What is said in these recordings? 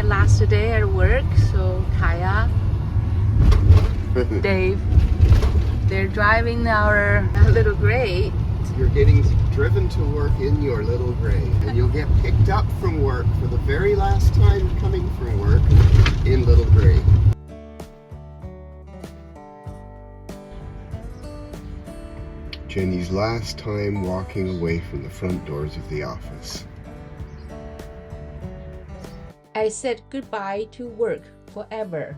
last day at work, so Kaya, Dave, they're driving our little gray. You're getting driven to work in your little gray, and you'll get picked up from work for the very last time coming from work in little gray. Jenny's last time walking away from the front doors of the office. I said goodbye to work forever.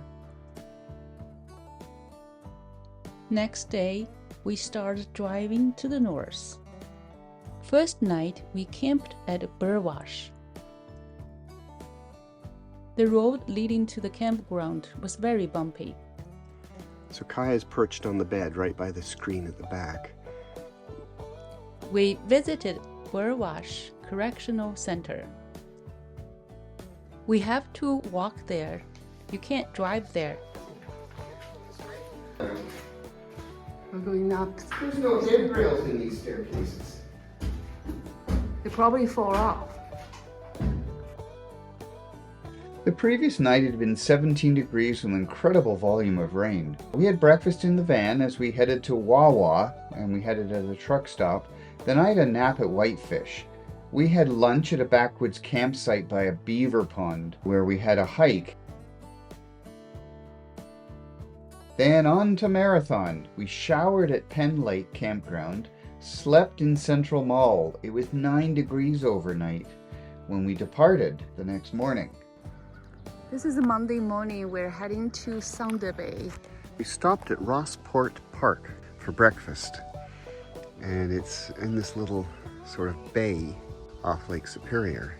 Next day, we started driving to the north. First night, we camped at Burwash. The road leading to the campground was very bumpy. So Kaya's perched on the bed right by the screen at the back. We visited Burwash Correctional Center. We have to walk there. You can't drive there. We're going up. There's no handrails in these staircases. They probably fall off. The previous night had been 17 degrees with an incredible volume of rain. We had breakfast in the van as we headed to Wawa, and we headed at a truck stop. Then I had a nap at Whitefish. We had lunch at a backwoods campsite by a beaver pond where we had a hike. Then on to Marathon. We showered at Penn Lake Campground, slept in Central Mall. It was 9 degrees overnight when we departed the next morning. This is a Monday morning. We're heading to Thunder Bay. We stopped at Rossport Park for breakfast, and it's in this little sort of bay off Lake Superior.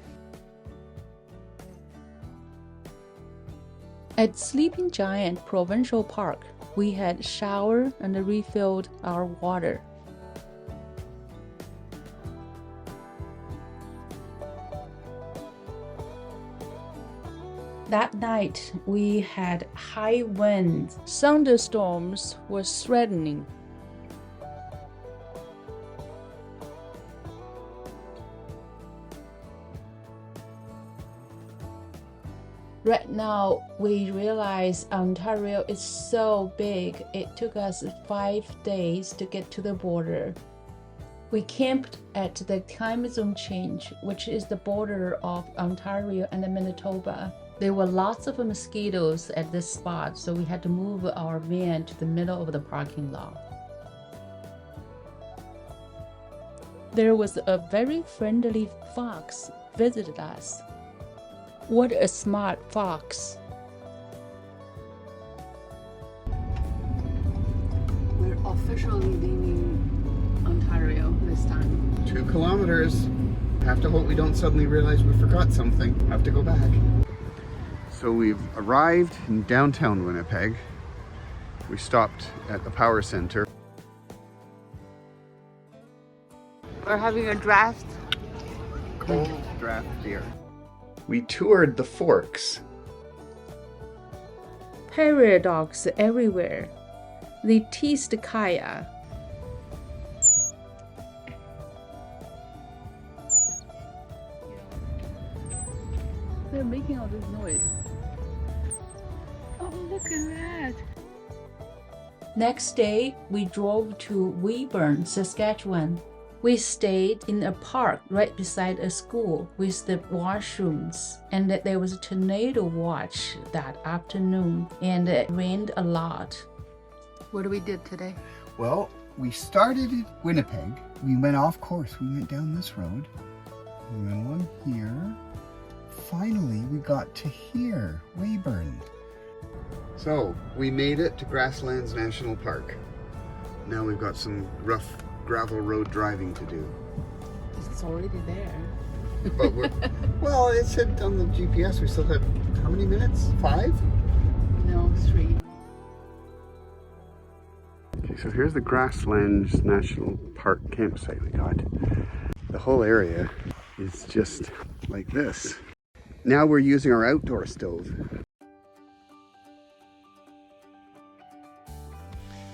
At Sleeping Giant Provincial Park, we had showered and refilled our water. That night, we had high winds. Thunderstorms were threatening. Right now, we realize Ontario is so big, it took us 5 days to get to the border. We camped at the time zone change, which is the border of Ontario and Manitoba. There were lots of mosquitoes at this spot, so we had to move our van to the middle of the parking lot. There was a very friendly fox visited us. What a smart fox. We're officially leaving Ontario this time. 2 kilometers. Have to hope we don't suddenly realize we forgot something. Have to go back. So we've arrived in downtown Winnipeg. We stopped at the power center. We're having a draft. Cold draft beer. We toured the forks. Prairie dogs everywhere. They teased Kaya. They're making all this noise. Oh, look at that. Next day, we drove to Weyburn, Saskatchewan. We stayed in a park right beside a school with the washrooms, and there was a tornado watch that afternoon, and it rained a lot. What we did today? Well, we started at Winnipeg. We went off course. We went down this road. We went on here. Finally, we got to here, Weyburn. So, we made it to Grasslands National Park. Now we've got some rough gravel road driving to do. It's already there. But well, it said on the GPS we still had how many minutes? 5? No, 3. Okay, so here's the Grasslands National Park campsite we got. The whole area is just like this. Now we're using our outdoor stove.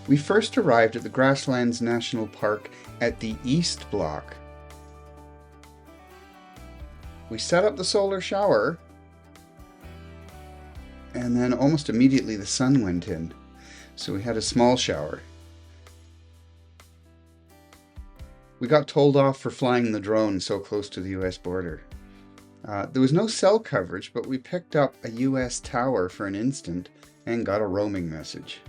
We first arrived at the Grasslands National Park at the East Block. We set up the solar shower and then almost immediately the sun went in. So we had a small shower. We got told off for flying the drone so close to the US border. There was no cell coverage, but we picked up a US tower for an instant and got a roaming message.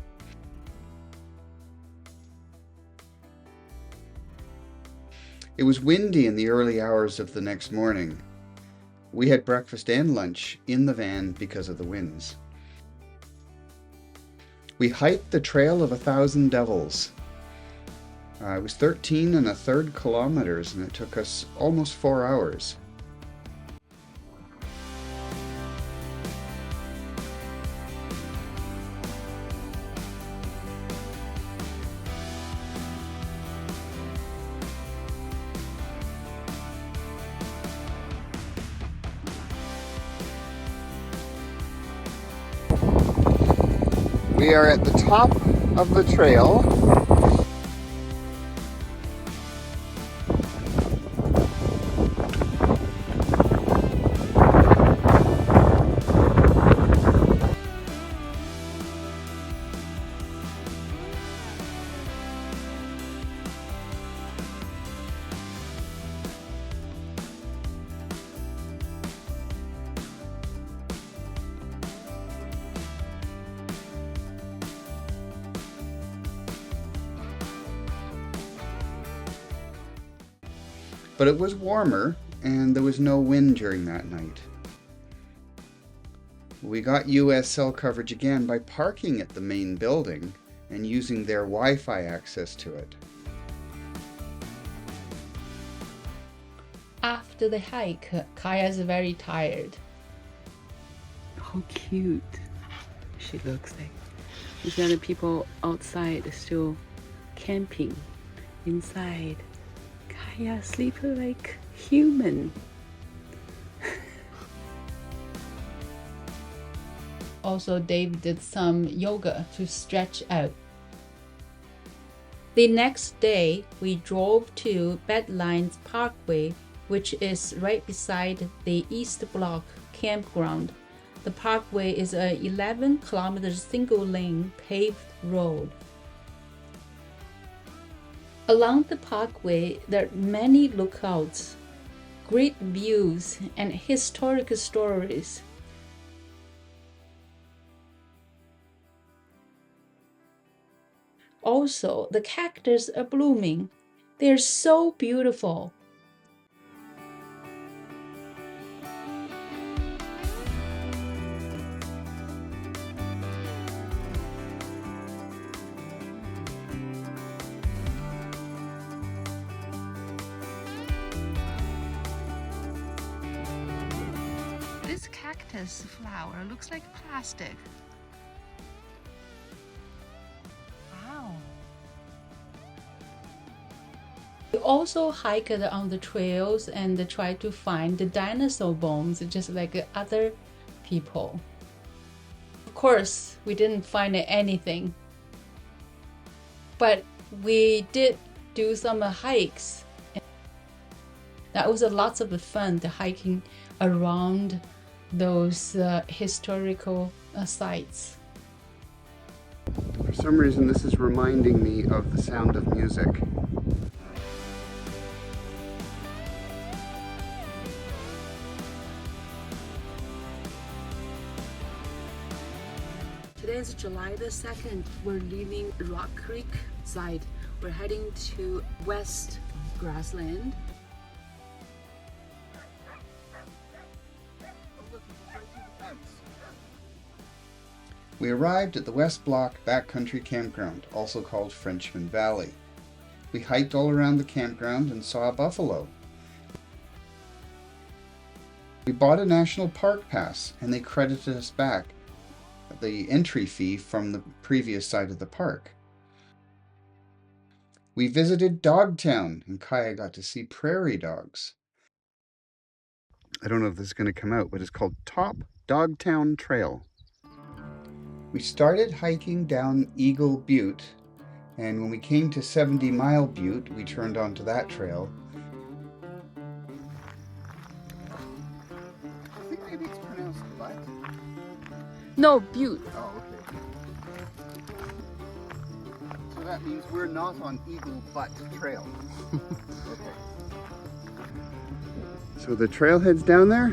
It was windy in the early hours of the next morning. We had breakfast and lunch in the van because of the winds. We hiked the Trail of 1,000 Devils. It was 13 1/3 kilometers and it took us almost 4 hours. We are at the top of the trail. But it was warmer and there was no wind during that night. We got US cell coverage again by parking at the main building and using their Wi-Fi access to it. After the hike, Kaya's very tired. How cute she looks like. There's other people outside still camping. Inside, Kaya sleeping like human. Also, Dave did some yoga to stretch out. The next day, we drove to Badlands Parkway, which is right beside the East Block campground. The parkway is a 11-kilometer single-lane paved road. Along the parkway, there are many lookouts, great views, and historic stories. Also, the cactus are blooming. They're so beautiful. This cactus flower looks like plastic. Wow. We also hiked on the trails and tried to find the dinosaur bones just like other people. Of course, we didn't find anything. But we did do some hikes. That was lots of fun, the hiking around those historical sites. For some reason, this is reminding me of The Sound of Music. Today is July the 2nd. We're leaving Rock Creek side. We're heading to west grassland. We arrived at the West Block Backcountry Campground, also called Frenchman Valley. We hiked all around the campground and saw a buffalo. We bought a national park pass and they credited us back the entry fee from the previous side of the park. We visited Dogtown and Kaya got to see prairie dogs. I don't know if this is going to come out, but it's called Top Dogtown Trail. We started hiking down Eagle Butte, and when we came to 70 Mile Butte, we turned onto that trail. I think maybe it's pronounced butt. No, Butte. Oh, okay. So that means we're not on Eagle Butt Trail. Okay. So the trailhead's down there,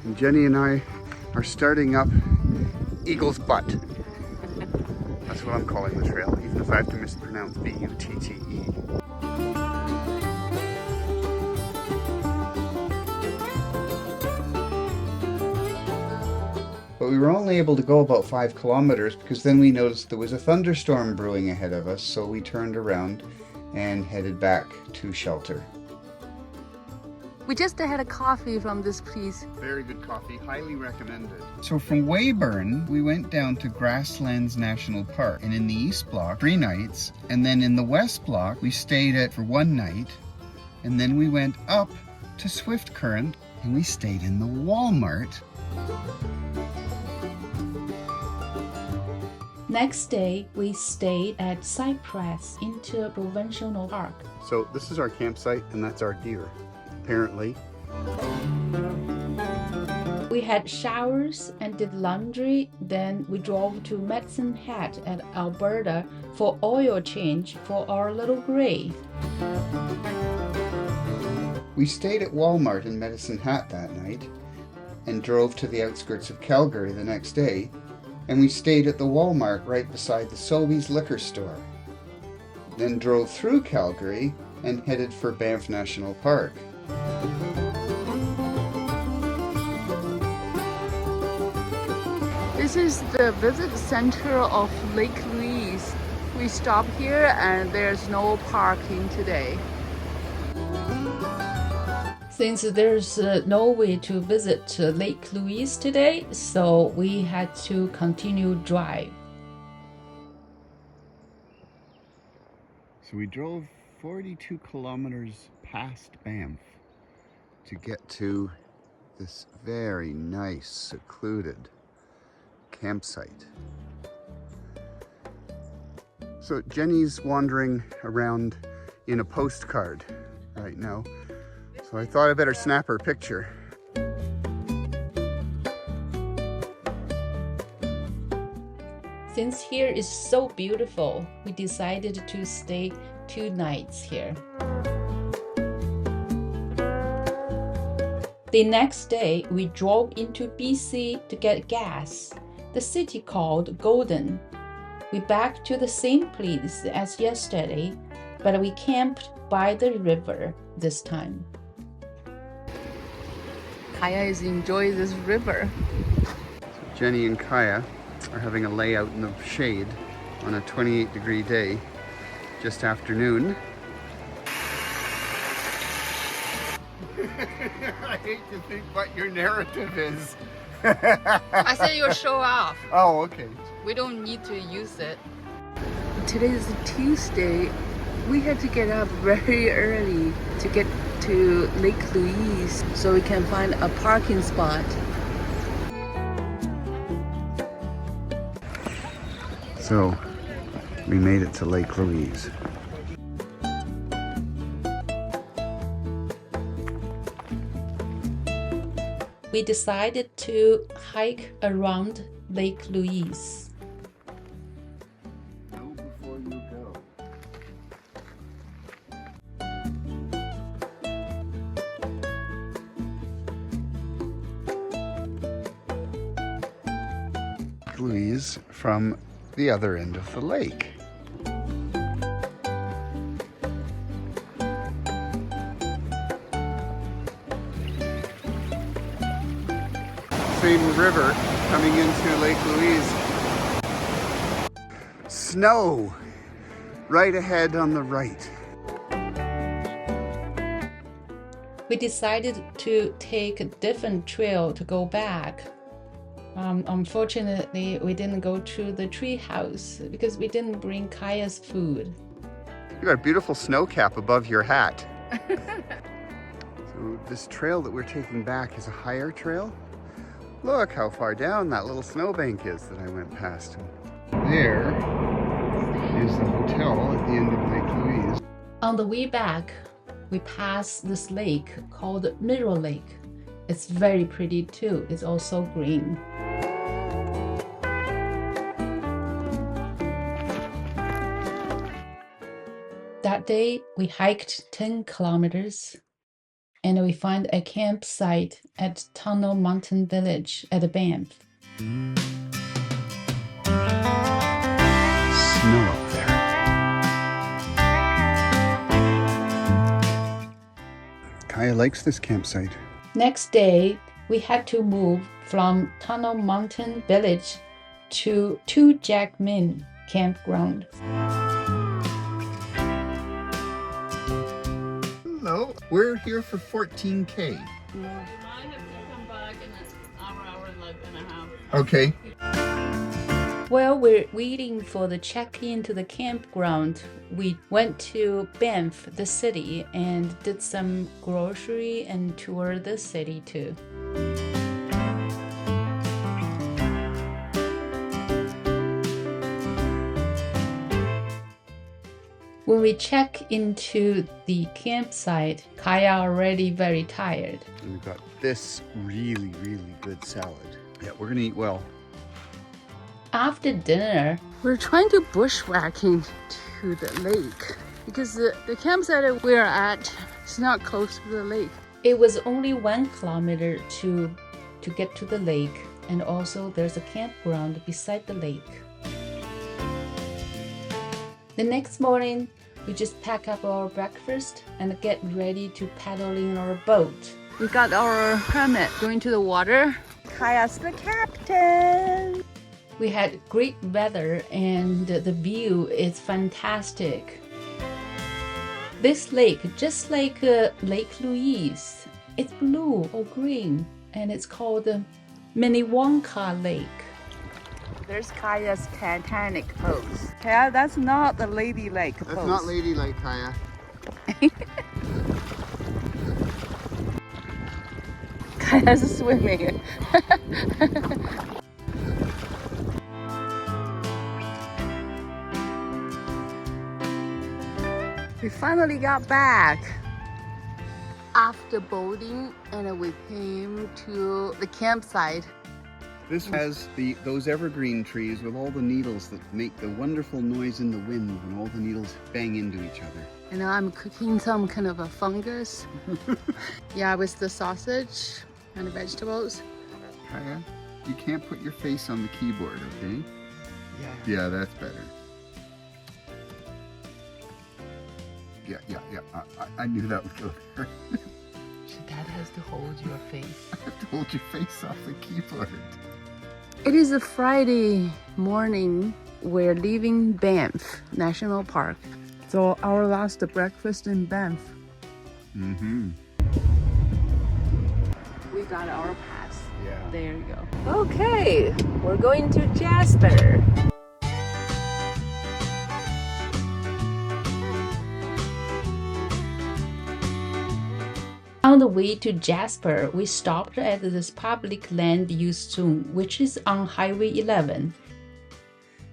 and Jenny and I are starting up Eagle's Butt. That's what I'm calling the trail, even if I have to mispronounce B-U-T-T-E. But we were only able to go about 5 kilometers because then we noticed there was a thunderstorm brewing ahead of us, so we turned around and headed back to shelter. We just had a coffee from this place. Very good coffee, highly recommended. So from Weyburn, we went down to Grasslands National Park, and in the East Block, 3 nights, and then in the West Block, we stayed at for 1 night, and then we went up to Swift Current, and we stayed in the Walmart. Next day, we stayed at Cypress Interprovincial Park. So this is our campsite, and that's our gear. Apparently. We had showers and did laundry, then we drove to Medicine Hat at Alberta for oil change for our little gray. We stayed at Walmart in Medicine Hat that night and drove to the outskirts of Calgary the next day, and we stayed at the Walmart right beside the Sobeys liquor store. Then drove through Calgary and headed for Banff National Park. This is the visit center of Lake Louise. We stopped here and there's no parking today. Since there's no way to visit Lake Louise today, so we had to continue drive. So we drove 42 kilometers past Banff to get to this very nice, secluded campsite. So Jenny's wandering around in a postcard right now, so I thought I better snap her picture. Since here is so beautiful, we decided to stay 2 nights here. The next day, we drove into BC to get gas, the city called Golden. We back to the same place as yesterday, but we camped by the river this time. Kaya is enjoying this river. Jenny and Kaya are having a layout in the shade on a 28-degree day just afternoon. I hate to think what your narrative is. I said you'll show off. Oh, okay. We don't need to use it. Today is Tuesday. We had to get up very early to get to Lake Louise so we can find a parking spot. So, we made it to Lake Louise. We decided to hike around Lake Louise. Go before you go. Louise from the other end of the lake. Same river coming into Lake Louise. Snow right ahead on the right. We decided to take a different trail to go back. Unfortunately, we didn't go to the tree house because we didn't bring Kaya's food. You got a beautiful snow cap above your hat. So this trail that we're taking back is a higher trail. Look how far down that little snowbank is that I went past. There is the hotel at the end of Lake Louise. On the way back, we passed this lake called Mirror Lake. It's very pretty too. It's also green. That day, we hiked 10 kilometers and we find a campsite at Tunnel Mountain Village at Banff. Snow up there. Kaya likes this campsite. Next day, we had to move from Tunnel Mountain Village to Two Jack Min campground. Hello, we're here for 14K. You might have to come back in an hour and a half. Okay. While we're waiting for the check-in to the campground, we went to Banff, the city, and did some grocery and toured the city too. When we check into the campsite, Kaya already very tired. And we've got this really, really good salad. Yeah, we're gonna eat well. After dinner, We're trying to bushwhacking to the lake because the campsite we're at is not close to the lake. it was only 1 kilometer to get to the lake, and also there's a campground beside the lake. The next morning, we just pack up our breakfast and get ready to paddle in our boat. We got our permit going to the water. Kaya's the captain. We had great weather and the view is fantastic. This lake, just like Lake Louise, it's blue or green and it's called Minnewanka Lake. There's Kaya's Titanic pose. Kaya, that's not the ladylike pose. That's not ladylike, Kaya. Kaya's swimming. We finally got back after boating and we came to the campsite. This has those evergreen trees with all the needles that make the wonderful noise in the wind when all the needles bang into each other. And now I'm cooking some kind of a fungus. Yeah, with the sausage and the vegetables. Kaya, you can't put your face on the keyboard, okay? Yeah, that's better. Yeah. I knew that would go there. Dad has to hold your face. I have to hold your face off the keyboard. It is a Friday morning. We're leaving Banff National Park. So our last breakfast in Banff. Mm-hmm. We got our pass. Yeah. There you go. Okay, we're going to Jasper. On the way to Jasper, we stopped at this public land use zone, which is on Highway 11.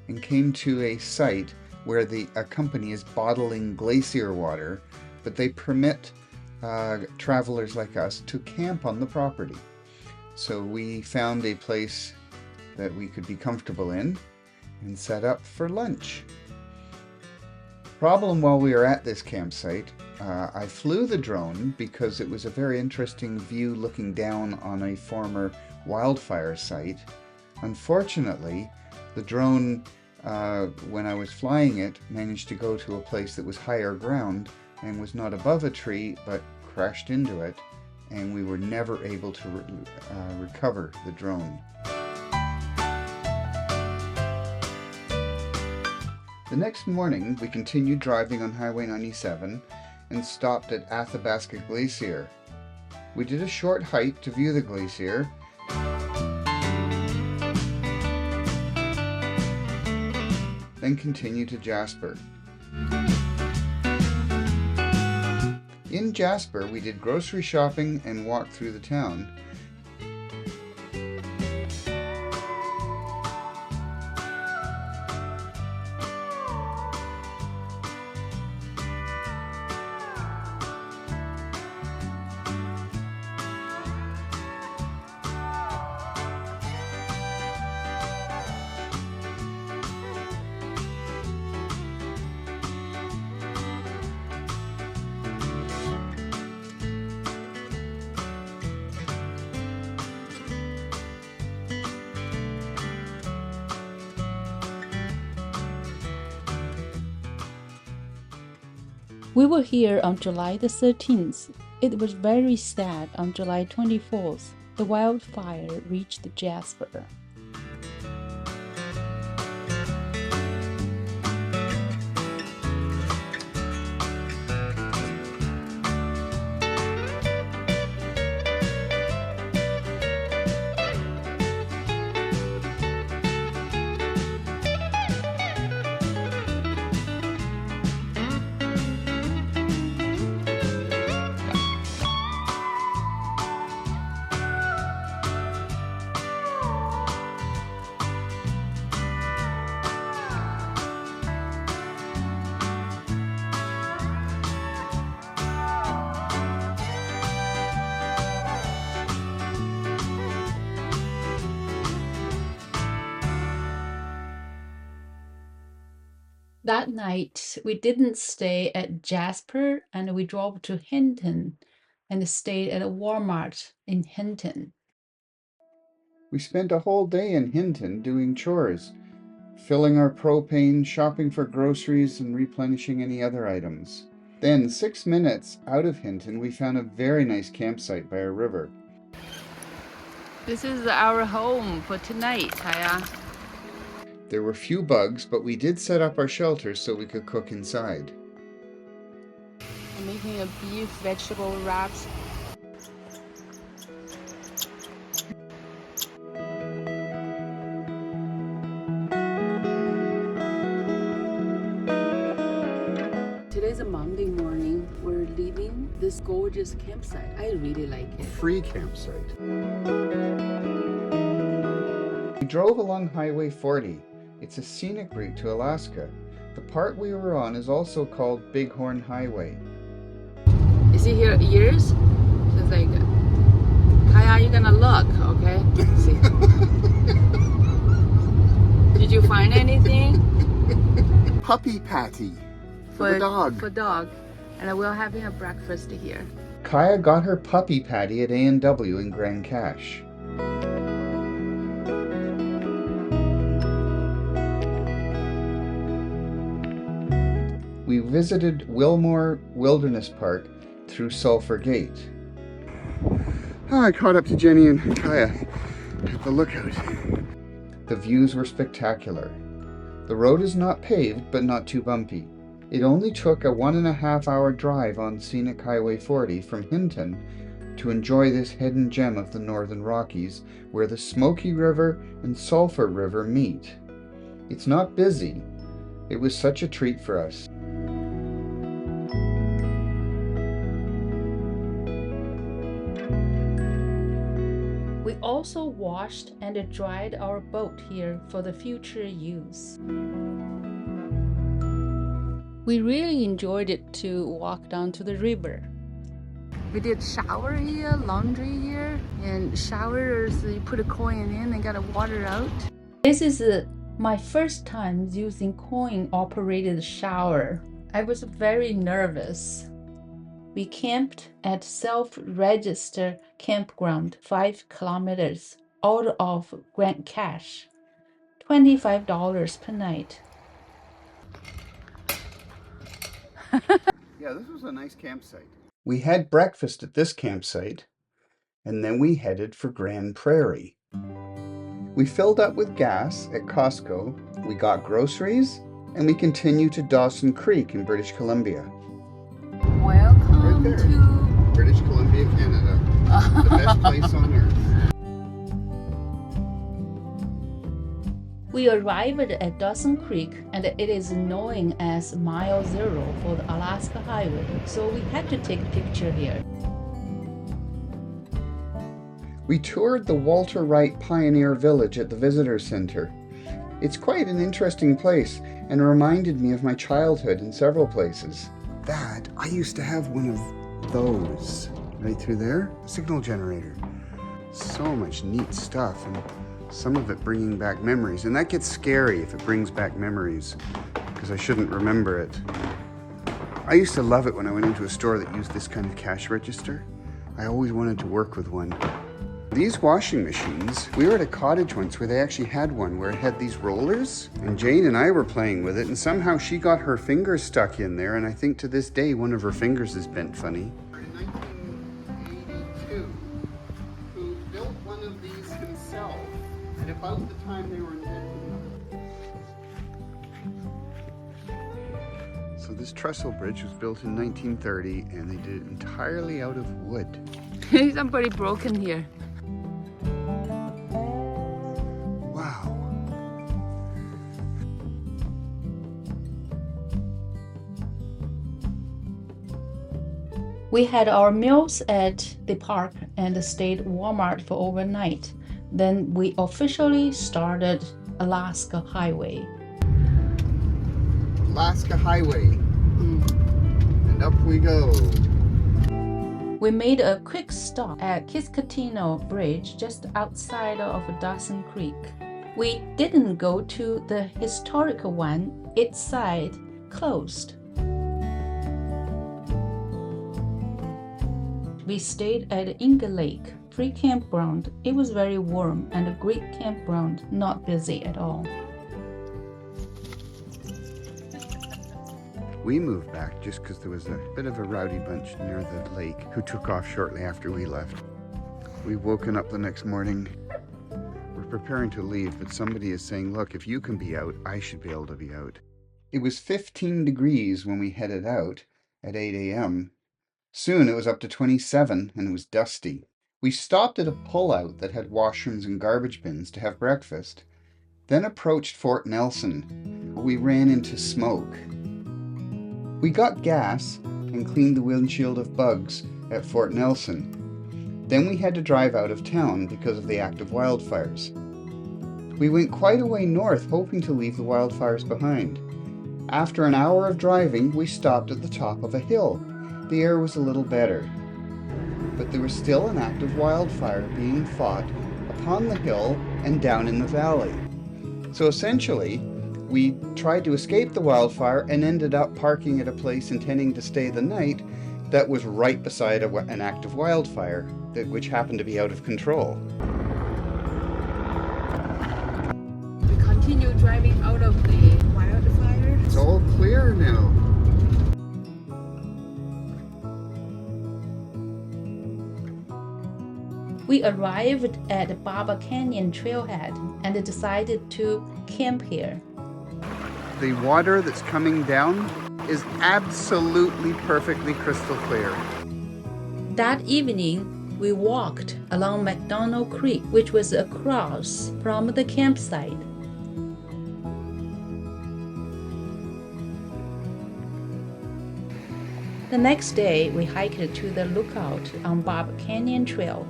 And came to a site where a company is bottling glacier water, but they permit travelers like us to camp on the property. So we found a place that we could be comfortable in and set up for lunch. Problem while we were at this campsite, I flew the drone because it was a very interesting view looking down on a former wildfire site. Unfortunately, the drone, when I was flying it, managed to go to a place that was higher ground and was not above a tree, but crashed into it, and we were never able to recover the drone. The next morning, we continued driving on Highway 97 and stopped at Athabasca Glacier. We did a short hike to view the glacier, then continued to Jasper. In Jasper, we did grocery shopping and walked through the town. We were here on July the 13th. It was very sad on July 24th. The wildfire reached Jasper. That night, we didn't stay at Jasper and we drove to Hinton and stayed at a Walmart in Hinton. We spent a whole day in Hinton doing chores, filling our propane, shopping for groceries, and replenishing any other items. Then, 6 minutes out of Hinton, we found a very nice campsite by a river. This is our home for tonight, Kaya. There were few bugs, but we did set up our shelter so we could cook inside. I'm making a beef vegetable wraps. Today's a Monday morning. We're leaving this gorgeous campsite. I really like it. Free campsite. We drove along Highway 40. It's a scenic route to Alaska. The part we were on is also called Bighorn Highway. You see here ears? So it's like, Kaya, you're gonna look, okay? See. Did you find anything? Puppy patty for the dog. For dog. And we're having a breakfast here. Kaya got her puppy patty at A&W in Grand Cache. We visited Wilmore Wilderness Park through Sulphur Gate. Oh, I caught up to Jenny and Kaya at the lookout. The views were spectacular. The road is not paved, but not too bumpy. It only took a 1.5 hour drive on scenic Highway 40 from Hinton to enjoy this hidden gem of the Northern Rockies where the Smoky River and Sulphur River meet. It's not busy. It was such a treat for us. We also washed and dried our boat here for the future use. We really enjoyed it to walk down to the river. We did shower here, laundry here, and showers, you put a coin in and gotta water out. This is my first time using coin-operated shower. I was very nervous. We camped at self-register campground 5 kilometers out of Grand Cache. $25 per night. Yeah, this was a nice campsite. We had breakfast at this campsite, and then we headed for Grand Prairie. We filled up with gas at Costco, we got groceries, and we continued to Dawson Creek in British Columbia. Welcome Right there. to British Columbia, Canada. The best place on earth. We arrived at Dawson Creek and it is known as Mile Zero for the Alaska Highway, so we had to take a picture here. We toured the Walter Wright Pioneer Village at the Visitor Center. It's quite an interesting place and reminded me of my childhood in several places. That, I used to have one of those right through there. Signal generator. So much neat stuff, and some of it bringing back memories. And that gets scary if it brings back memories, because I shouldn't remember it. I used to love it when I went into a store that used this kind of cash register. I always wanted to work with one. These washing machines, we were at a cottage once where they actually had one where it had these rollers, and Jane and I were playing with it, and somehow she got her fingers stuck in there, and I think to this day one of her fingers is bent funny. In 1982, who built one of these himself at about the time they were inventing them. So this trestle bridge was built in 1930, and they did it entirely out of wood. Somebody broken here. We had our meals at the park and stayed at Walmart for overnight. Then we officially started Alaska Highway. Alaska Highway. And up we go. We made a quick stop at Kiskatino Bridge just outside of Dawson Creek. We didn't go to the historical one, its side closed. We stayed at Inga Lake, free campground. It was very warm and a great campground, not busy at all. We moved back just because there was a bit of a rowdy bunch near the lake who took off shortly after we left. We've woken up the next morning. We're preparing to leave, but somebody is saying, look, if you can be out, I should be able to be out. It was 15 degrees when we headed out at 8 a.m. Soon it was up to 27 and it was dusty. We stopped at a pullout that had washrooms and garbage bins to have breakfast, then approached Fort Nelson. We ran into smoke. We got gas and cleaned the windshield of bugs at Fort Nelson. Then we had to drive out of town because of the active wildfires. We went quite a way north hoping to leave the wildfires behind. After an hour of driving, we stopped at the top of a hill. The air was a little better, but there was still an active wildfire being fought upon the hill and down in the valley. So essentially, we tried to escape the wildfire and ended up parking at a place intending to stay the night that was right beside an active wildfire, which happened to be out of control. We continue driving out of the wildfire. It's all clear now. We arrived at Baba Canyon Trailhead and decided to camp here. The water that's coming down is absolutely perfectly crystal clear. That evening, we walked along McDonald Creek, which was across from the campsite. The next day, we hiked to the lookout on Baba Canyon Trail.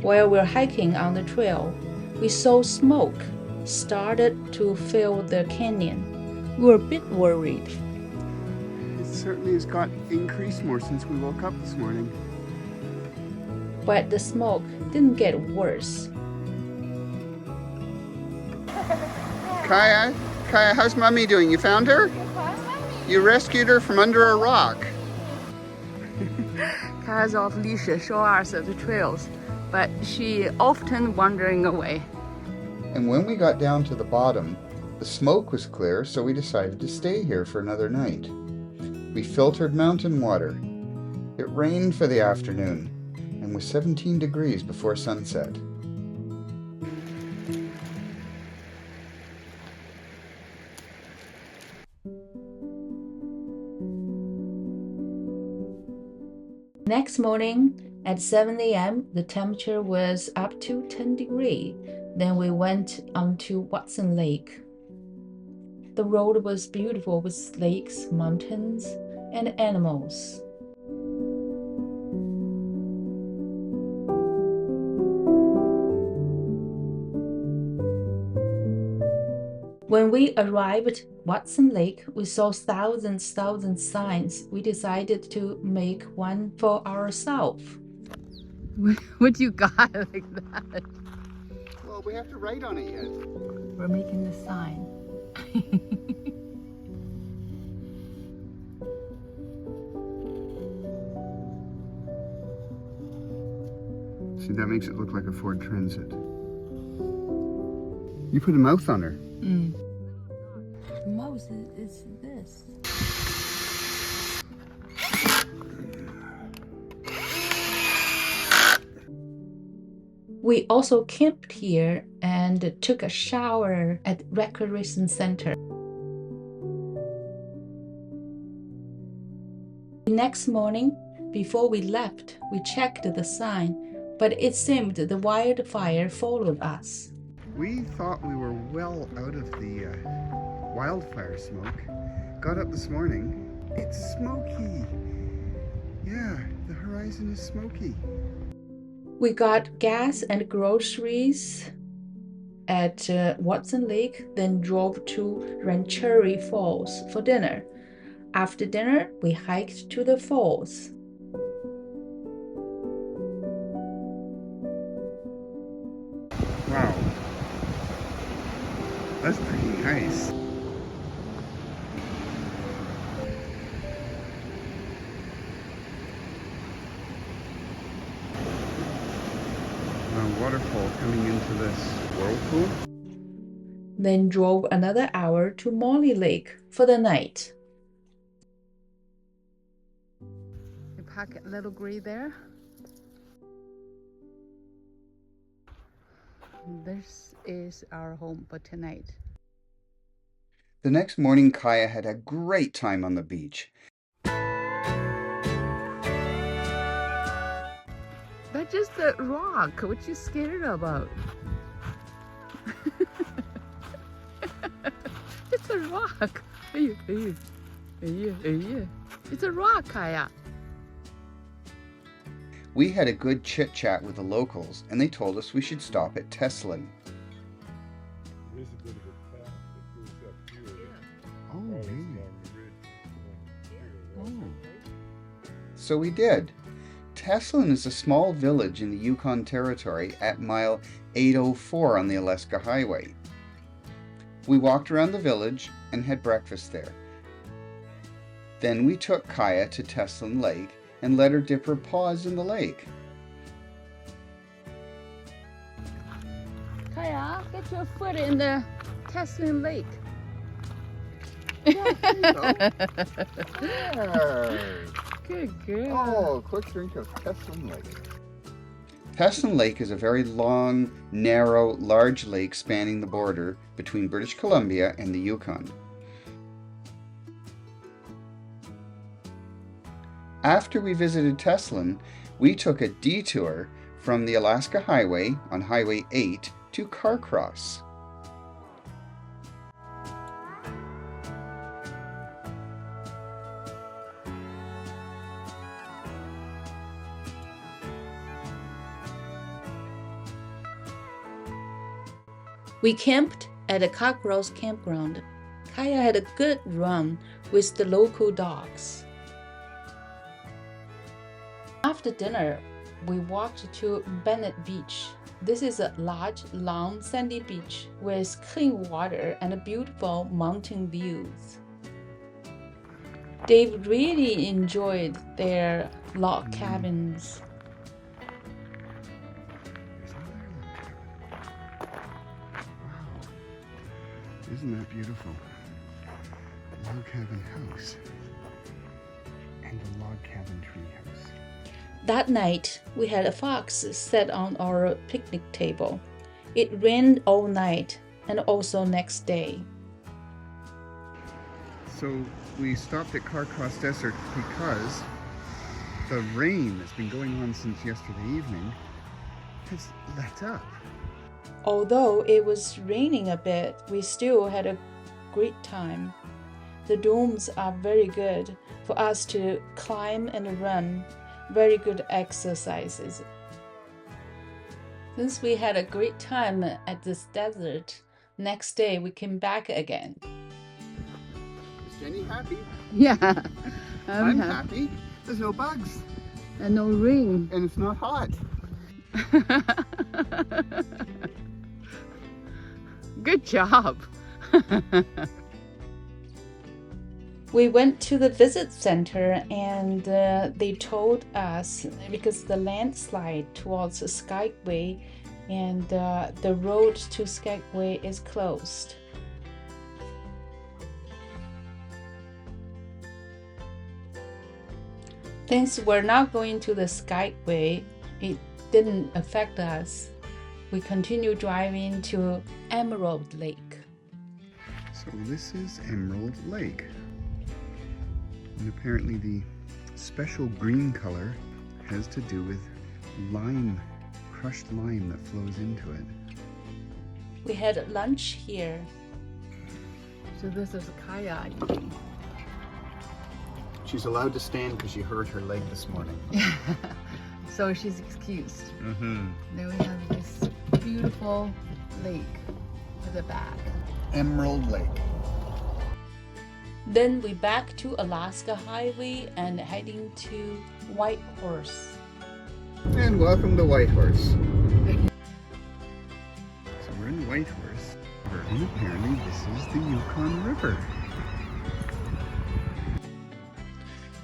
While we were hiking on the trail, we saw smoke started to fill the canyon. We were a bit worried. It certainly has got increased more since we woke up this morning. But the smoke didn't get worse. Kaya, how's Mommy doing? You found her? You rescued her from under a rock. Kaya's off leash, show us the trails, but she often wandering away. And when we got down to the bottom, the smoke was clear, so we decided to stay here for another night. We filtered mountain water. It rained for the afternoon and was 17 degrees before sunset. Next morning at 7 a.m., the temperature was up to 10 degrees. Then we went onto Watson Lake. The road was beautiful with lakes, mountains, and animals. When we arrived at Watson Lake, we saw thousands signs. We decided to make one for ourselves. What you got like that? Well, we have to write on it yet. We're making the sign. See, that makes it look like a Ford Transit. You put a mouth on her. Mouse is this. We also camped here and took a shower at Recreation Center. The next morning, before we left, we checked the sign, but it seemed the wildfire followed us. We thought we were well out of the wildfire smoke. Got up this morning. It's smoky. Yeah, the horizon is smoky. We got gas and groceries at Watson Lake, then drove to Rancherie Falls for dinner. After dinner, we hiked to the falls. Wow. That's pretty nice. A waterfall coming into this whirlpool. Then drove another hour to Molly Lake for the night. You park a little gray there. This is our home for tonight. The next morning, Kaya had a great time on the beach. That's just a rock. What you scared about? It's a rock. It's a rock, Kaya. We had a good chit-chat with the locals, and they told us we should stop at Teslin. There's a bit of a path that goes up here. Oh, Always really? along the ridge going here. So we did. Teslin is a small village in the Yukon Territory at mile 804 on the Alaska Highway. We walked around the village and had breakfast there. Then we took Kaya to Teslin Lake and let her dip her paws in the lake. Kaya, get your foot in the Teslin Lake. Good girl. Oh, quick drink of Teslin Lake. Teslin Lake is a very long, narrow, large lake spanning the border between British Columbia and the Yukon. After we visited Teslin, we took a detour from the Alaska Highway on Highway 8 to Carcross. We camped at a Carcross campground. Kaya had a good run with the local dogs. After dinner, we walked to Bennett Beach. This is a large, long, sandy beach with clean water and beautiful mountain views. Dave really enjoyed their log cabins. Isn't that beautiful? A log cabin house and a log cabin tree house. That night, we had a fox set on our picnic table. It rained all night and also next day. So we stopped at Carcross Desert because the rain that's been going on since yesterday evening has let up. Although it was raining a bit, we still had a great time. The domes are very good for us to climb and run. Very good exercises. Since we had a great time at this desert, next day we came back again. Is Jenny happy? Yeah. I'm happy. There's no bugs. And no rain. And it's not hot. Good job. We went to the visit center and they told us because the landslide towards Skagway and the road to Skagway is closed. Since we're not going to the Skagway, it didn't affect us. We continued driving to Emerald Lake. So this is Emerald Lake. And apparently the special green color has to do with lime, crushed lime that flows into it. We had lunch here. So this is Kaya eating. She's allowed to stand because she hurt her leg this morning. So she's excused. Mm-hmm. Then we have this beautiful lake at the back. Emerald Lake. Then we back to Alaska Highway and heading to Whitehorse. And welcome to Whitehorse. So we're in Whitehorse, and apparently this is the Yukon River.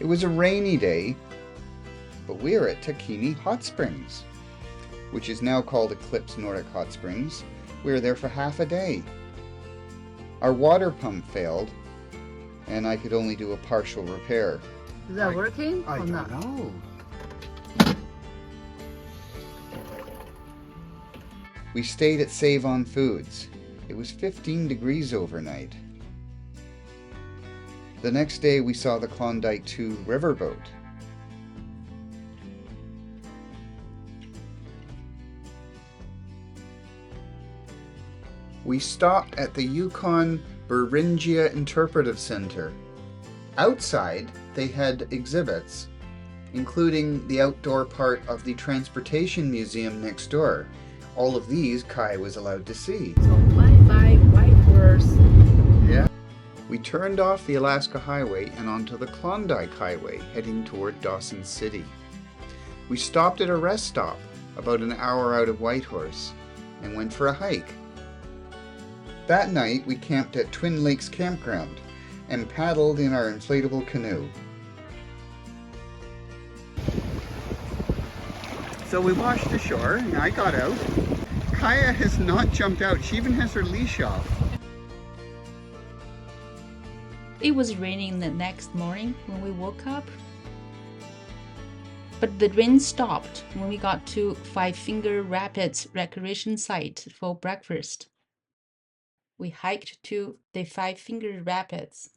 It was a rainy day, but we are at Takini Hot Springs, which is now called Eclipse Nordic Hot Springs. We were there for half a day. Our water pump failed, and I could only do a partial repair. Is that working I or don't not? know. We stayed at Save On Foods. It was 15 degrees overnight. The next day we saw the Klondike 2 riverboat. We stopped at the Yukon Beringia Interpretive Center. Outside, they had exhibits, including the outdoor part of the Transportation Museum next door. All of these Kai was allowed to see. So bye-bye Whitehorse. Yeah. We turned off the Alaska Highway and onto the Klondike Highway, heading toward Dawson City. We stopped at a rest stop about an hour out of Whitehorse and went for a hike. That night, we camped at Twin Lakes Campground and paddled in our inflatable canoe. So we washed ashore, and I got out. Kaya has not jumped out. She even has her leash off. It was raining the next morning when we woke up. But the rain stopped when we got to Five Finger Rapids Recreation Site for breakfast. We hiked to the Five Finger Rapids.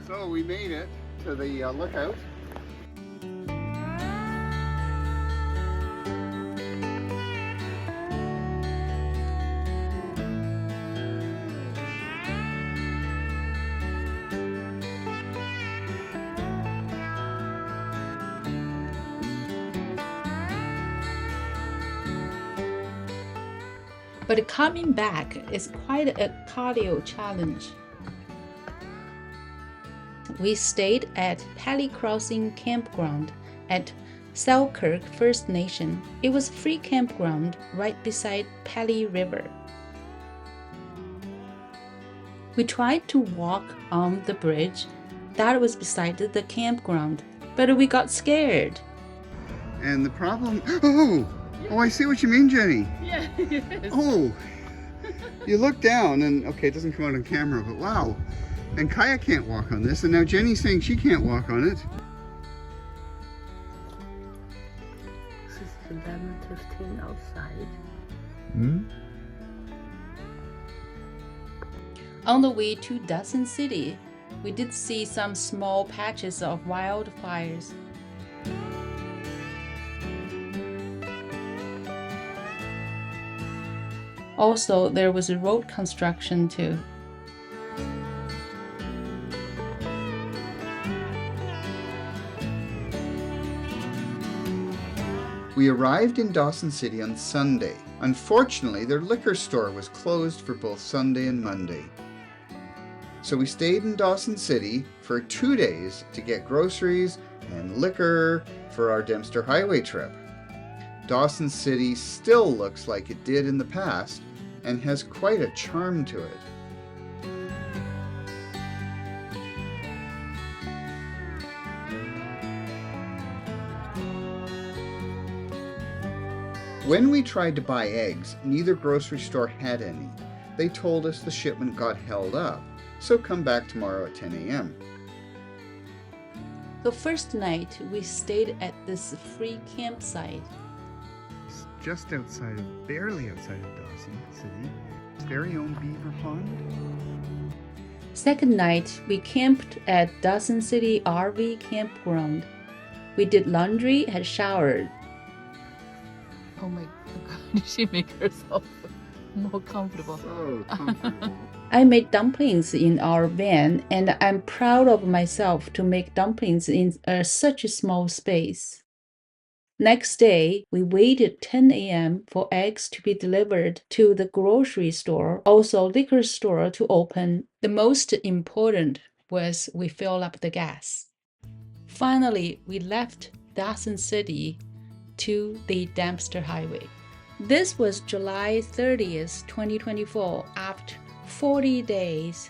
So we made it to the lookout. But coming back is quite a cardio challenge. We stayed at Pelly Crossing Campground at Selkirk First Nation. It was a free campground right beside Pelly River. We tried to walk on the bridge that was beside the campground, but we got scared. And the problem... Oh, I see what you mean, Jenny. Yeah, yes. Oh, you look down and, okay, it doesn't come out on camera, but wow. And Kaya can't walk on this, and now Jenny's saying she can't walk on it. This is 11:15 outside. On the way to Dawson City, we did see some small patches of wildfires. Also, there was a road construction too. We arrived in Dawson City on Sunday. Unfortunately, their liquor store was closed for both Sunday and Monday. So we stayed in Dawson City for 2 days to get groceries and liquor for our Dempster Highway trip. Dawson City still looks like it did in the past and has quite a charm to it. When we tried to buy eggs, neither grocery store had any. They told us the shipment got held up, so come back tomorrow at 10 a.m. The first night, we stayed at this free campsite. It's just barely outside of Dawson City. Its very own beaver pond. Second night, we camped at Dawson City RV campground. We did laundry, had showered. Oh my god, did she make herself more comfortable? So comfortable. I made dumplings in our van, and I'm proud of myself to make dumplings in such a small space. Next day, we waited 10 a.m. for eggs to be delivered to the grocery store, also liquor store, to open. The most important was we fill up the gas. Finally, we left Dawson City to the Dempster Highway. This was July 30th, 2024. After 40 days,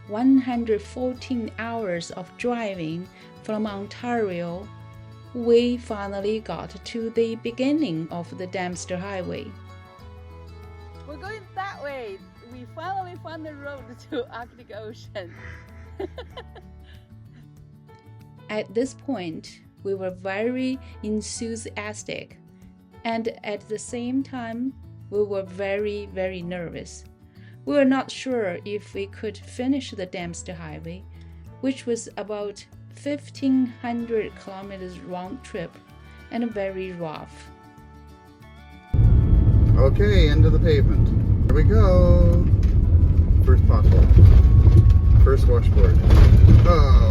114 hours of driving from Ontario, we finally got to the beginning of the Dempster Highway. We're going that way. We finally found the road to Arctic Ocean. At this point, we were very enthusiastic, and at the same time, we were very, very nervous. We were not sure if we could finish the Dempster Highway, which was about 1,500 kilometers round trip and very rough. Okay, end of the pavement. Here we go. First pothole. First washboard. Oh.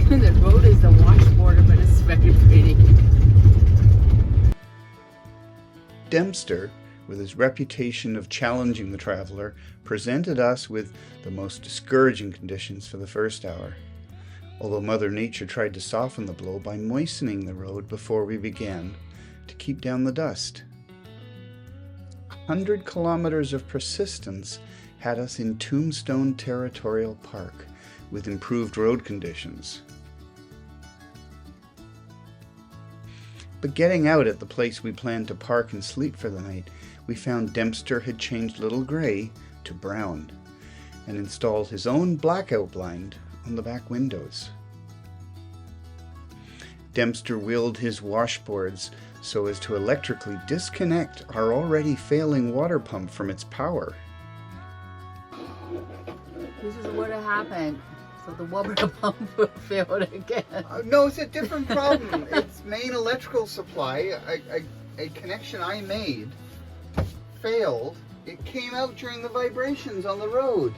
The road is a washboard, but it's very pretty. Dempster, with his reputation of challenging the traveler, presented us with the most discouraging conditions for the first hour, although Mother Nature tried to soften the blow by moistening the road before we began to keep down the dust. 100 kilometers of persistence had us in Tombstone Territorial Park with improved road conditions. But getting out at the place we planned to park and sleep for the night, we found Dempster had changed Little Grey to brown and installed his own blackout blind on the back windows. Dempster wheeled his washboards so as to electrically disconnect our already failing water pump from its power. This is what happened. So the water pump failed again. No, it's a different problem. Its main electrical supply, a connection I made, failed. It came out during the vibrations on the road.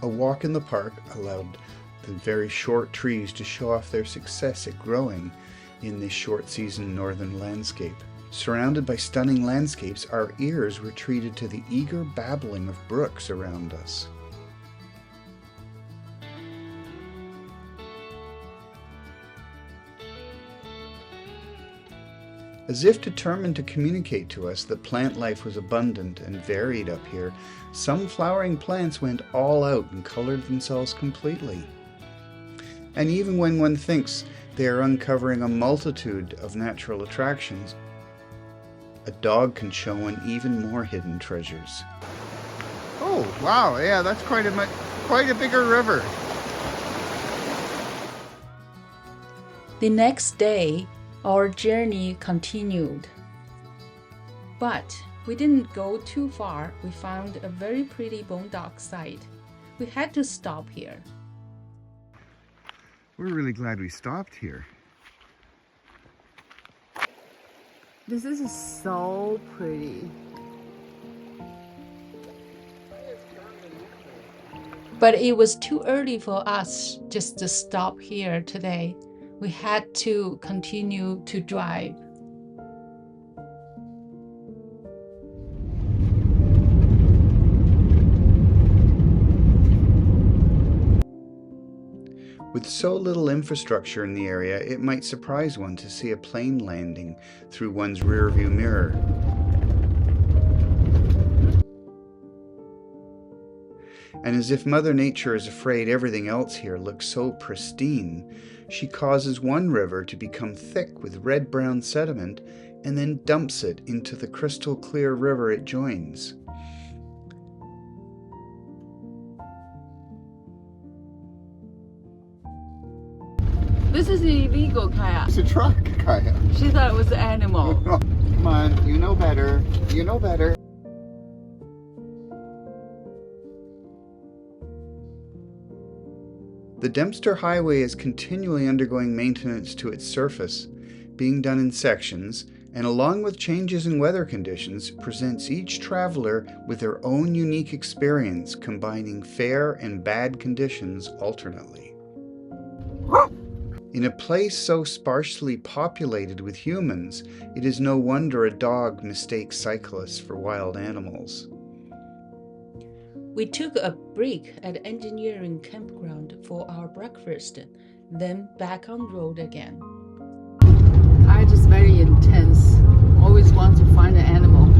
A walk in the park allowed the very short trees to show off their success at growing in this short-season northern landscape. Surrounded by stunning landscapes, our ears were treated to the eager babbling of brooks around us. As if determined to communicate to us that plant life was abundant and varied up here, some flowering plants went all out and colored themselves completely. And even when one thinks they are uncovering a multitude of natural attractions, a dog can show one even more hidden treasures. Oh, wow, yeah, that's quite a bigger river. The next day, our journey continued. But we didn't go too far. We found a very pretty boondock site. We had to stop here. We're really glad we stopped here. This is so pretty. But it was too early for us just to stop here today. We had to continue to drive. With so little infrastructure in the area, it might surprise one to see a plane landing through one's rearview mirror. And as if Mother Nature is afraid everything else here looks so pristine, she causes one river to become thick with red-brown sediment and then dumps it into the crystal-clear river it joins. This is illegal, Kaya. It's a truck, Kaya. She thought it was an animal. Come on, you know better. You know better. The Dempster Highway is continually undergoing maintenance to its surface, being done in sections, and along with changes in weather conditions, presents each traveler with their own unique experience, combining fair and bad conditions alternately. In a place so sparsely populated with humans, it is no wonder a dog mistakes cyclists for wild animals. We took a break at engineering campground for our breakfast, then back on road again. Kaya just very intense. Always wants to find an animal.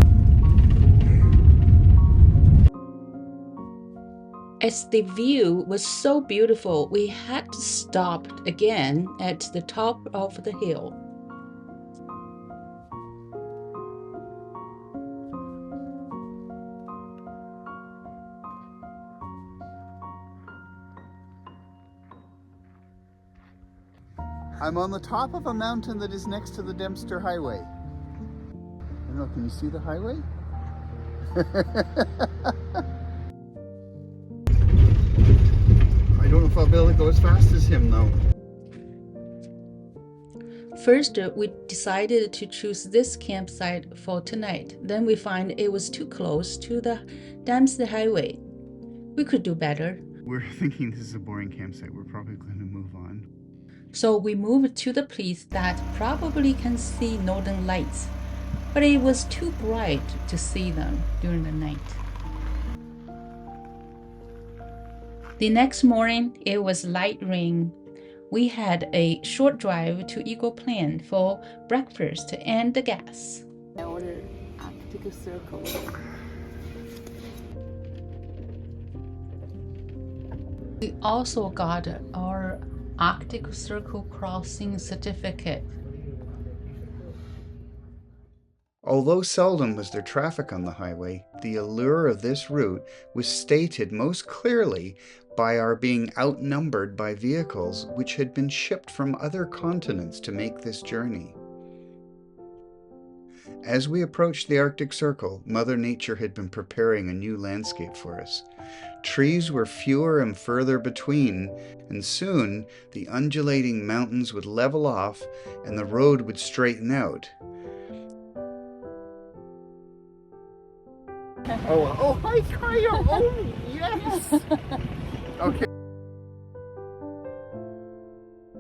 As the view was so beautiful, we had to stop again at the top of the hill. I'm on the top of a mountain that is next to the Dempster Highway. I don't know, can you see the highway? I don't know if I'll be able to go as fast as him though. First, we decided to choose this campsite for tonight. Then we find it was too close to the Dempster Highway. We could do better. We're thinking this is a boring campsite. We're probably going to move on. So we moved to the place that probably can see northern lights, but it was too bright to see them during the night. The next morning, it was light rain. We had a short drive to Eagle Plain for breakfast and the gas. I ordered Arctic Circle. We also got our Arctic Circle crossing certificate. Although seldom was there traffic on the highway, the allure of this route was stated most clearly by our being outnumbered by vehicles which had been shipped from other continents to make this journey. As we approached the Arctic Circle, Mother Nature had been preparing a new landscape for us. Trees were fewer and further between, and soon the undulating mountains would level off and the road would straighten out. Oh, hi, Kaya. Oh, yes. Okay.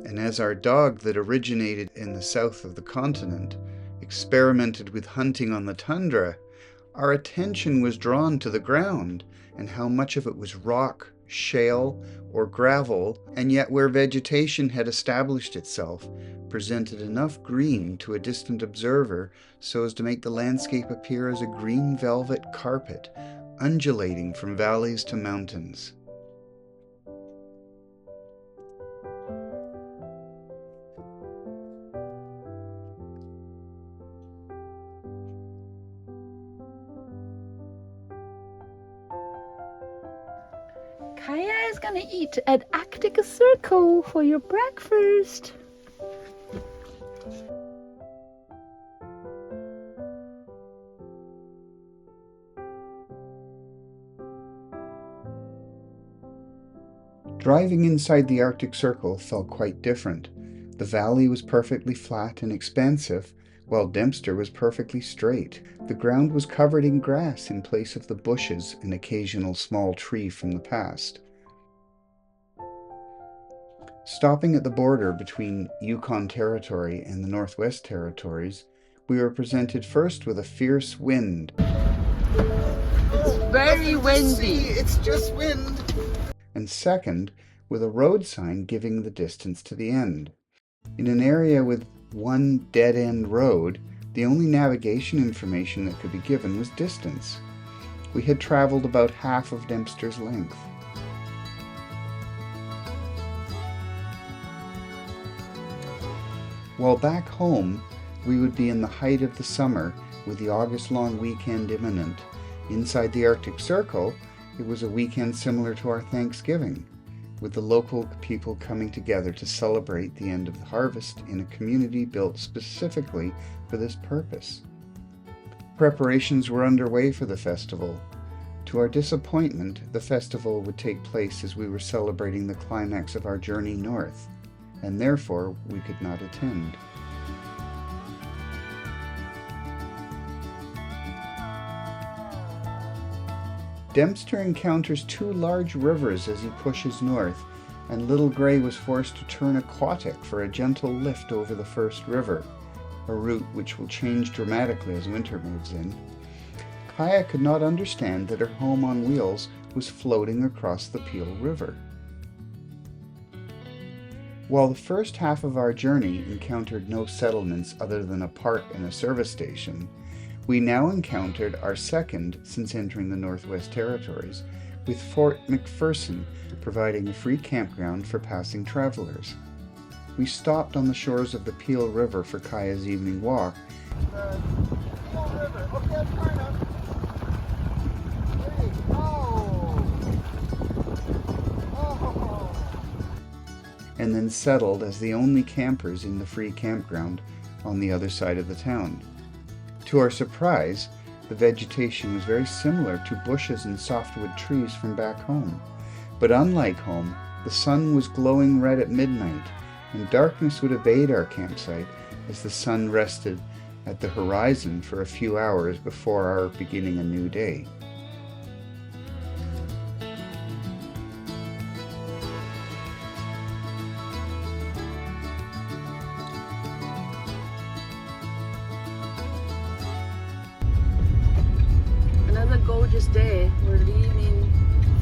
And as our dog that originated in the south of the continent experimented with hunting on the tundra, our attention was drawn to the ground and how much of it was rock, shale, or gravel, and yet where vegetation had established itself, presented enough green to a distant observer so as to make the landscape appear as a green velvet carpet, undulating from valleys to mountains. Kaya is gonna eat at Arctic Circle for your breakfast. Driving inside the Arctic Circle felt quite different. The valley was perfectly flat and expansive, while Dempster was perfectly straight. The ground was covered in grass in place of the bushes and occasional small tree from the past. Stopping at the border between Yukon Territory and the Northwest Territories, we were presented first with a fierce wind. It's very windy. It's just wind. And second, with a road sign giving the distance to the end. In an area with one dead-end road, the only navigation information that could be given was distance. We had traveled about half of Dempster's length. While back home, we would be in the height of the summer with the August-long weekend imminent. Inside the Arctic Circle, it was a weekend similar to our Thanksgiving, with the local people coming together to celebrate the end of the harvest in a community built specifically for this purpose. Preparations were underway for the festival. To our disappointment, the festival would take place as we were celebrating the climax of our journey north, and therefore we could not attend. Dempster encounters two large rivers as he pushes north, and Little Gray was forced to turn aquatic for a gentle lift over the first river, a route which will change dramatically as winter moves in. Kaya could not understand that her home on wheels was floating across the Peel River. While the first half of our journey encountered no settlements other than a park and a service station, we now encountered our second since entering the Northwest Territories, with Fort McPherson providing a free campground for passing travelers. We stopped on the shores of the Peel River for Kaya's evening walk. Peel River. Okay, that's far enough. There you go. Oh. And then settled as the only campers in the free campground on the other side of the town. To our surprise, the vegetation was very similar to bushes and softwood trees from back home. But unlike home, the sun was glowing red at midnight, and darkness would evade our campsite as the sun rested at the horizon for a few hours before our beginning a new day. Another gorgeous day. We're leaving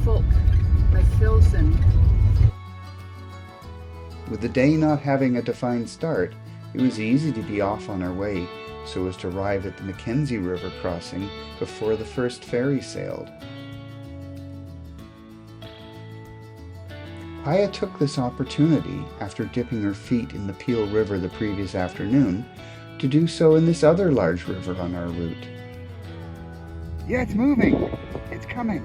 Folk McPherson. With the day not having a defined start, it was easy to be off on our way so as to arrive at the Mackenzie River crossing before the first ferry sailed. Kaya took this opportunity, after dipping her feet in the Peel River the previous afternoon, to do so in this other large river on our route. Yeah, it's moving. It's coming.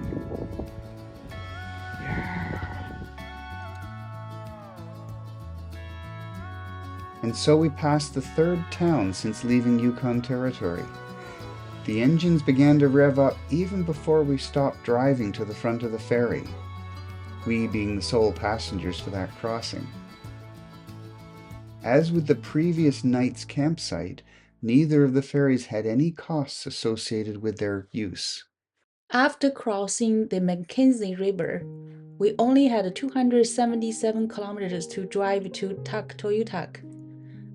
And so we passed the third town since leaving Yukon Territory. The engines began to rev up even before we stopped driving to the front of the ferry, we being the sole passengers for that crossing. As with the previous night's campsite, neither of the ferries had any costs associated with their use. After crossing the Mackenzie River, we only had 277 kilometers to drive to Tuktoyaktuk.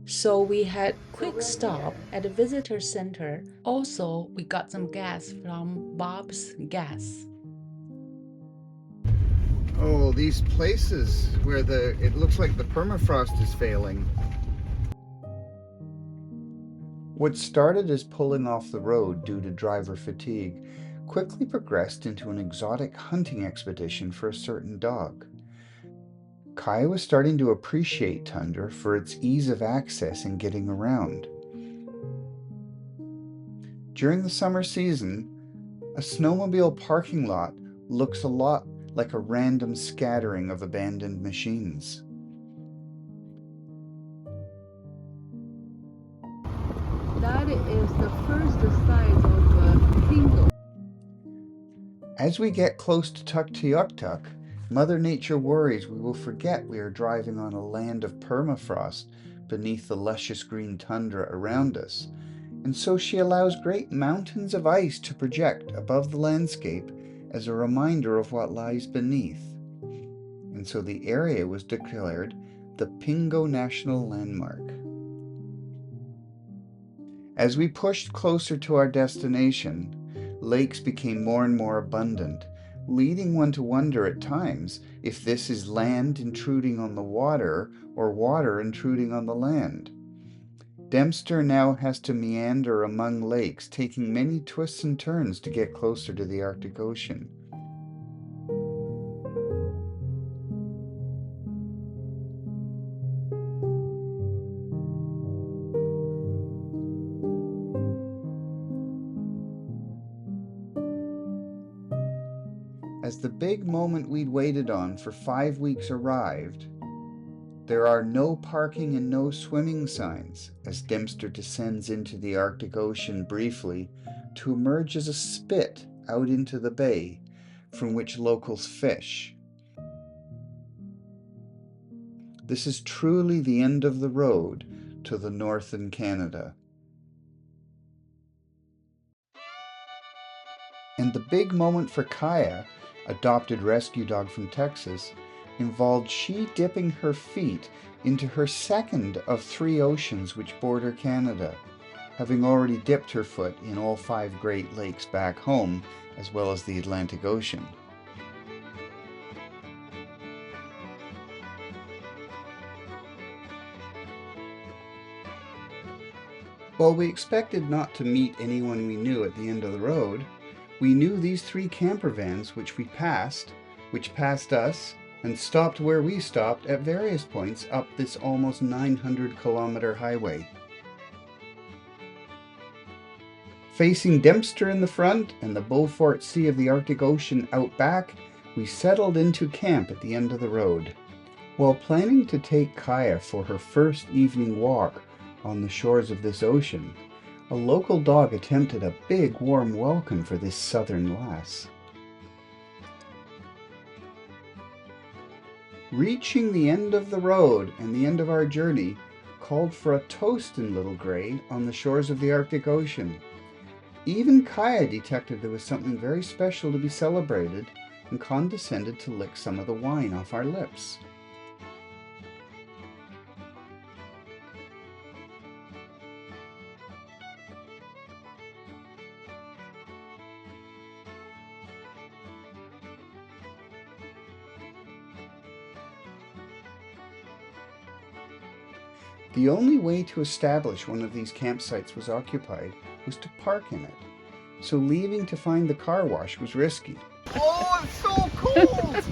So we had quick stop at the visitor center. Also, we got some gas from Bob's Gas. Oh, these places where it looks like the permafrost is failing. What started as pulling off the road due to driver fatigue quickly progressed into an exotic hunting expedition for a certain dog. Kaya was starting to appreciate tundra for its ease of access and getting around. During the summer season, a snowmobile parking lot looks a lot like a random scattering of abandoned machines. That is the first size of Pingo. As we get close to Tuktoyaktuk, Mother Nature worries we will forget we are driving on a land of permafrost beneath the luscious green tundra around us, and so she allows great mountains of ice to project above the landscape as a reminder of what lies beneath. And so the area was declared the Pingo National Landmark. As we pushed closer to our destination, lakes became more and more abundant, leading one to wonder at times if this is land intruding on the water or water intruding on the land. Dempster now has to meander among lakes, taking many twists and turns to get closer to the Arctic Ocean. as the big moment we'd waited on for 5 weeks arrived, there are no parking and no swimming signs as Dempster descends into the Arctic Ocean briefly to emerge as a spit out into the bay from which locals fish. This is truly the end of the road to the north in Canada. And the big moment for Kaya, adopted rescue dog from Texas, involved she dipping her feet into her second of 3 oceans which border Canada, having already dipped her foot in all 5 Great Lakes back home, as well as the Atlantic Ocean. While we expected not to meet anyone we knew at the end of the road, we knew these 3 camper vans which passed us, and stopped where we stopped at various points up this almost 900-kilometer highway. Facing Dempster in the front and the Beaufort Sea of the Arctic Ocean out back, we settled into camp at the end of the road. While planning to take Kaya for her first evening walk on the shores of this ocean, a local dog attempted a big warm welcome for this southern lass. Reaching the end of the road and the end of our journey called for a toast in Little Grey on the shores of the Arctic Ocean. Even Kaya detected there was something very special to be celebrated and condescended to lick some of the wine off our lips. The only way to establish one of these campsites was occupied was to park in it, so leaving to find the car wash was risky. Oh, it's so cold!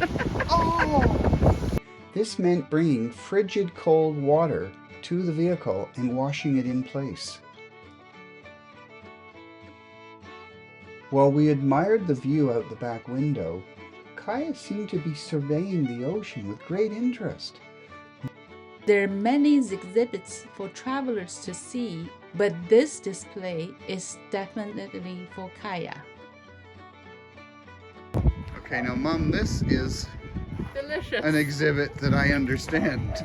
Oh! This meant bringing frigid cold water to the vehicle and washing it in place. While we admired the view out the back window, Kaya seemed to be surveying the ocean with great interest. There are many exhibits for travelers to see, but this display is definitely for Kaya. Okay, now Mom, this is Delicious. an exhibit that I understand.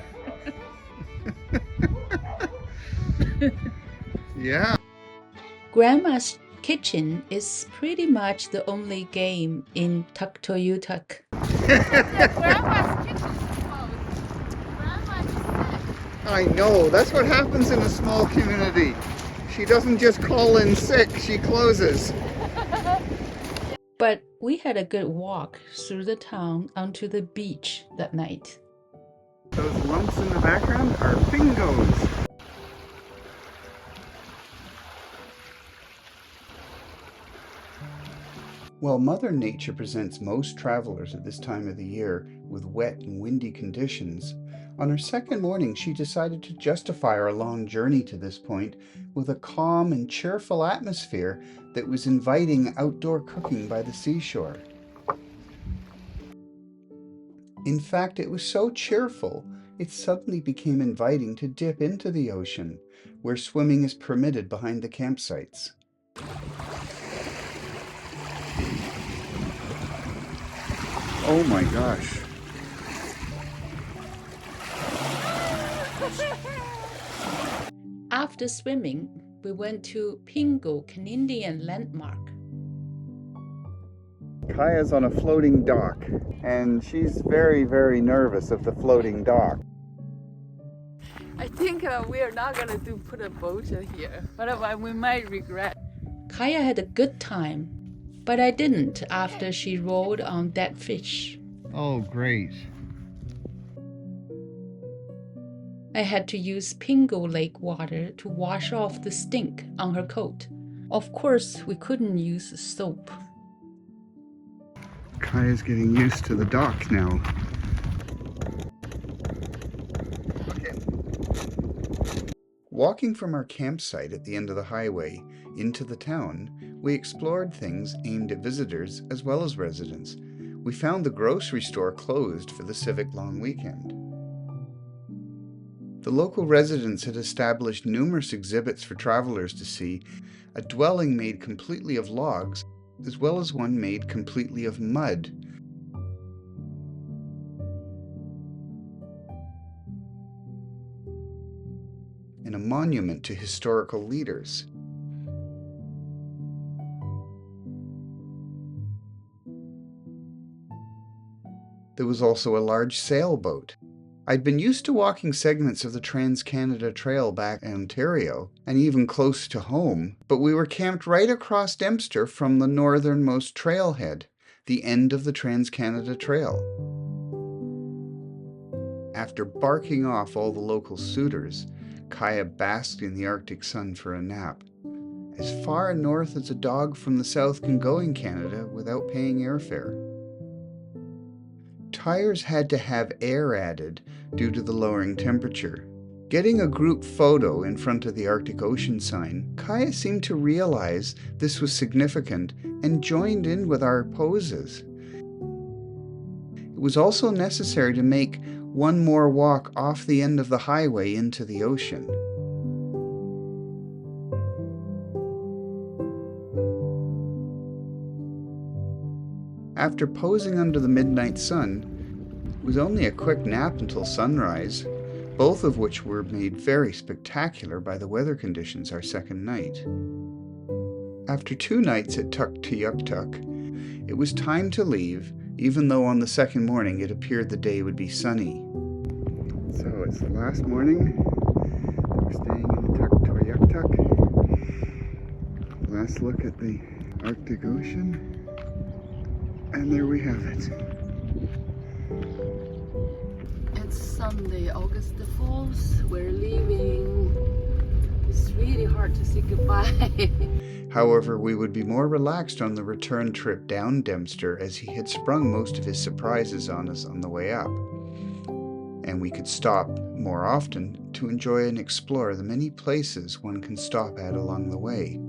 Yeah. Grandma's kitchen is pretty much the only game in Tuktoyaktuk. Grandma's kitchen is closed. Grandma is sick. I know, that's what happens in a small community. She doesn't just call in sick, she closes. But we had a good walk through the town onto the beach that night. Those lumps in the background are fingos. While Mother Nature presents most travelers at this time of the year with wet and windy conditions, on her second morning she decided to justify our long journey to this point with a calm and cheerful atmosphere that was inviting outdoor cooking by the seashore. In fact, it was so cheerful, it suddenly became inviting to dip into the ocean, where swimming is permitted behind the campsites. Oh my gosh. After swimming, we went to Pingo Canadian Landmark. Kaya's on a floating dock, and she's very, very nervous of the floating dock. I think we are not gonna put a boat here, but we might regret. Kaya had a good time, but I didn't after she rolled on dead fish. Oh, great. I had to use Pingo Lake water to wash off the stink on her coat. Of course, we couldn't use soap. Kaya's getting used to the dock now. Walking from our campsite at the end of the highway into the town, we explored things aimed at visitors as well as residents. we found the grocery store closed for the civic long weekend. The local residents had established numerous exhibits for travelers to see, a dwelling made completely of logs, as well as one made completely of mud. And a monument to historical leaders. There was also a large sailboat. I'd been used to walking segments of the Trans-Canada Trail back in Ontario, and even close to home, but we were camped right across Dempster from the northernmost trailhead, the end of the Trans-Canada Trail. After barking off all the local suitors, Kaya basked in the Arctic sun for a nap. As far north as a dog from the south can go in Canada without paying airfare. Tires had to have air added due to the lowering temperature. Getting a group photo in front of the Arctic Ocean sign, Kaya seemed to realize this was significant and joined in with our poses. It was also necessary to make one more walk off the end of the highway into the ocean. After posing under the midnight sun, it was only a quick nap until sunrise, both of which were made very spectacular by the weather conditions our second night. After 2 nights at Tuktoyaktuk, it was time to leave, even though on the second morning it appeared the day would be sunny. So it's the last morning. We're staying in Tuktoyaktuk. Last look at the Arctic Ocean. And there we have it. It's Sunday, August the 4th. We're leaving. It's really hard to say goodbye. However, we would be more relaxed on the return trip down Dempster, as he had sprung most of his surprises on us on the way up. And we could stop more often to enjoy and explore the many places one can stop at along the way.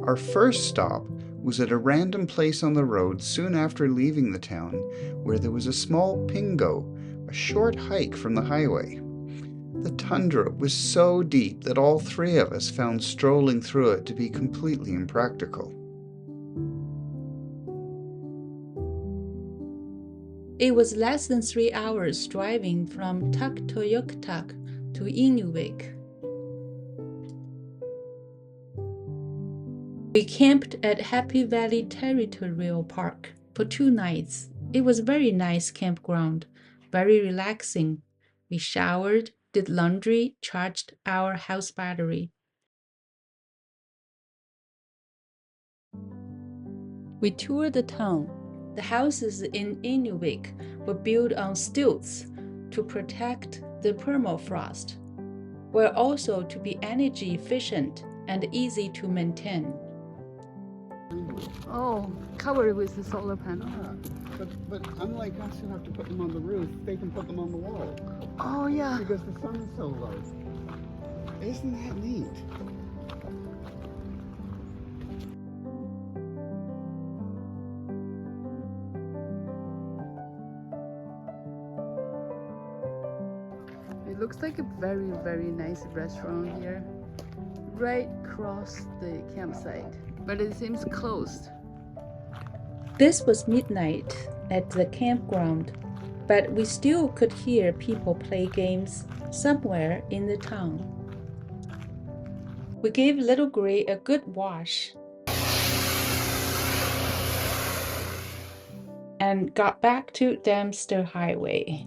Our first stop was at a random place on the road soon after leaving the town, where there was a small pingo, a short hike from the highway. The tundra was so deep that all 3 of us found strolling through it to be completely impractical. It was less than 3 hours driving from Tuktoyaktuk to Inuvik. We camped at Happy Valley Territorial Park for 2 nights. It was a very nice campground, very relaxing. We showered, did laundry, charged our house battery. We toured the town. The houses in Inuvik were built on stilts to protect the permafrost, were also to be energy efficient and easy to maintain. Oh, covered with the solar panel. But unlike us who have to put them on the roof, they can put them on the wall. Oh yeah. Because the sun is so low. Isn't that neat? It looks like a very, very nice restaurant here, right across the campsite, but it seems closed. This was midnight at the campground, but we still could hear people play games somewhere in the town. We gave Little Gray a good wash and got back to Dempster Highway.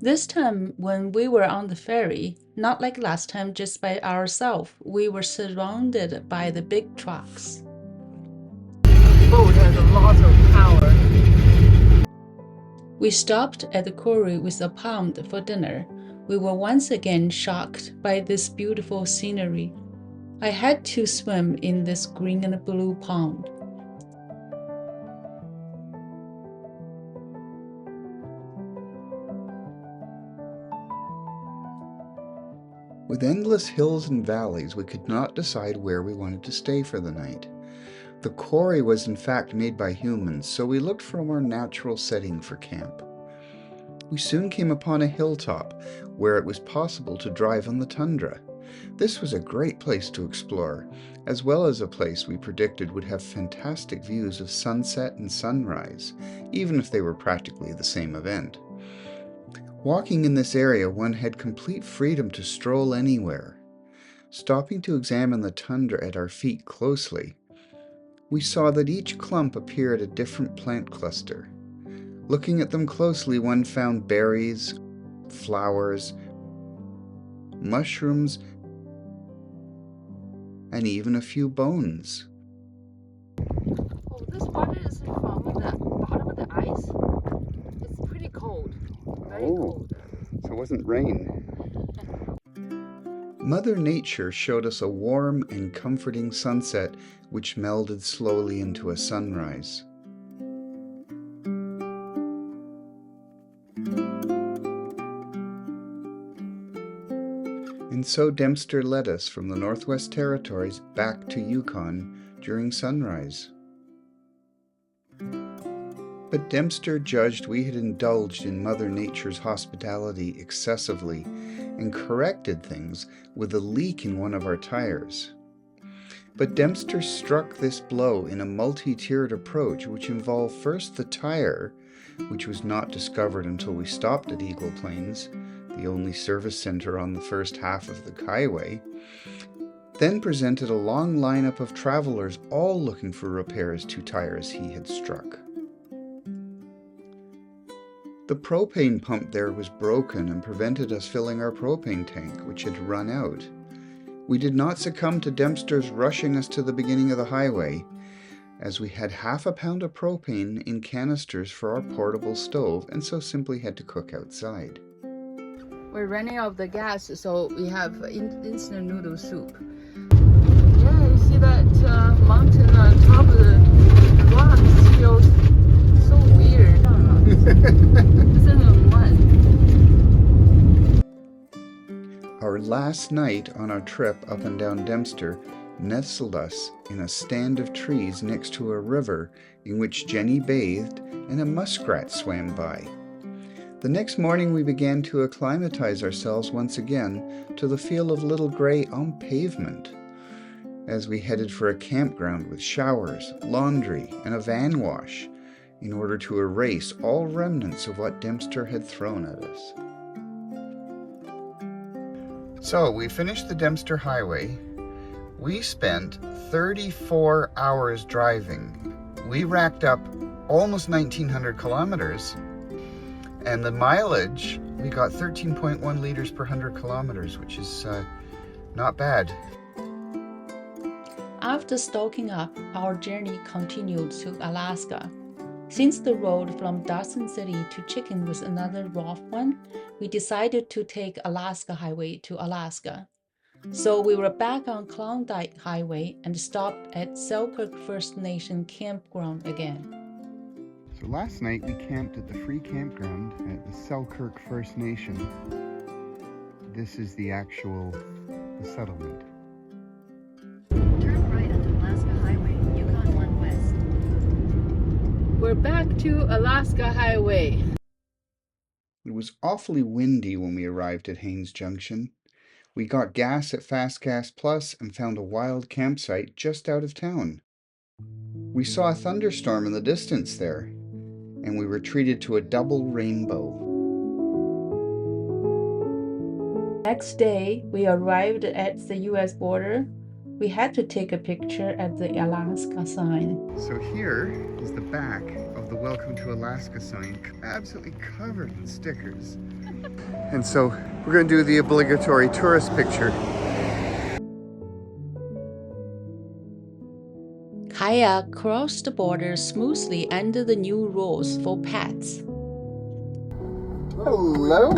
This time, when we were on the ferry, not like last time just by ourselves, we were surrounded by the big trucks. The boat has a lot of power. We stopped at the quarry with a pound for dinner. We were once again shocked by this beautiful scenery. I had to swim in this green and blue pond. With endless hills and valleys, we could not decide where we wanted to stay for the night. The quarry was in fact made by humans, so we looked for a more natural setting for camp. We soon came upon a hilltop where it was possible to drive on the tundra. This was a great place to explore, as well as a place we predicted would have fantastic views of sunset and sunrise, even if they were practically the same event. Walking in this area, one had complete freedom to stroll anywhere. Stopping to examine the tundra at our feet closely, we saw that each clump appeared a different plant cluster. Looking at them closely, one found berries, flowers, mushrooms, and even a few bones. Oh, this water is from the bottom of the ice. It's pretty cold. Very cold. So it wasn't rain. Mother Nature showed us a warm and comforting sunset which melded slowly into a sunrise. And so Dempster led us from the Northwest Territories back to Yukon during sunrise. But Dempster judged we had indulged in Mother Nature's hospitality excessively and corrected things with a leak in one of our tires. But Dempster struck this blow in a multi-tiered approach which involved first the tire, which was not discovered until we stopped at Eagle Plains, the only service center on the first half of the highway, then presented a long lineup of travelers all looking for repairs to tires he had struck. The propane pump there was broken and prevented us filling our propane tank, which had run out. We did not succumb to Dempster's rushing us to the beginning of the highway, as we had half a pound of propane in canisters for our portable stove and so simply had to cook outside. We're running out of the gas, so we have instant noodle soup. Yeah, you see that mountain on top of the rocks feels so weird. Our last night on our trip up and down Dempster nestled us in a stand of trees next to a river in which Jenny bathed and a muskrat swam by. The next morning we began to acclimatize ourselves once again to the feel of Little Grey on pavement, as we headed for a campground with showers, laundry, and a van wash, in order to erase all remnants of what Dempster had thrown at us. So we finished the Dempster Highway. We spent 34 hours driving. We racked up almost 1,900 kilometers, and the mileage, we got 13.1 liters per 100 kilometers, which is not bad. After stocking up, our journey continued to Alaska. Since the road from Dawson City to Chicken was another rough one, we decided to take Alaska Highway to Alaska. So we were back on Klondike Highway and stopped at Selkirk First Nation campground again. So last night we camped at the free campground at the Selkirk First Nation. This is the settlement. Turn right onto Alaska Highway, Yukon Northwest. We're back to Alaska Highway. It was awfully windy when we arrived at Haines Junction. We got gas at Fast Gas Plus and found a wild campsite just out of town. We saw a thunderstorm in the distance there, and we were treated to a double rainbow. Next day, we arrived at the US border. We had to take a picture at the Alaska sign. So here is the back of the Welcome to Alaska sign, absolutely covered in stickers. And so we're going to do the obligatory tourist picture. Kayak crossed the border smoothly under the new rules for pets. Hello.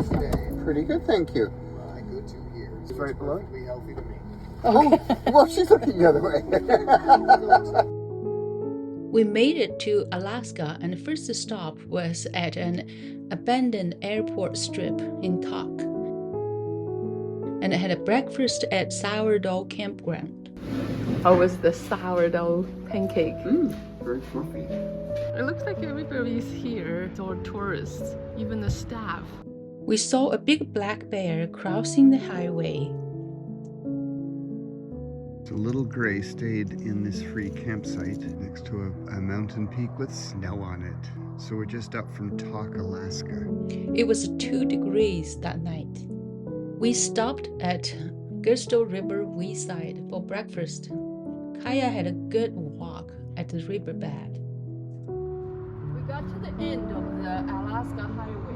Pretty good, thank you. I go 2 years. It's right below. Perfectly healthy to me. Oh, well, she's looking the other way. We made it to Alaska, and the first stop was at an abandoned airport strip in Tok. and had a breakfast at Sourdough Campground. How was the sourdough pancake? Very fluffy. It looks like everybody is here. It's all tourists, even the staff. We saw a big black bear crossing the highway. The little gray stayed in this free campsite next to a mountain peak with snow on it. So we're just up from Tok, Alaska. It was 2 degrees that night. We stopped at Crystal River Weeside for breakfast. Kaya had a good walk at the riverbed. We got to the end of the Alaska Highway.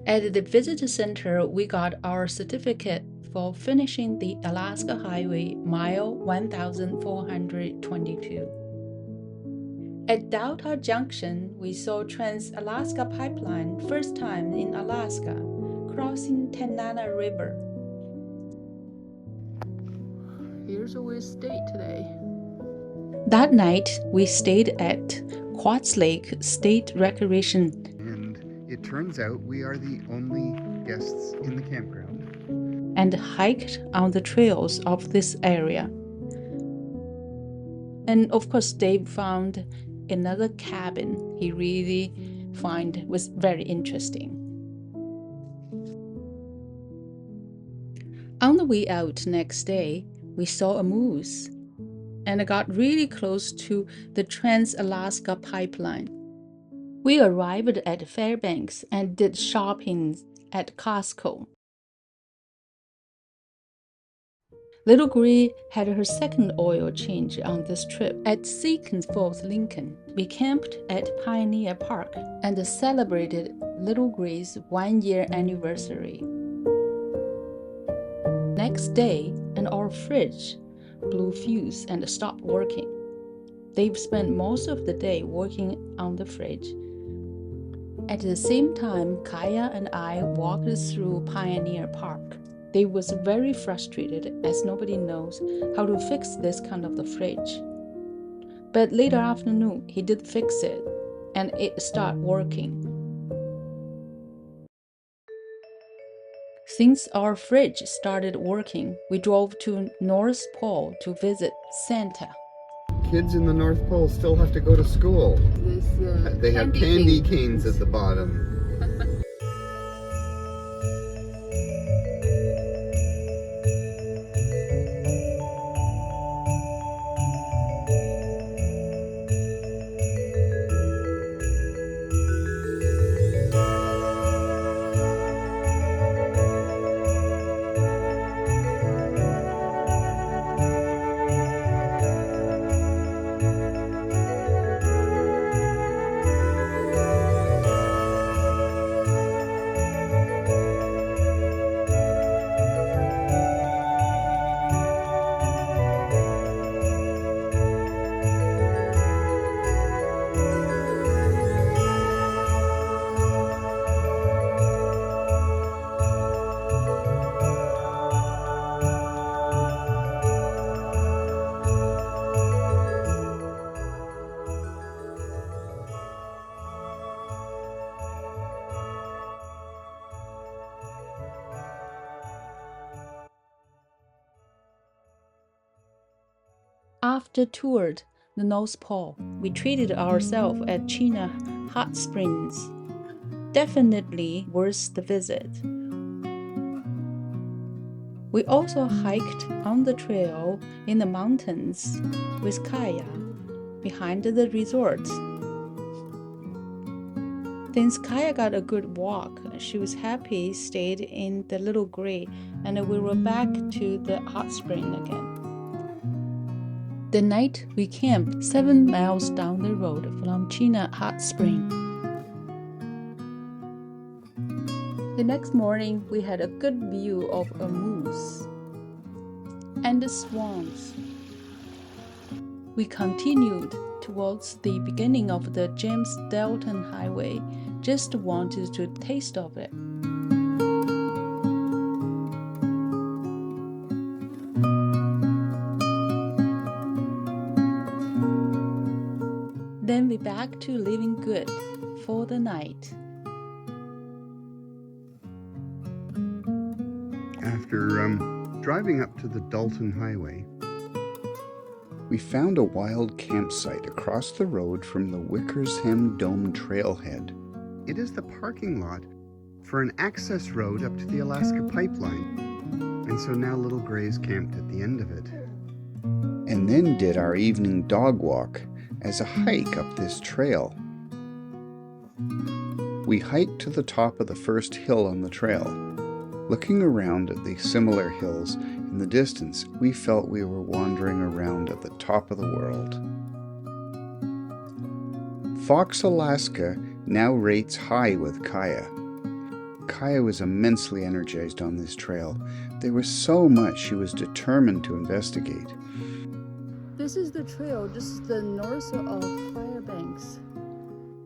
At the visitor center, we got our certificate for finishing the Alaska Highway mile 1422. At Delta Junction, we saw Trans-Alaska Pipeline first time in Alaska, crossing Tanana River. Here's where we stayed today. That night, we stayed at Quartz Lake State Recreation. And it turns out we are the only guests in the campground. And hiked on the trails of this area. And of course, Dave found another cabin he really find was very interesting. On the way out next day, we saw a moose and got really close to the Trans-Alaska Pipeline. We arrived at Fairbanks and did shopping at Costco. Little Gray had her second oil change on this trip at Seacon Falls, Lincoln. We camped at Pioneer Park and celebrated Little Gray's 1-year anniversary. Next day, our fridge blew fuse and stopped working. Dave spent most of the day working on the fridge. At the same time, Kaya and I walked through Pioneer Park. Dave was very frustrated as nobody knows how to fix this kind of the fridge. But later afternoon, he did fix it and it started working. Since our fridge started working, we drove to North Pole to visit Santa. Kids in the North Pole still have to go to school. They have candy canes at the bottom. After toured the North Pole, we treated ourselves at Chena Hot Springs. Definitely worth the visit. We also hiked on the trail in the mountains with Kaya behind the resort. Since Kaya got a good walk, she was happy, stayed in the Little Gray, and we were back to the hot spring again. The night we camped 7 miles down the road from Chena Hot Spring. The next morning, we had a good view of a moose and the swans. We continued towards the beginning of the James Dalton Highway, just wanted to taste of it. Then we back to living good for the night. After driving up to the Dalton Highway, We found a wild campsite across the road from the Wickersham Dome trailhead. it is the parking lot for an access road up to the Alaska pipeline. And so now Little Gray's camped at the end of it. And then did our evening dog walk as a hike up this trail. We hiked to the top of the first hill on the trail. Looking around at the similar hills in the distance, we felt we were wandering around at the top of the world. Fox, Alaska now rates high with Kaya. Kaya was immensely energized on this trail. There was so much she was determined to investigate. This is the trail just the north of Fairbanks.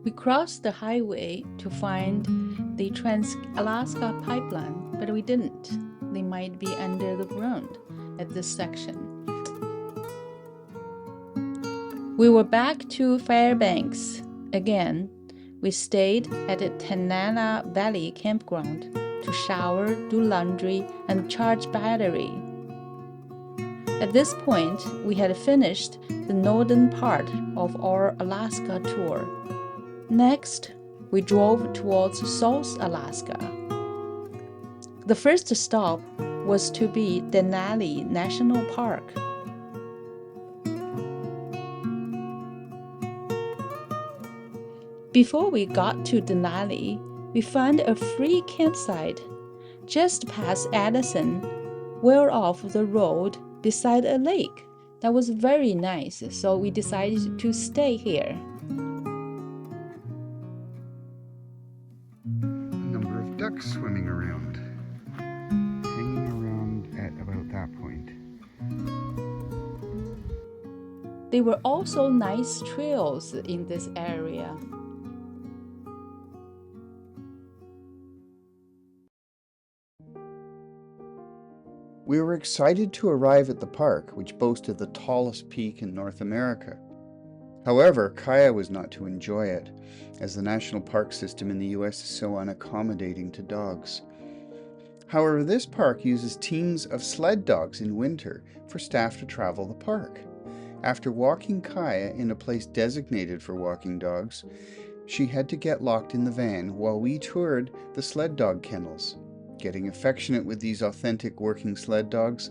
We crossed the highway to find the Trans-Alaska pipeline, but we didn't. They might be under the ground at this section. We were back to Fairbanks again. We stayed at the Tanana Valley campground to shower, do laundry, and charge battery. At this point, we had finished the northern part of our Alaska tour. Next, we drove towards South Alaska. The first stop was to be Denali National Park. Before we got to Denali, we found a free campsite just past Addison, well off the road beside a lake. That was very nice, so we decided to stay here. Ducks swimming around, hanging around at about that point. There were also nice trails in this area. We were excited to arrive at the park, which boasted the tallest peak in North America. However, Kaya was not to enjoy it, as the national park system in the US is so unaccommodating to dogs. However, this park uses teams of sled dogs in winter for staff to travel the park. After walking Kaya in a place designated for walking dogs, she had to get locked in the van while we toured the sled dog kennels, getting affectionate with these authentic working sled dogs,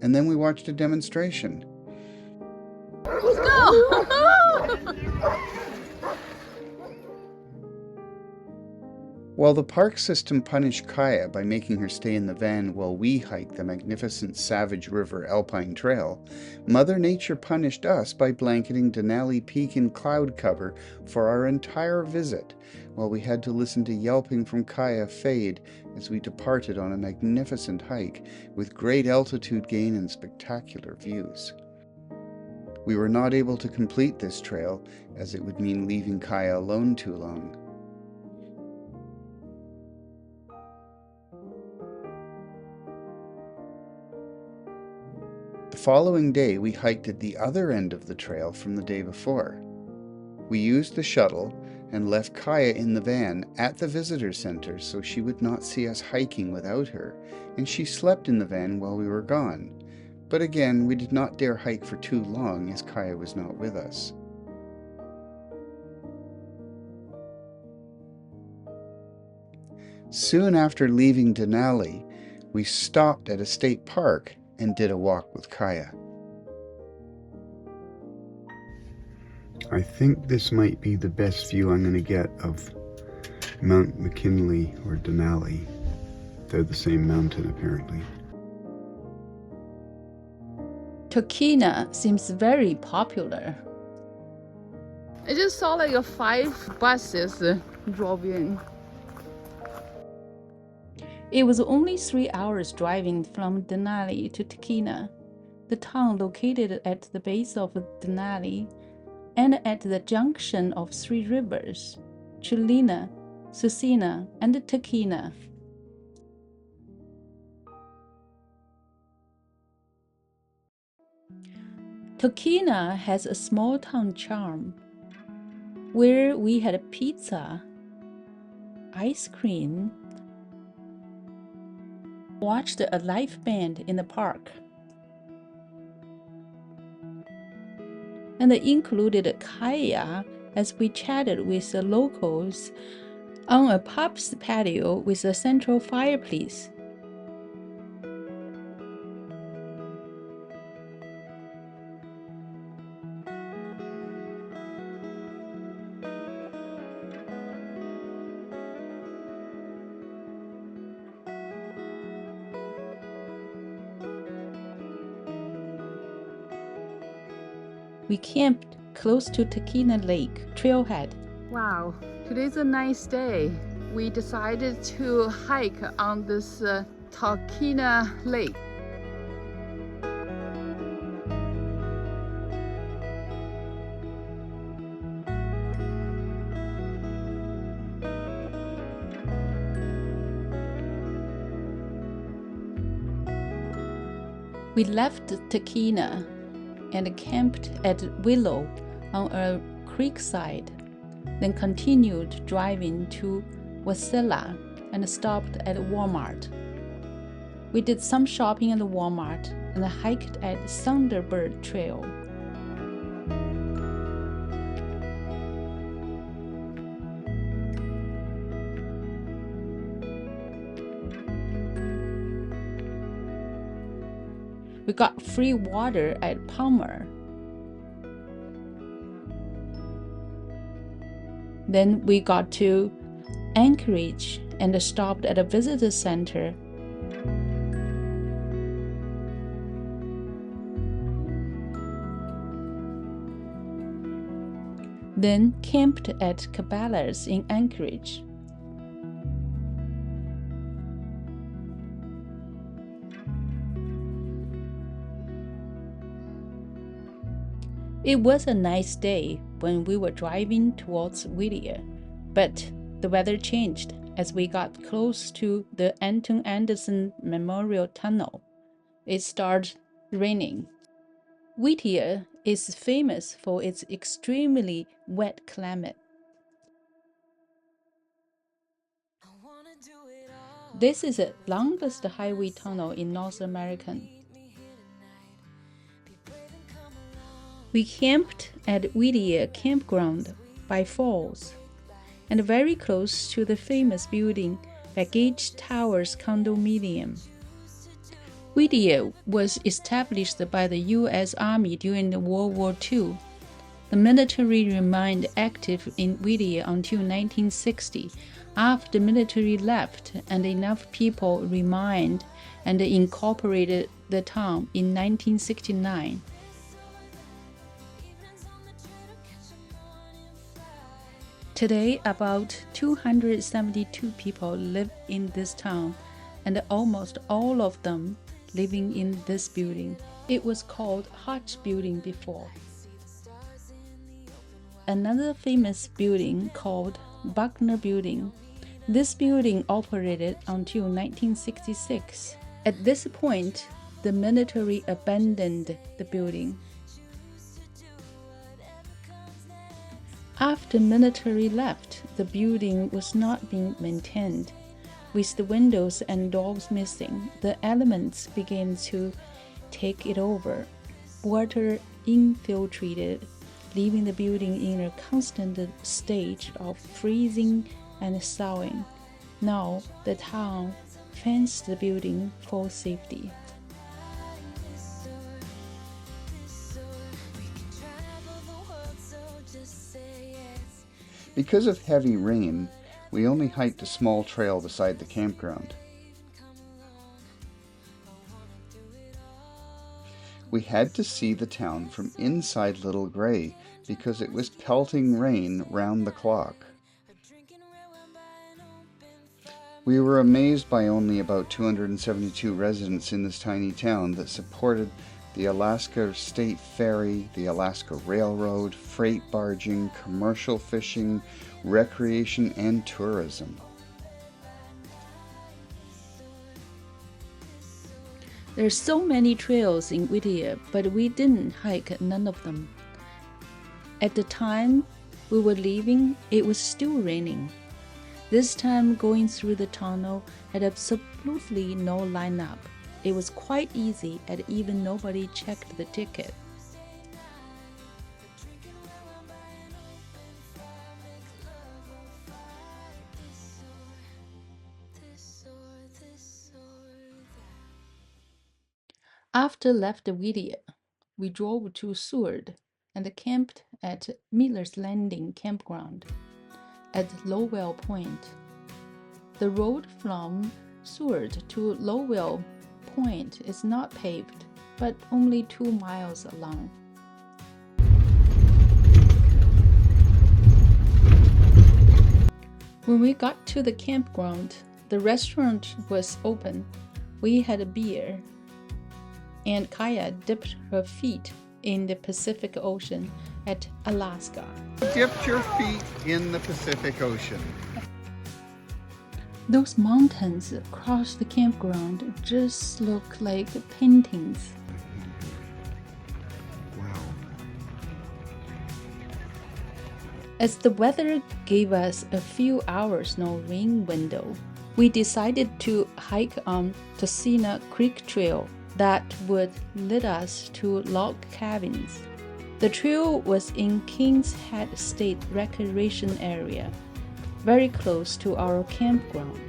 and then we watched a demonstration. Let's go! While the park system punished Kaya by making her stay in the van while we hiked the magnificent Savage River Alpine Trail, Mother Nature punished us by blanketing Denali Peak in cloud cover for our entire visit, while we had to listen to yelping from Kaya fade as we departed on a magnificent hike with great altitude gain and spectacular views. We were not able to complete this trail, as it would mean leaving Kaya alone too long. The following day, we hiked at the other end of the trail from the day before. We used the shuttle and left Kaya in the van at the visitor center so she would not see us hiking without her, and she slept in the van while we were gone. But again, we did not dare hike for too long as Kaya was not with us. Soon after leaving Denali, we stopped at a state park and did a walk with Kaya. I think this might be the best view I'm going to get of Mount McKinley or Denali. They're the same mountain apparently. Tokina seems very popular. I just saw like 5 buses drove in. It was only 3 hours driving from Denali to Tokina, the town located at the base of Denali and at the junction of 3 rivers, Chulina, Susina, and Tokina. Tokina has a small town charm, where we had pizza, ice cream, watched a live band in the park. And it included kaya as we chatted with the locals on a pub's patio with a central fireplace. We camped close to Tahkeena Lake trailhead. Wow, today's a nice day. We decided to hike on this Tahkeena Lake. We left Tahkeena and camped at Willow on a creekside, then continued driving to Wasilla and stopped at Walmart. We did some shopping at Walmart and hiked at Thunderbird Trail. We got free water at Palmer. Then we got to Anchorage and stopped at a visitor center. Then camped at Cabela's in Anchorage. It was a nice day when we were driving towards Whittier, but the weather changed as we got close to the Anton Anderson Memorial Tunnel. It started raining. Whittier is famous for its extremely wet climate. This is the longest highway tunnel in North America. We camped at Whittier Campground by Falls and very close to the famous building Baggage Towers Condominium. Whittier was established by the U.S. Army during World War II. The military remained active in Whittier until 1960. After the military left and enough people remained and incorporated the town in 1969. Today, about 272 people live in this town, and almost all of them living in this building. It was called Hutch Building before. Another famous building called Buckner Building. This building operated until 1966. At this point, the military abandoned the building. After military left, the building was not being maintained. With the windows and doors missing, the elements began to take it over. Water infiltrated, leaving the building in a constant state of freezing and thawing. Now, the town fenced the building for safety. Because of heavy rain, we only hiked a small trail beside the campground. We had to see the town from inside Little Gray because it was pelting rain round the clock. We were amazed by only about 272 residents in this tiny town that supported the Alaska State Ferry, the Alaska Railroad, freight barging, commercial fishing, recreation, and tourism. There's so many trails in Whittier, but we didn't hike none of them. At the time we were leaving, it was still raining. This time going through the tunnel had absolutely no lineup. It was quite easy and even nobody checked the ticket. After left the Whittier, we drove to Seward and camped at Miller's Landing campground at Lowell Point. The road from Seward to Lowell Point is not paved, but only 2 miles long. When we got to the campground, the restaurant was open. We had a beer, and Kaya dipped her feet in the Pacific Ocean at Alaska. Dipped your feet in the Pacific Ocean. Those mountains across the campground just look like paintings. Wow. As the weather gave us a few hours no rain window, we decided to hike on Tessina Creek Trail that would lead us to log cabins. The trail was in Kings Head State Recreation Area, very close to our campground.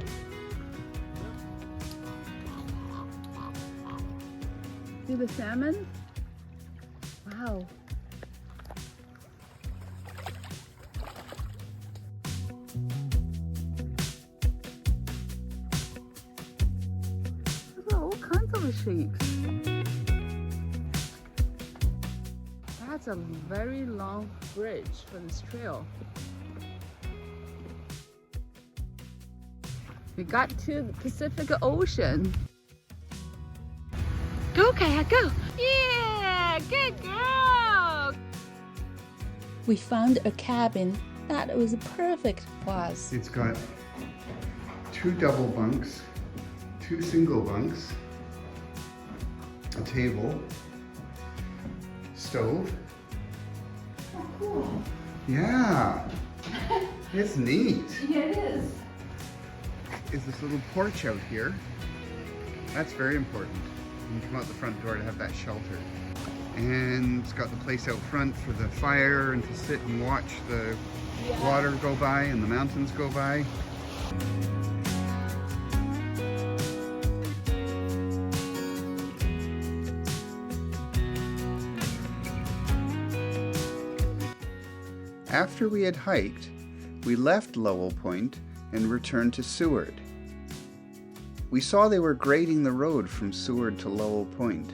See the salmon? Wow. Look at all kinds of shapes. That's a very long bridge for this trail. We got to the Pacific Ocean. Go, Kaya, go! Yeah, good girl! We found a cabin that was perfect for us. It's got 2 double bunks, 2 single bunks, a table, stove. Oh, cool. Yeah, it's neat. Yeah, it is. Is this little porch out here. That's very important. You can come out the front door to have that shelter. And it's got the place out front for the fire and to sit and watch the water go by and the mountains go by. After we had hiked, we left Lowell Point and returned to Seward. We saw they were grading the road from Seward to Lowell Point.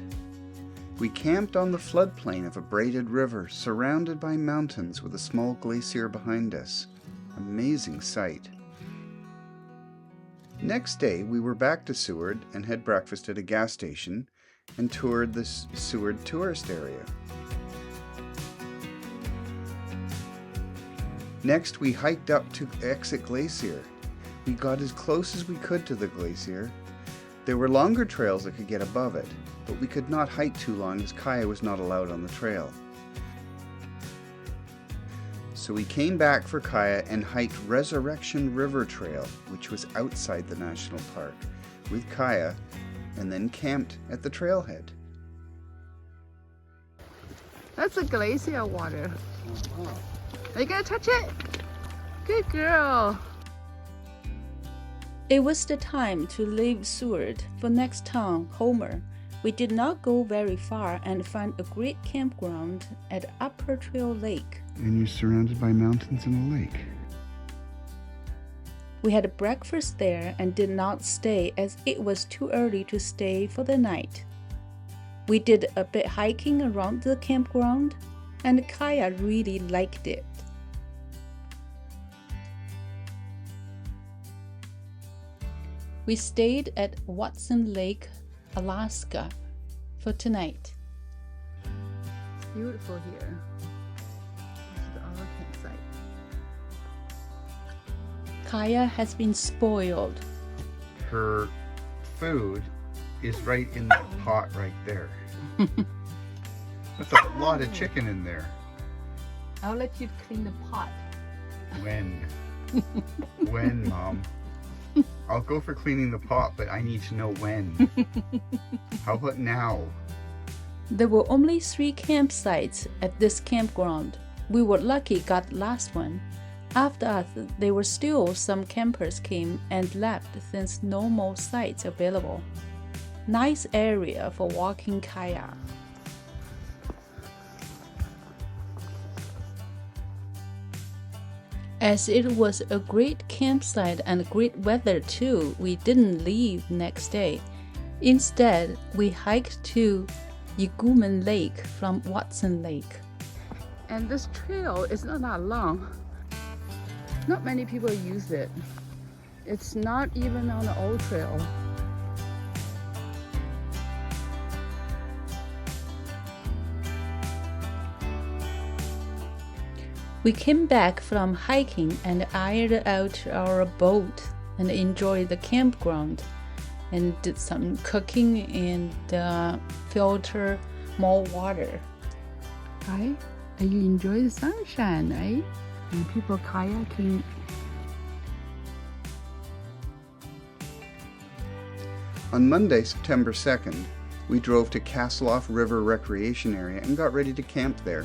We camped on the floodplain of a braided river surrounded by mountains with a small glacier behind us. Amazing sight. Next day, we were back to Seward and had breakfast at a gas station and toured the Seward tourist area. Next, we hiked up to Exit Glacier. We got as close as we could to the glacier. There were longer trails that could get above it, but we could not hike too long as Kaya was not allowed on the trail. So we came back for Kaya and hiked Resurrection River Trail, which was outside the national park, with Kaya, and then camped at the trailhead. That's a glacier water. Are you gonna touch it? Good girl. It was the time to leave Seward for next town, Homer. We did not go very far and found a great campground at Upper Trail Lake. And you're surrounded by mountains and a lake. We had breakfast there and did not stay as it was too early to stay for the night. We did a bit hiking around the campground, and Kaya really liked it. We stayed at Watson Lake, Alaska for tonight. It's beautiful here. This is our campsite. Kaya has been spoiled. Her food is right in that pot right there. That's a lot of chicken in there. I'll let you clean the pot. When? When, Mom? I'll go for cleaning the pot, but I need to know when. How about now? There were only 3 campsites at this campground. We were lucky got the last one. After us, there were still some campers came and left since no more sites available. Nice area for walking kayak. As it was a great campsite and great weather too, we didn't leave next day. Instead, we hiked to Yukon Lake from Watson Lake. And this trail is not that long. Not many people use it. It's not even on the old trail. We came back from hiking and ironed out our boat and enjoyed the campground and did some cooking and filter more water. Right? And you enjoy the sunshine, right? And people kayaking. On Monday, September 2nd, we drove to Castleoff River Recreation Area and got ready to camp there.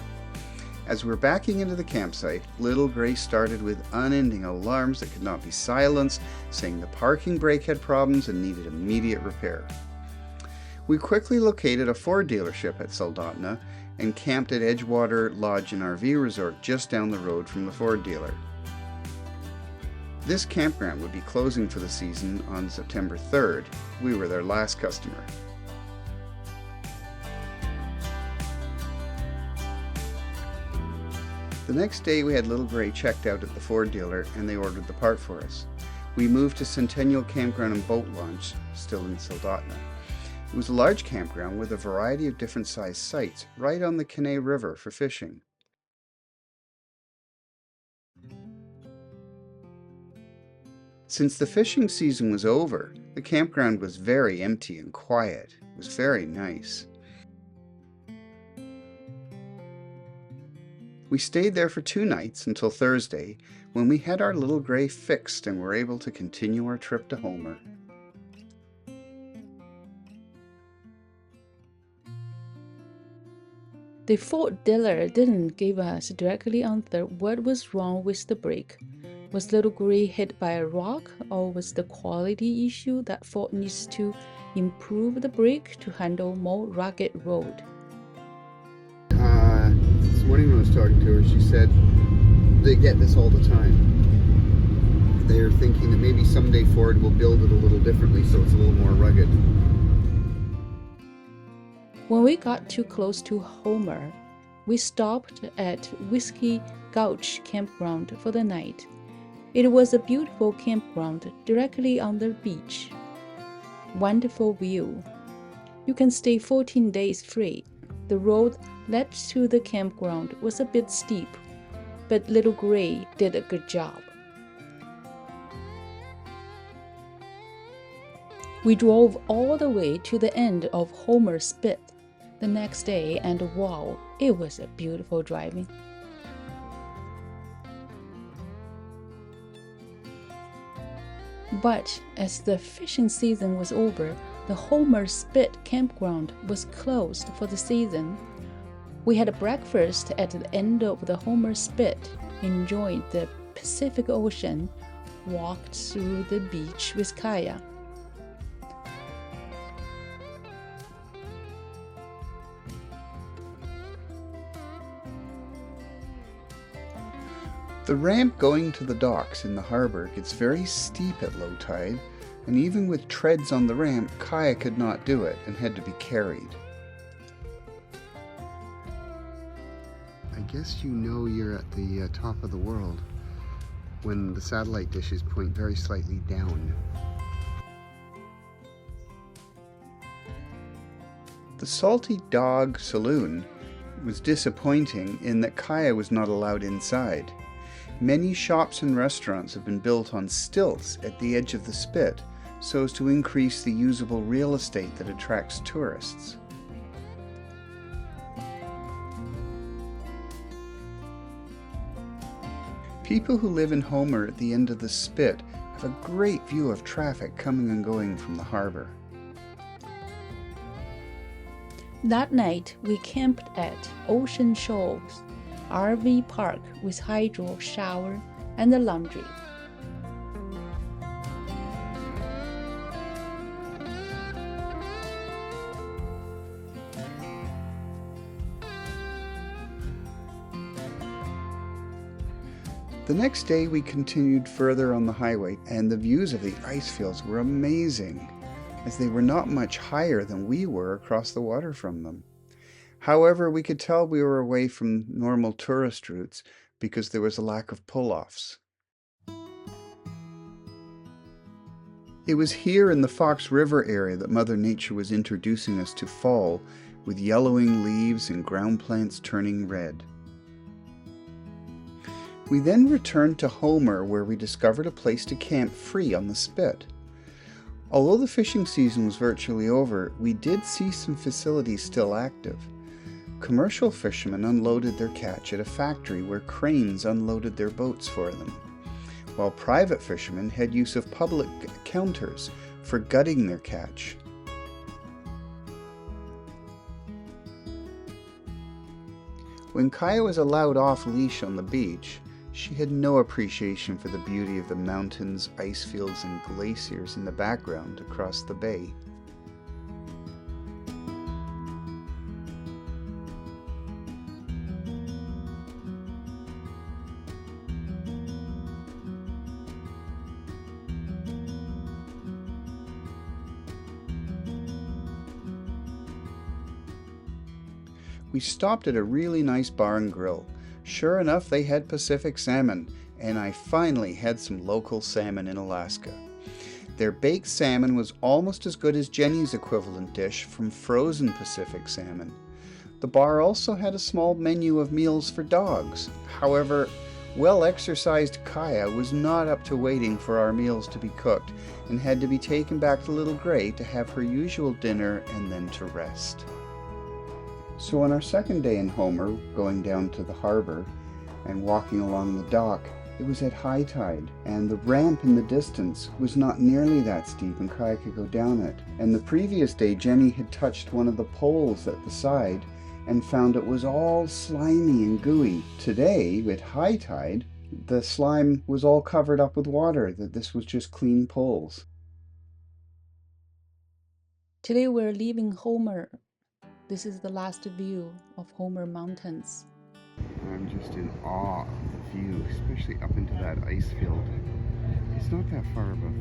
As we were backing into the campsite, little Grace started with unending alarms that could not be silenced, saying the parking brake had problems and needed immediate repair. We quickly located a Ford dealership at Soldotna and camped at Edgewater Lodge and RV Resort just down the road from the Ford dealer. This campground would be closing for the season on September 3rd. We were their last customer. The next day we had Little Gray checked out at the Ford dealer and they ordered the part for us. We moved to Centennial Campground and Boat Launch, still in Soldotna. It was a large campground with a variety of different sized sites right on the Kenay River for fishing. Since the fishing season was over, the campground was very empty and quiet. It was very nice. We stayed there for 2 nights until Thursday, when we had our Little Gray fixed and were able to continue our trip to Homer. The Ford dealer didn't give us directly answer what was wrong with the brake. Was Little Gray hit by a rock, or was the quality issue that Ford needs to improve the brake to handle more rugged road? This morning when I was talking to her, she said they get this all the time. They're thinking that maybe someday Ford will build it a little differently so it's a little more rugged. When we got too close to Homer, we stopped at Whiskey Gulch Campground for the night. It was a beautiful campground directly on the beach. Wonderful view. You can stay 14 days free. The road led to the campground was a bit steep, but Little Gray did a good job. We drove all the way to the end of Homer Spit the next day, and wow, it was a beautiful driving. But as the fishing season was over, the Homer Spit campground was closed for the season. We had a breakfast at the end of the Homer Spit, enjoyed the Pacific Ocean, walked through the beach with kayak. The ramp going to the docks in the harbor gets very steep at low tide, and even with treads on the ramp, Kaya could not do it and had to be carried. I guess you know you're at the top of the world when the satellite dishes point very slightly down. The Salty Dog Saloon was disappointing in that Kaya was not allowed inside. Many shops and restaurants have been built on stilts at the edge of the spit so as to increase the usable real estate that attracts tourists. People who live in Homer at the end of the spit have a great view of traffic coming and going from the harbor. That night, we camped at Ocean Shoals RV park with hydro shower and a laundry. The next day we continued further on the highway, and the views of the ice fields were amazing, as they were not much higher than we were across the water from them. However, we could tell we were away from normal tourist routes because there was a lack of pull-offs. It was here in the Fox River area that Mother Nature was introducing us to fall, with yellowing leaves and ground plants turning red. We then returned to Homer, where we discovered a place to camp free on the spit. Although the fishing season was virtually over, we did see some facilities still active. Commercial fishermen unloaded their catch at a factory where cranes unloaded their boats for them, while private fishermen had use of public counters for gutting their catch. When Kaya was allowed off leash on the beach, she had no appreciation for the beauty of the mountains, ice fields, and glaciers in the background across the bay. We stopped at a really nice bar and grill. Sure enough, they had Pacific salmon, and I finally had some local salmon in Alaska. Their baked salmon was almost as good as Jenny's equivalent dish from frozen Pacific salmon. The bar also had a small menu of meals for dogs. However, well-exercised Kaya was not up to waiting for our meals to be cooked and had to be taken back to Little Gray to have her usual dinner and then to rest. So on our second day in Homer, going down to the harbor and walking along the dock, it was at high tide, and the ramp in the distance was not nearly that steep and Kaya could go down it. And the previous day, Jenny had touched one of the poles at the side and found it was all slimy and gooey. Today, with high tide, the slime was all covered up with water, that this was just clean poles. Today we're leaving Homer. This is the last view of Homer Mountains. I'm just in awe of the view, especially up into that ice field. It's not that far above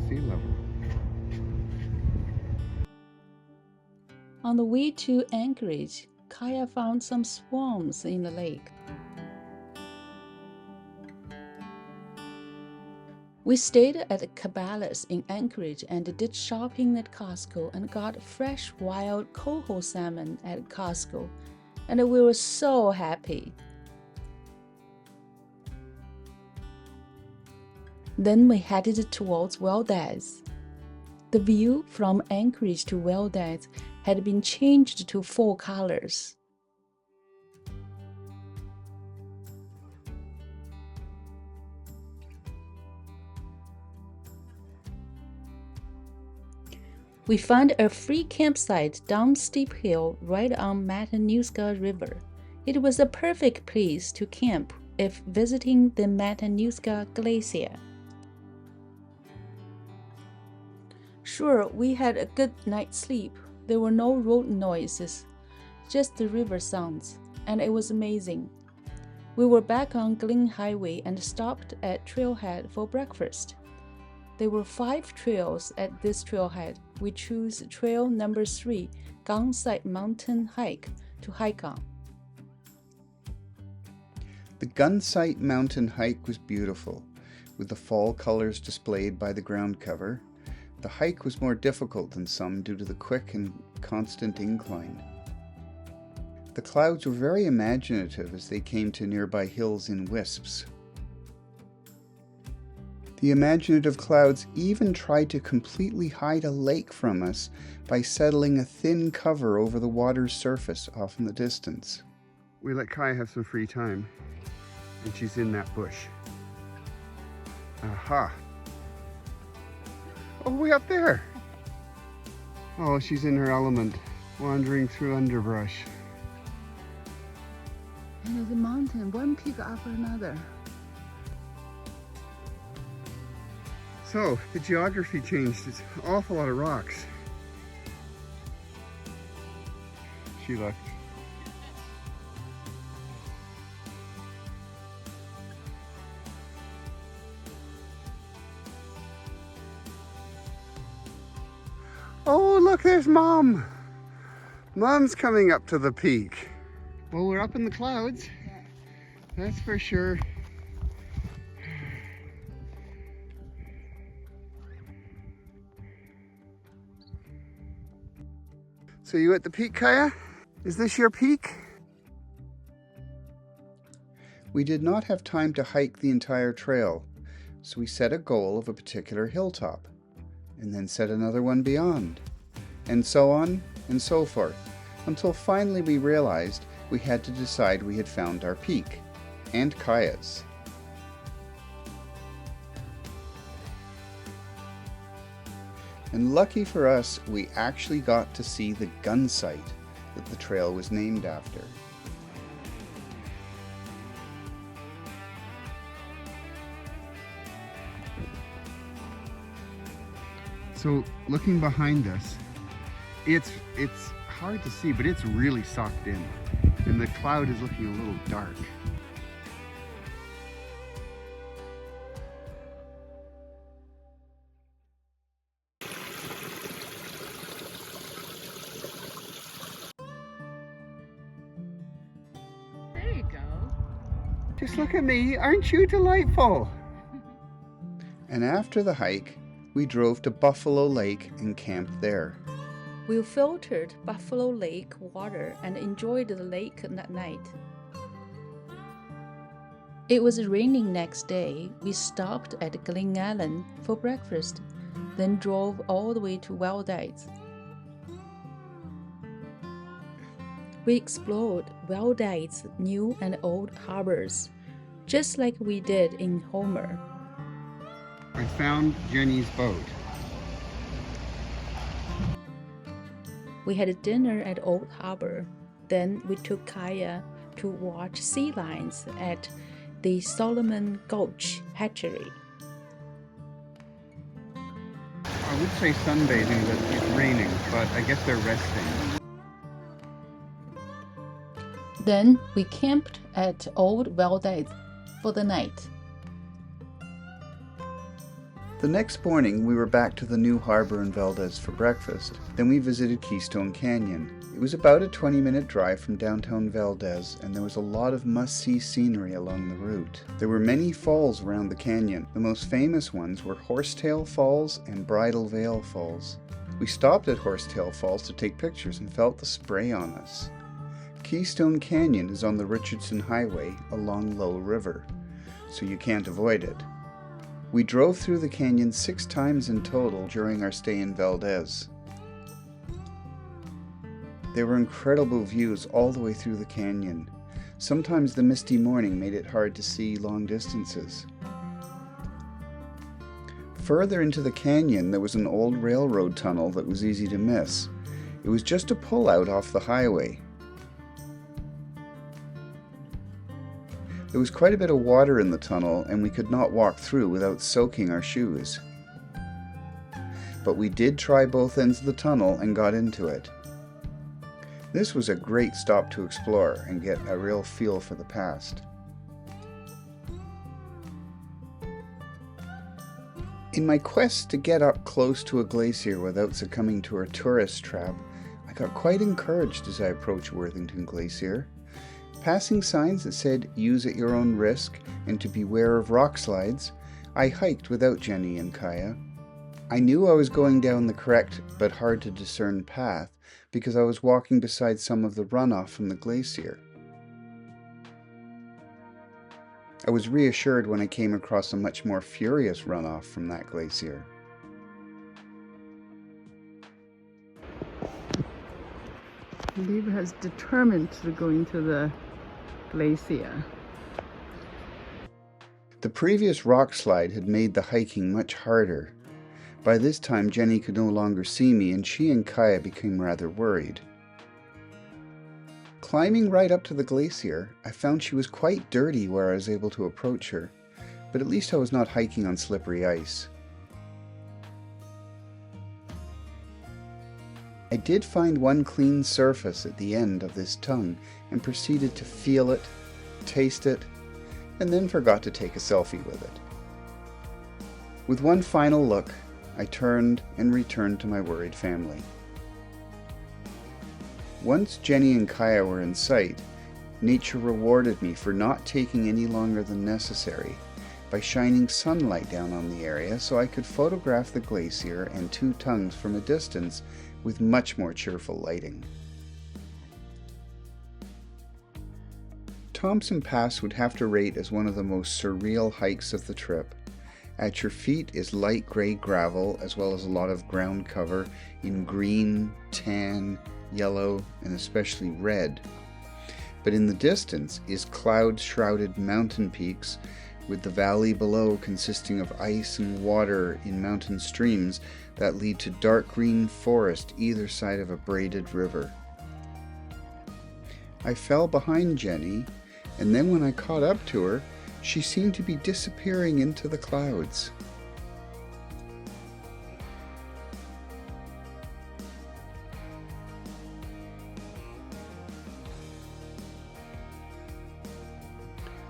sea level. On the way to Anchorage, Kaya found some swans in the lake. We stayed at Cabela's in Anchorage and did shopping at Costco and got fresh wild coho salmon at Costco, and we were so happy. Then we headed towards Valdez. The view from Anchorage to Valdez had been changed to 4 colors. We found a free campsite down steep hill right on Matanuska River. It was a perfect place to camp if visiting the Matanuska Glacier. Sure, we had a good night's sleep. There were no road noises, just the river sounds, and it was amazing. We were back on Glen Highway and stopped at Trailhead for breakfast. There were 5 trails at this trailhead. We chose trail number 3, Gunsight Mountain Hike, to hike on. The Gunsight Mountain hike was beautiful, with the fall colors displayed by the ground cover. The hike was more difficult than some due to the quick and constant incline. The clouds were very imaginative as they came to nearby hills in wisps. The imaginative clouds even tried to completely hide a lake from us by settling a thin cover over the water's surface off in the distance. We let Kai have some free time. And she's in that bush. Aha. Oh, way up there. Oh, she's in her element, wandering through underbrush. And there's a mountain, one peak after another. So, the geography changed. It's an awful lot of rocks. She left. Oh, look, there's Mom. Mom's coming up to the peak. Well, we're up in the clouds. That's for sure. So you at the peak, Kaya? Is this your peak? We did not have time to hike the entire trail, so we set a goal of a particular hilltop, and then set another one beyond, and so on and so forth, until finally we realized we had to decide we had found our peak, and Kaya's. And lucky for us, we actually got to see the gun sight that the trail was named after. So looking behind us, it's hard to see, but it's really socked in. And the cloud is looking a little dark. There you go. Just look at me, aren't you delightful? And after the hike, we drove to Buffalo Lake and camped there. We filtered Buffalo Lake water and enjoyed the lake that night. It was raining next day. We stopped at Glen Allen for breakfast, then drove all the way to Wilday's. We explored Wilday's new and old harbors, just like we did in Homer. I found Jenny's boat. We had dinner at Old Harbor. Then we took Kaya to watch sea lions at the Solomon Gulch hatchery. I would say sunbathing, but it's raining, but I guess they're resting. Then we camped at Old Valdez for the night. The next morning, we were back to the new harbor in Valdez for breakfast. Then we visited Keystone Canyon. It was about a 20-minute drive from downtown Valdez, and there was a lot of must-see scenery along the route. There were many falls around the canyon. The most famous ones were Horsetail Falls and Bridal Veil Falls. We stopped at Horsetail Falls to take pictures and felt the spray on us. Keystone Canyon is on the Richardson Highway along Low River, so you can't avoid it. We drove through the canyon 6 times in total during our stay in Valdez. There were incredible views all the way through the canyon. Sometimes the misty morning made it hard to see long distances. Further into the canyon, there was an old railroad tunnel that was easy to miss. It was just a pull-out off the highway. There was quite a bit of water in the tunnel, and we could not walk through without soaking our shoes. But we did try both ends of the tunnel and got into it. This was a great stop to explore and get a real feel for the past. In my quest to get up close to a glacier without succumbing to a tourist trap, I got quite encouraged as I approached Worthington Glacier. Passing signs that said use at your own risk and to beware of rock slides, I hiked without Jenny and Kaya. I knew I was going down the correct but hard to discern path because I was walking beside some of the runoff from the glacier. I was reassured when I came across a much more furious runoff from that glacier. Liv has determined to go into the glacier. The previous rock slide had made the hiking much harder. By this time, Jenny could no longer see me, and she and Kaya became rather worried. Climbing right up to the glacier, I found she was quite dirty where I was able to approach her, but at least I was not hiking on slippery ice. I did find one clean surface at the end of this tongue and proceeded to feel it, taste it, and then forgot to take a selfie with it. With one final look, I turned and returned to my worried family. Once Jenny and Kaya were in sight, nature rewarded me for not taking any longer than necessary by shining sunlight down on the area so I could photograph the glacier and two tongues from a distance with much more cheerful lighting. Thompson Pass would have to rate as one of the most surreal hikes of the trip. At your feet is light gray gravel as well as a lot of ground cover in green, tan, yellow, and especially red. But in the distance is cloud-shrouded mountain peaks with the valley below consisting of ice and water in mountain streams that lead to dark green forest either side of a braided river. I fell behind Jenny, and then when I caught up to her, she seemed to be disappearing into the clouds.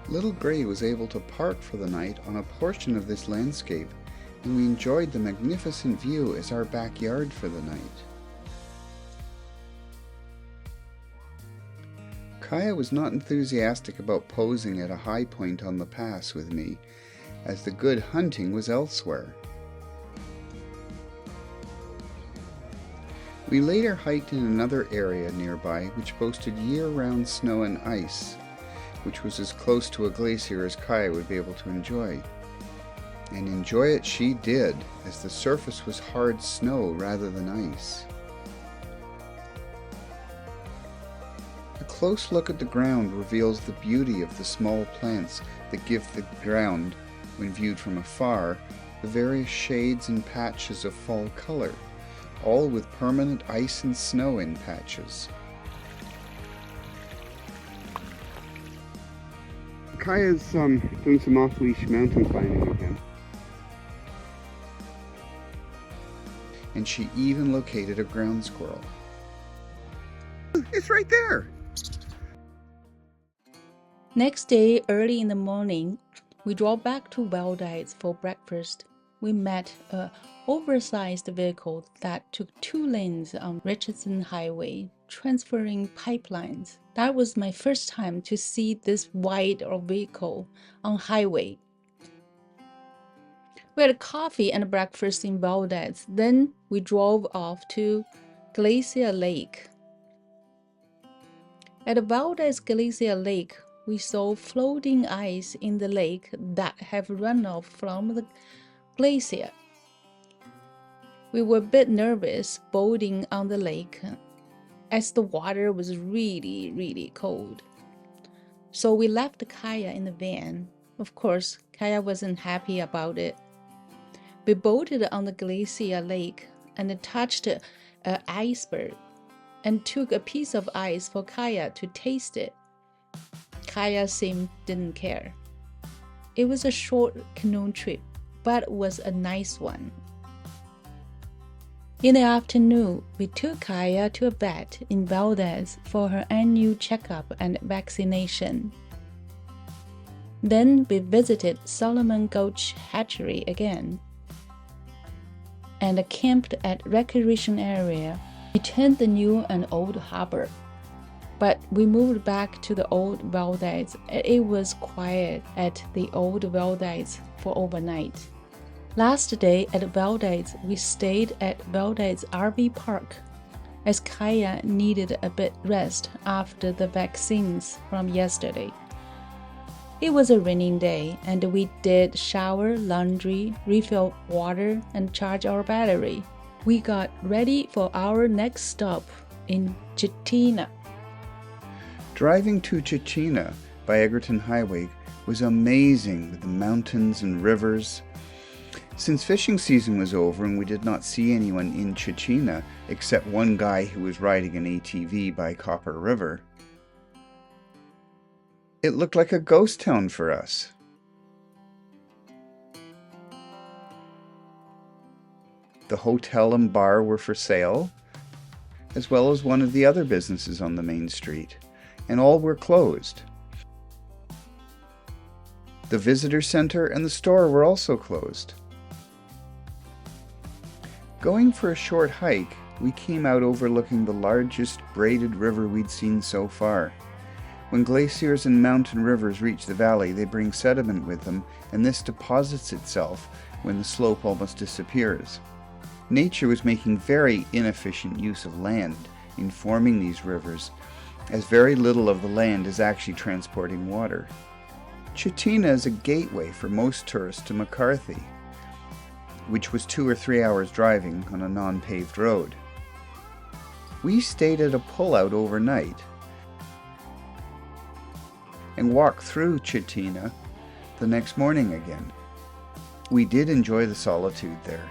Little Gray was able to park for the night on a portion of this landscape, and we enjoyed the magnificent view as our backyard for the night. Kaya was not enthusiastic about posing at a high point on the pass with me, as the good hunting was elsewhere. We later hiked in another area nearby which boasted year-round snow and ice, which was as close to a glacier as Kaya would be able to enjoy. And enjoy it she did, as the surface was hard snow rather than ice. A close look at the ground reveals the beauty of the small plants that give the ground, when viewed from afar, the various shades and patches of fall color, all with permanent ice and snow in patches. Kaya's doing some off-leash mountain climbing again. And she even located a ground squirrel. It's right there! Next day, early in the morning, we drove back to Valdides for breakfast. We met an oversized vehicle that took 2 lanes on Richardson Highway, transferring pipelines. That was my first time to see this wide vehicle on highway. We had coffee and breakfast in Valdides. Then we drove off to Glacier Lake. At Valdides Glacier Lake, we saw floating ice in the lake that have run off from the glacier. We were a bit nervous boating on the lake as the water was really cold. So we left Kaya in the van. Of course, Kaya wasn't happy about it. We boated on the glacier lake and touched an iceberg and took a piece of ice for Kaya to taste it. Kaya didn't care. It was a short canoe trip, but it was a nice one. In the afternoon, we took Kaya to a vet in Valdides for her annual checkup and vaccination. Then we visited Solomon Gulch Hatchery again and camped at recreation area between the new and old harbor. But we moved back to the old Valdides. It was quiet at the old Valdides for overnight. Last day at Valdides, we stayed at Valdides RV Park as Kaya needed a bit rest after the vaccines from yesterday. It was a raining day and we did shower, laundry, refill water, and charge our battery. We got ready for our next stop in Chitina. Driving to Chitina by Egerton Highway was amazing with the mountains and rivers. Since fishing season was over and we did not see anyone in Chichina except one guy who was riding an ATV by Copper River, it looked like a ghost town for us. The hotel and bar were for sale, as well as one of the other businesses on the main street, and all were closed. The visitor center and the store were also closed. Going for a short hike, we came out overlooking the largest braided river we'd seen so far. When glaciers and mountain rivers reach the valley, they bring sediment with them, and this deposits itself when the slope almost disappears. Nature was making very inefficient use of land in forming these rivers, as very little of the land is actually transporting water. Chichina is a gateway for most tourists to McCarthy, which was 2 or 3 hours driving on a non-paved road. We stayed at a pullout overnight and walked through Chichina the next morning again. We did enjoy the solitude there.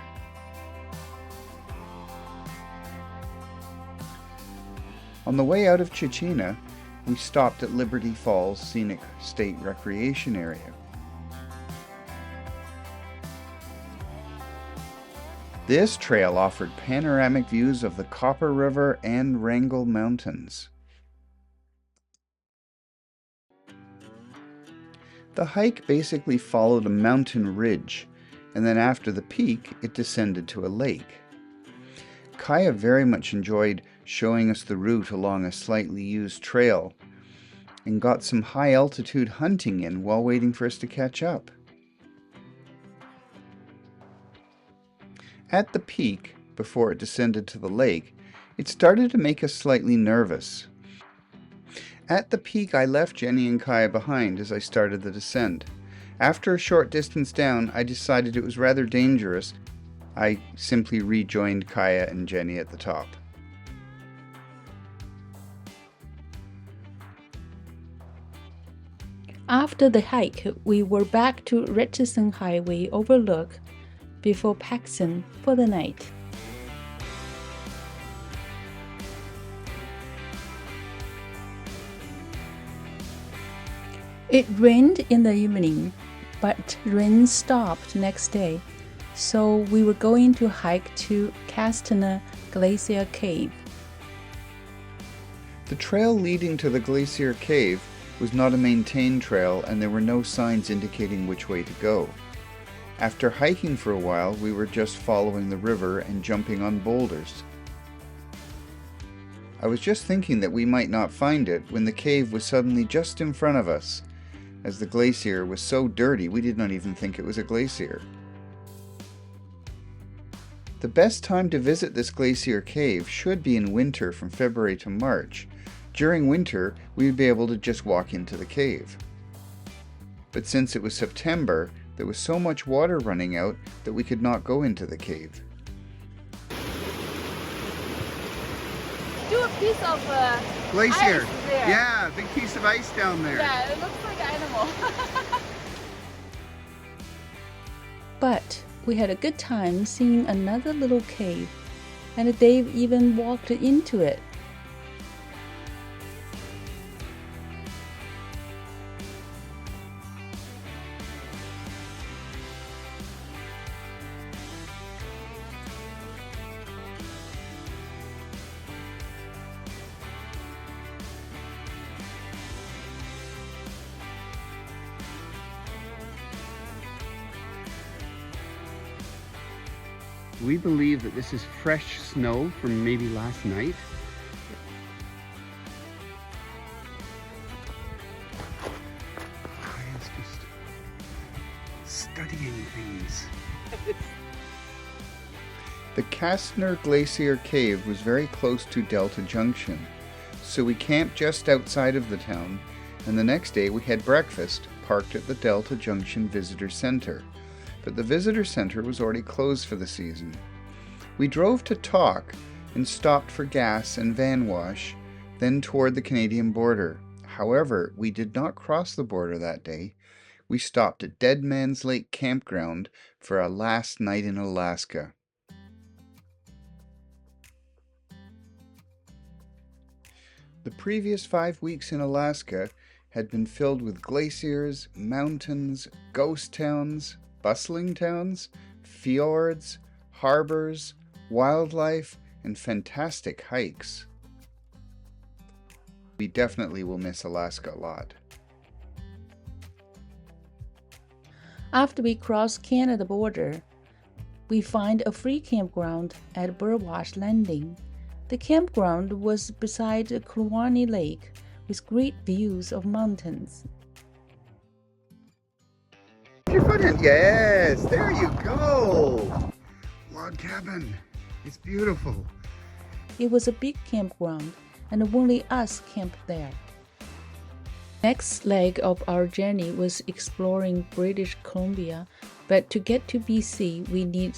On the way out of Chichina, we stopped at Liberty Falls Scenic State Recreation Area. This trail offered panoramic views of the Copper River and Wrangell Mountains. The hike basically followed a mountain ridge, and then after the peak, it descended to a lake. Kaya very much enjoyed showing us the route along a slightly used trail, and got some high altitude hunting in while waiting for us to catch up. At the peak, before it descended to the lake, it started to make us slightly nervous. At the peak, I left Jenny and Kaya behind as I started the descent. After a short distance down, I decided it was rather dangerous. I simply rejoined Kaya and Jenny at the top. After the hike, we were back to Richardson Highway Overlook before Paxton for the night. It rained in the evening, but rain stopped next day, so we were going to hike to Castana Glacier Cave. The trail leading to the Glacier Cave was not a maintained trail, and there were no signs indicating which way to go. After hiking for a while, we were just following the river and jumping on boulders. I was just thinking that we might not find it when the cave was suddenly just in front of us, as the glacier was so dirty we did not even think it was a glacier. The best time to visit this glacier cave should be in winter from February to March. During winter, we would be able to just walk into the cave. But since it was September, there was so much water running out that we could not go into the cave. Do a piece of Glacier! ice there. Yeah, big piece of ice down there. Yeah, it looks like an animal. But we had a good time seeing another little cave, and Dave even walked into it. We believe that this is fresh snow from maybe last night. Kaya's just studying things. The Castner Glacier Cave was very close to Delta Junction, so we camped just outside of the town, and the next day we had breakfast parked at the Delta Junction Visitor Center. But the visitor center was already closed for the season. We drove to Talk and stopped for gas and van wash, then toward the Canadian border. However, we did not cross the border that day, we stopped at Dead Man's Lake Campground for our last night in Alaska. The previous 5 weeks in Alaska had been filled with glaciers, mountains, ghost towns, bustling towns, fjords, harbors, wildlife, and fantastic hikes. We definitely will miss Alaska a lot. After we cross Canada border, we find a free campground at Burwash Landing. The campground was beside Kluane Lake with great views of mountains. Put your foot in. Yes, there you go. Log cabin. It's beautiful. It was a big campground, and only us camped there. Next leg of our journey was exploring British Columbia, but to get to BC, we need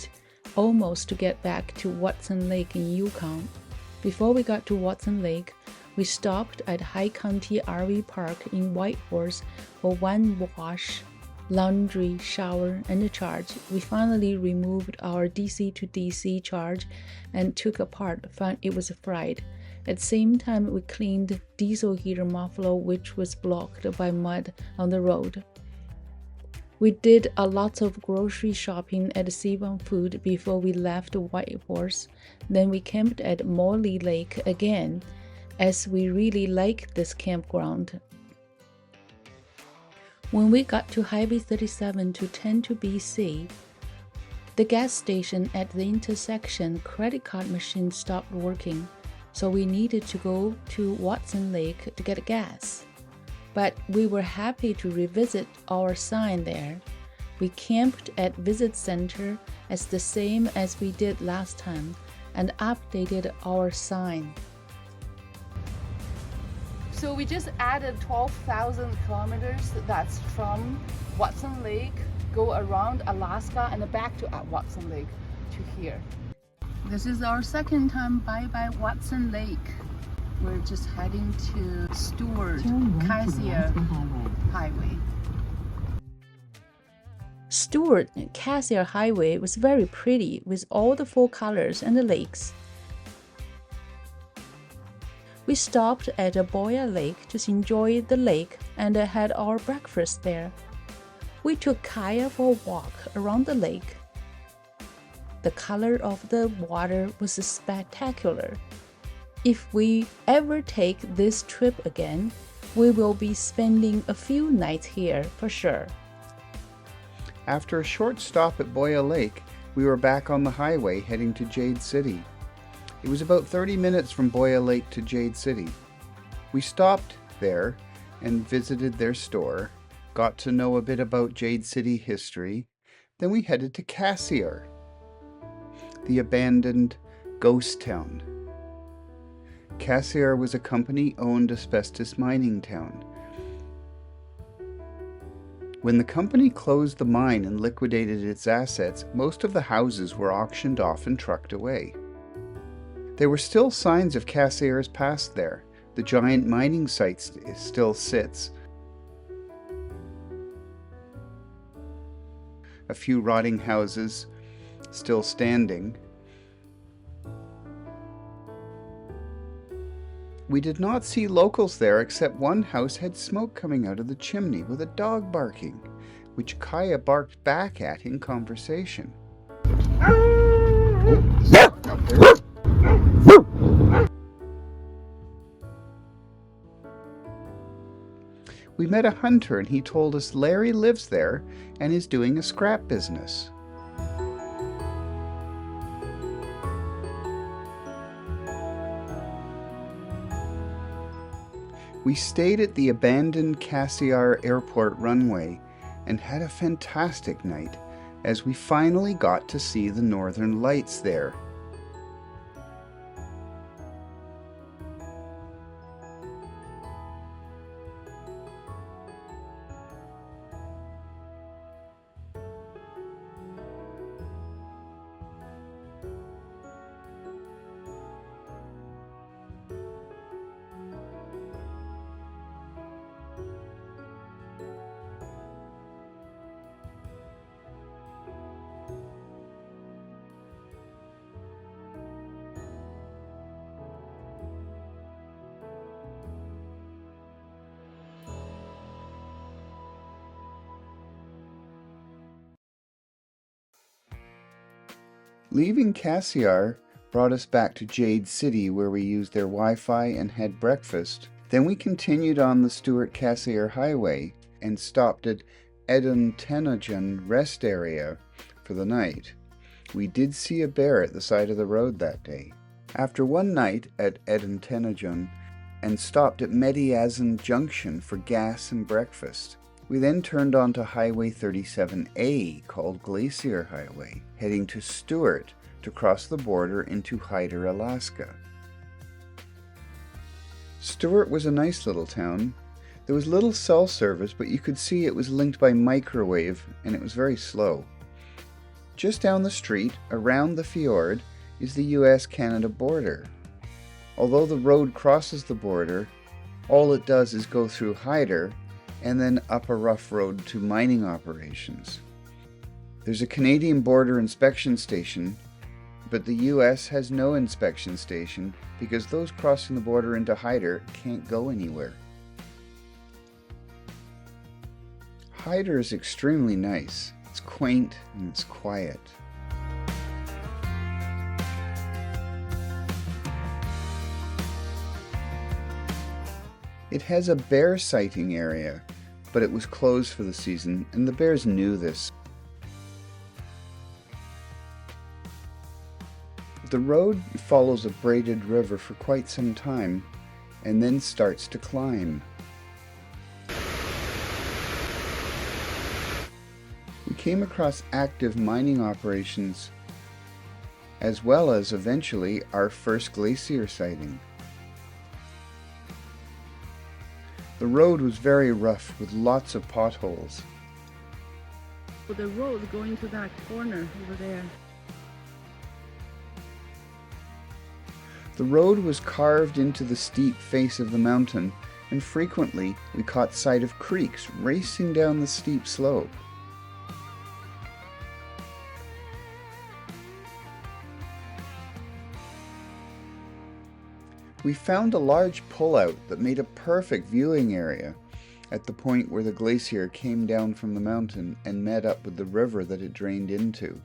almost to get back to Watson Lake in Yukon. Before we got to Watson Lake, we stopped at High Country RV Park in Whitehorse for one wash, laundry, shower, and a charge. We finally removed our DC to DC charge and took apart, found it was fried. At the same time, we cleaned diesel heater muffler, which was blocked by mud on the road. We did a lot of grocery shopping at Sebon Food before we left Whitehorse. Then we camped at Morley Lake again, as we really liked this campground. When we got to Highway 37 to 10 to BC, the gas station at the intersection credit card machine stopped working, so we needed to go to Watson Lake to get gas. But we were happy to revisit our sign there. We camped at Visit Center as the same as we did last time and updated our sign. So we just added 12,000 kilometers. That's from Watson Lake, go around Alaska and back to Watson Lake to here. This is our second time by Watson Lake. We're just heading to Stewart, Cassiar Highway. Stewart Cassiar Highway was very pretty with all the 4 colors and the lakes. We stopped at Boyer Lake to enjoy the lake and had our breakfast there. We took Kaya for a walk around the lake. The color of the water was spectacular. If we ever take this trip again, we will be spending a few nights here for sure. After a short stop at Boya Lake, we were back on the highway heading to Jade City. It was about 30 minutes from Boya Lake to Jade City. We stopped there and visited their store, got to know a bit about Jade City history, then we headed to Cassiar, the abandoned ghost town. Cassiar was a company-owned asbestos mining town. When the company closed the mine and liquidated its assets, most of the houses were auctioned off and trucked away. There were still signs of Cassiar's past there. The giant mining site still sits. A few rotting houses still standing. We did not see locals there, except one house had smoke coming out of the chimney with a dog barking, which Kaya barked back at in conversation. We met a hunter and he told us Larry lives there and is doing a scrap business. We stayed at the abandoned Cassiar Airport runway and had a fantastic night as we finally got to see the northern lights there. Leaving Cassiar brought us back to Jade City, where we used their Wi-Fi and had breakfast. Then we continued on the Stewart-Cassiar Highway and stopped at Edentenogen Rest Area for the night. We did see a bear at the side of the road that day. After one night at Edentenogen and stopped at Mediazin Junction for gas and breakfast, we then turned onto Highway 37A, called Glacier Highway, heading to Stewart to cross the border into Hyder, Alaska. Stewart was a nice little town. There was little cell service, but you could see it was linked by microwave, and it was very slow. Just down the street, around the fjord, is the US-Canada border. Although the road crosses the border, all it does is go through Hyder and then up a rough road to mining operations. There's a Canadian border inspection station, but the US has no inspection station because those crossing the border into Hyder can't go anywhere. Hyder is extremely nice. It's quaint and it's quiet. It has a bear sighting area, but it was closed for the season, and the bears knew this. The road follows a braided river for quite some time, and then starts to climb. We came across active mining operations, as well as eventually our first glacier sighting. The road was very rough with lots of potholes. The road going to that corner over there. The road was carved into the steep face of the mountain, and frequently we caught sight of creeks racing down the steep slope. We found a large pullout that made a perfect viewing area at the point where the glacier came down from the mountain and met up with the river that it drained into.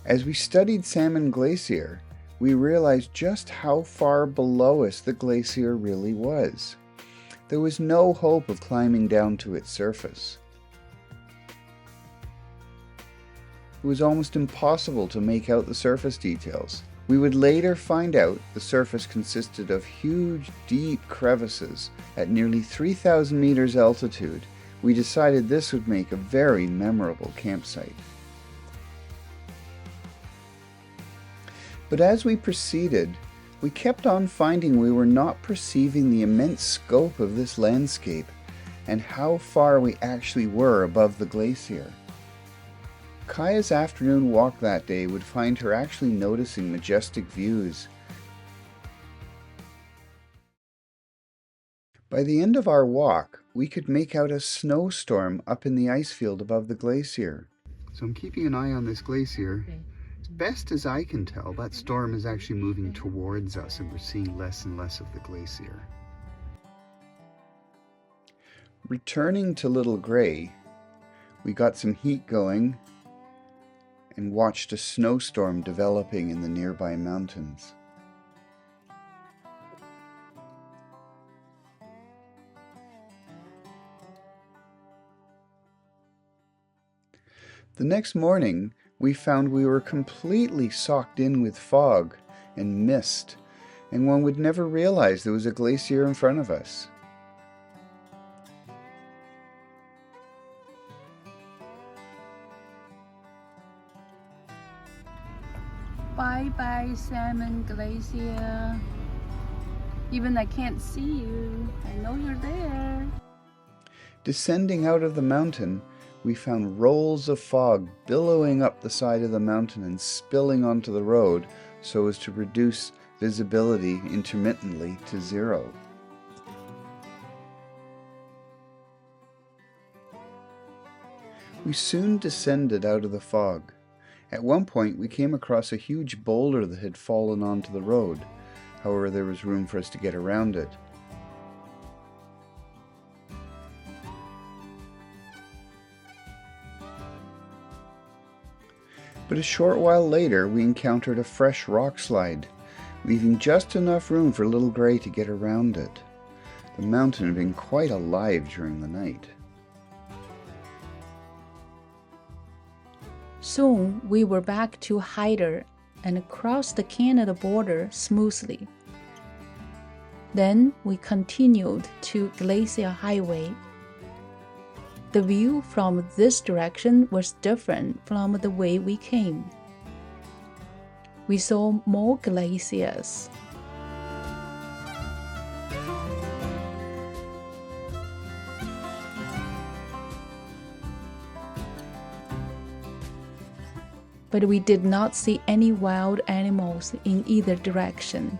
As we studied Salmon Glacier, we realized just how far below us the glacier really was. There was no hope of climbing down to its surface. It was almost impossible to make out the surface details. We would later find out the surface consisted of huge, deep crevices at nearly 3,000 meters altitude. We decided this would make a very memorable campsite. But as we proceeded, we kept on finding we were not perceiving the immense scope of this landscape and how far we actually were above the glacier. Kaya's afternoon walk that day would find her actually noticing majestic views. By the end of our walk, we could make out a snowstorm up in the ice field above the glacier. So I'm keeping an eye on this glacier. As best as I can tell, that storm is actually moving towards us and we're seeing less and less of the glacier. Returning to Little Gray, we got some heat going and watched a snowstorm developing in the nearby mountains. The next morning, we found we were completely socked in with fog and mist, and one would never realize there was a glacier in front of us. Bye-bye, Salmon Glacier. Even I can't see you, I know you're there. Descending out of the mountain, we found rolls of fog billowing up the side of the mountain and spilling onto the road so as to reduce visibility intermittently to zero. We soon descended out of the fog. At one point, we came across a huge boulder that had fallen onto the road. However, there was room for us to get around it. But a short while later, we encountered a fresh rock slide, leaving just enough room for little Gray to get around it. The mountain had been quite alive during the night. Soon we were back to Hyder and crossed the Canada border smoothly. Then we continued to Glacier Highway. The view from this direction was different from the way we came. We saw more glaciers. But we did not see any wild animals in either direction.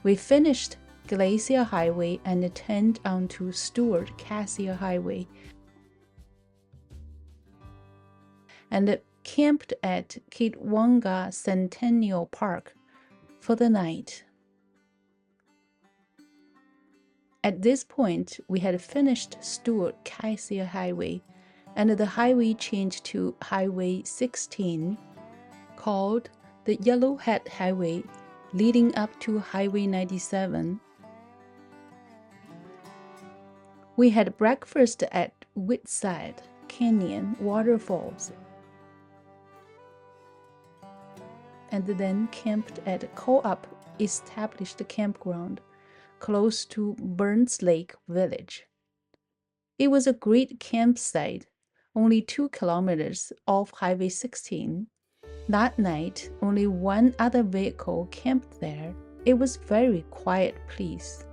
We finished Glacier Highway and turned onto Stuart Cassier Highway and camped at Kitwanga Centennial Park for the night. At this point, we had finished Stuart Cassier Highway, and the highway changed to Highway 16, called the Yellowhead Highway, leading up to Highway 97. We had breakfast at Whitside Canyon Waterfalls, and then camped at a co-op established campground close to Burns Lake Village. It was a great campsite, only 2 kilometers off Highway 16. That night, only one other vehicle camped there. It was a very quiet place.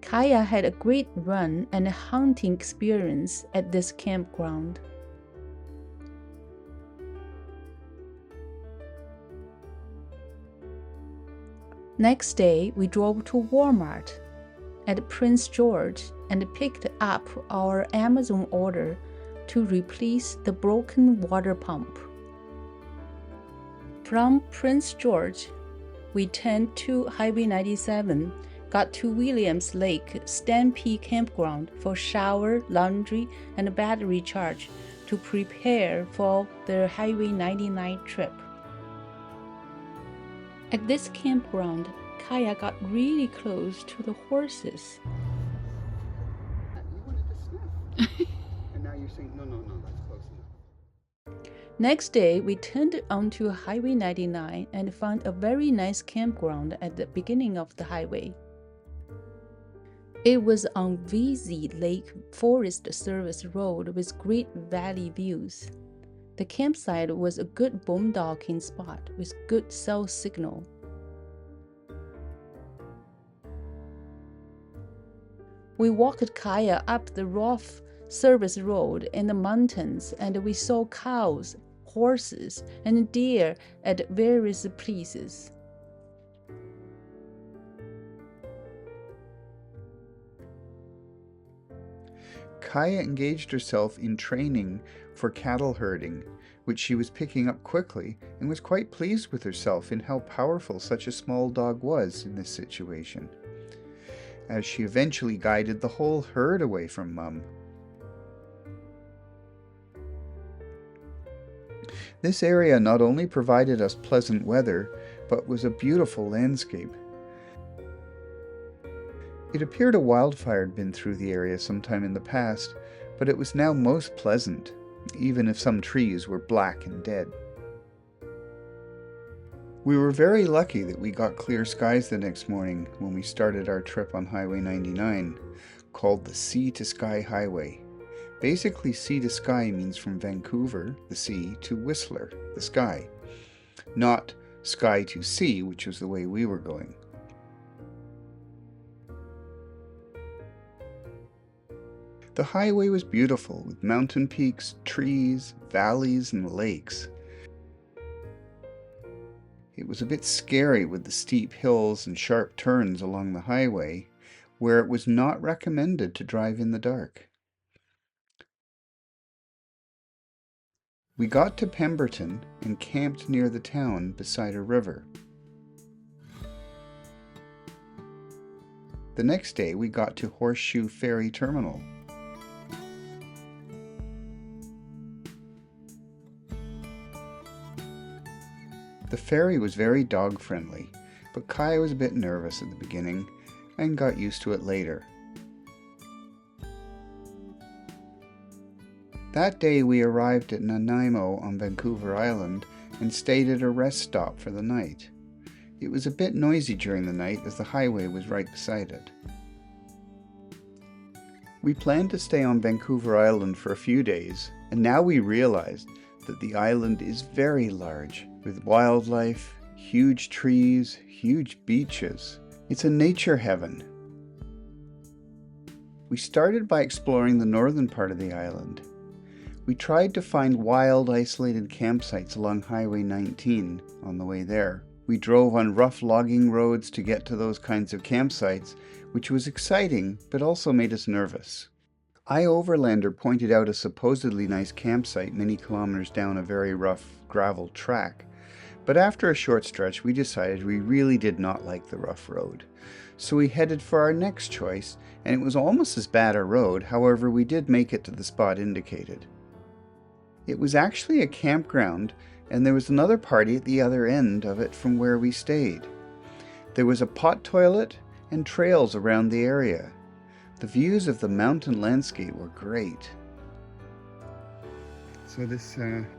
Kaya had a great run and hunting experience at this campground. Next day, we drove to Walmart at Prince George and picked up our Amazon order to replace the broken water pump. From Prince George, we turned to Highway 97, got to Williams Lake Stampede Campground for shower, laundry, and battery charge to prepare for the Highway 99 trip. At this campground, Kaya got really close to the horses. You wanted to sniff. And now you're saying, no, that's close enough. Next day, we turned onto Highway 99 and found a very nice campground at the beginning of the highway. It was on VZ Lake Forest Service Road with great valley views. The campsite was a good boondocking spot with good cell signal. We walked Kaya up the rough service road in the mountains, and we saw cows, horses, and deer at various places. Kaya engaged herself in training for cattle herding, which she was picking up quickly, and was quite pleased with herself in how powerful such a small dog was in this situation, as she eventually guided the whole herd away from Mum. This area not only provided us pleasant weather, but was a beautiful landscape. It appeared a wildfire had been through the area sometime in the past, but it was now most pleasant, even if some trees were black and dead. We were very lucky that we got clear skies the next morning when we started our trip on Highway 99, called the Sea to Sky Highway. Basically, sea to sky means from Vancouver, the sea, to Whistler, the sky, not sky to sea, which was the way we were going. The highway was beautiful, with mountain peaks, trees, valleys, and lakes. It was a bit scary with the steep hills and sharp turns along the highway, where it was not recommended to drive in the dark. We got to Pemberton and camped near the town beside a river. The next day we got to Horseshoe Ferry Terminal. The ferry was very dog-friendly, but Kaya was a bit nervous at the beginning and got used to it later. That day we arrived at Nanaimo on Vancouver Island and stayed at a rest stop for the night. It was a bit noisy during the night as the highway was right beside it. We planned to stay on Vancouver Island for a few days, and now we realized that the island is very large, with wildlife, huge trees, huge beaches. It's a nature heaven. We started by exploring the northern part of the island. We tried to find wild, isolated campsites along Highway 19 on the way there. We drove on rough logging roads to get to those kinds of campsites, which was exciting, but also made us nervous. iOverlander pointed out a supposedly nice campsite many kilometers down a very rough gravel track, but after a short stretch we decided we really did not like the rough road. So we headed for our next choice, and it was almost as bad a road, however we did make it to the spot indicated. It was actually a campground, and there was another party at the other end of it from where we stayed. There was a pot toilet and trails around the area. The views of the mountain landscape were great. So this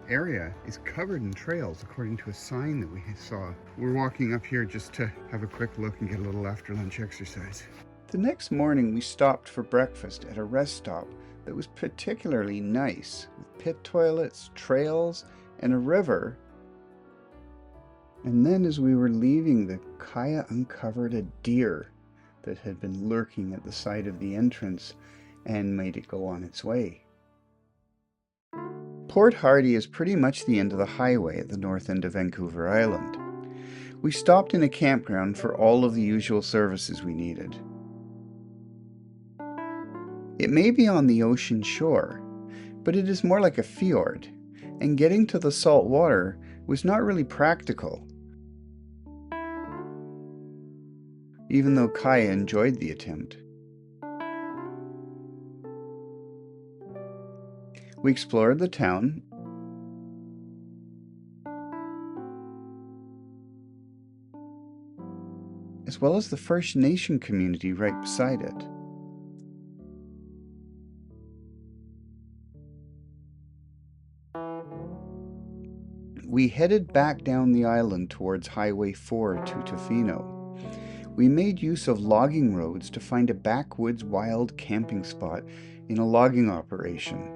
area is covered in trails according to a sign that we saw. We're walking up here just to have a quick look and get a little after lunch exercise. The next morning we stopped for breakfast at a rest stop that was particularly nice, with pit toilets, trails, and a river. And then as we were leaving, the Kaya uncovered a deer that had been lurking at the side of the entrance and made it go on its way. Port Hardy is pretty much the end of the highway at the north end of Vancouver Island. We stopped in a campground for all of the usual services we needed. It may be on the ocean shore, but it is more like a fjord, and getting to the salt water was not really practical, even though Kaya enjoyed the attempt. We explored the town, as well as the First Nation community right beside it. We headed back down the island towards Highway 4 to Tofino. We made use of logging roads to find a backwoods wild camping spot in a logging operation.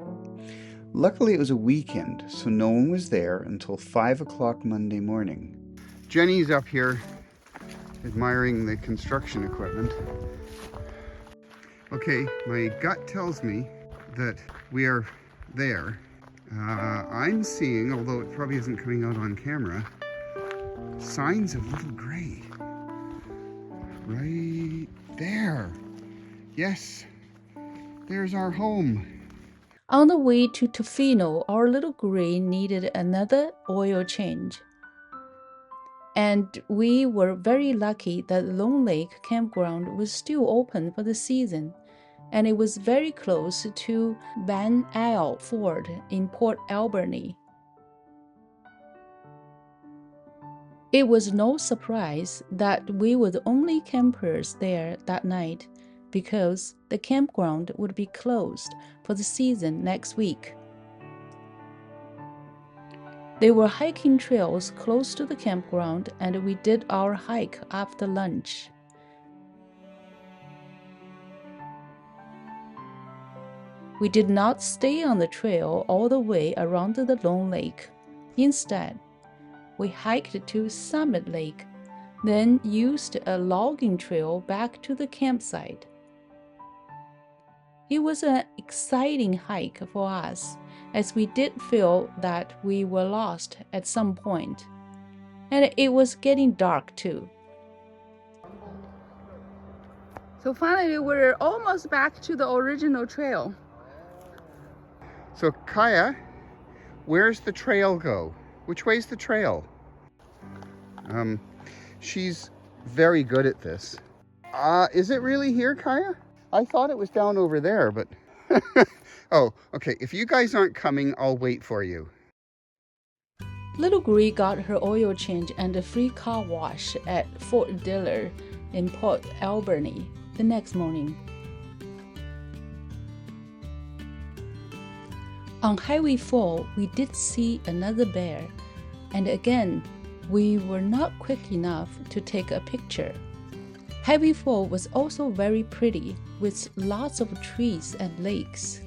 Luckily it was a weekend, so no one was there until 5 o'clock Monday morning. Jenny's up here admiring the construction equipment. Okay, my gut tells me that we are there. I'm seeing, although it probably isn't coming out on camera, signs of Little Gray. Right there. Yes, there's our home. On the way to Tofino, our little gray needed another oil change. And we were very lucky that Lone Lake Campground was still open for the season, and it was very close to Van Isle Ford in Port Alberni. It was no surprise that we were the only campers there that night, because the campground would be closed for the season next week. There were hiking trails close to the campground, and we did our hike after lunch. We did not stay on the trail all the way around the Lone Lake. Instead, we hiked to Summit Lake, then used a logging trail back to the campsite. It was an exciting hike for us, as we did feel that we were lost at some point, and it was getting dark too. So finally, we're almost back to the original trail. So Kaya, where's the trail go? Which way's the trail? She's very good at this. Is it really here, Kaya? I thought it was down over there, but... Oh, okay. If you guys aren't coming, I'll wait for you. Little Gree got her oil change and a free car wash at Fort Diller in Port Alberni the next morning. On Highway 4, we did see another bear, and again, we were not quick enough to take a picture. Highway 4 was also very pretty, with lots of trees and lakes.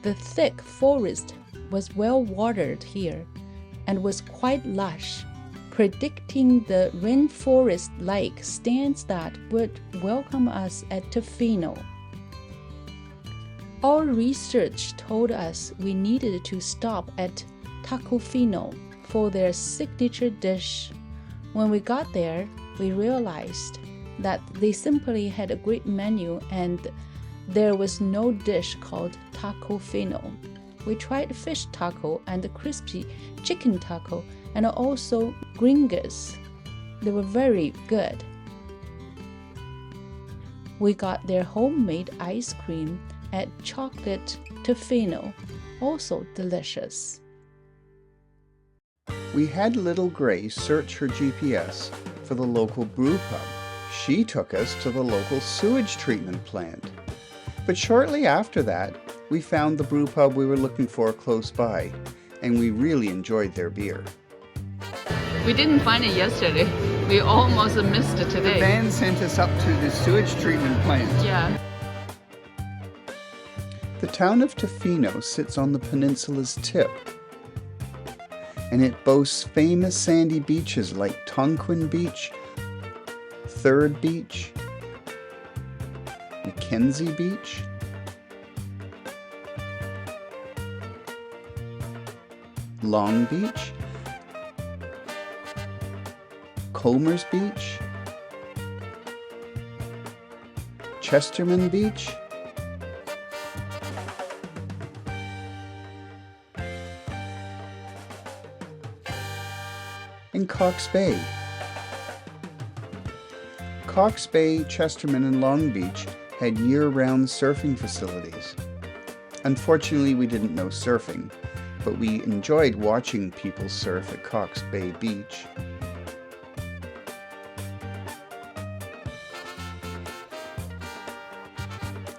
The thick forest was well watered here and was quite lush, predicting the rainforest-like stands that would welcome us at Tofino. Our research told us we needed to stop at Tacofino for their signature dish. When we got there, we realized that they simply had a great menu and there was no dish called Tacofino. We tried fish taco and the crispy chicken taco and also gringas. They were very good. We got their homemade ice cream at Chocolate Tofino, also delicious. We had little Grace search her GPS for the local brew pub. She took us to the local sewage treatment plant. But shortly after that, we found the brew pub we were looking for close by, and we really enjoyed their beer. We didn't find it yesterday. We almost missed it today. The van sent us up to the sewage treatment plant. Yeah. The town of Tofino sits on the peninsula's tip, and it boasts famous sandy beaches like Tonquin Beach, Third Beach, Mackenzie Beach, Long Beach, Comer's Beach, Chesterman Beach, and Cox Bay. Cox Bay, Chesterman, and Long Beach had year-round surfing facilities. Unfortunately, we didn't know surfing, but we enjoyed watching people surf at Cox Bay Beach.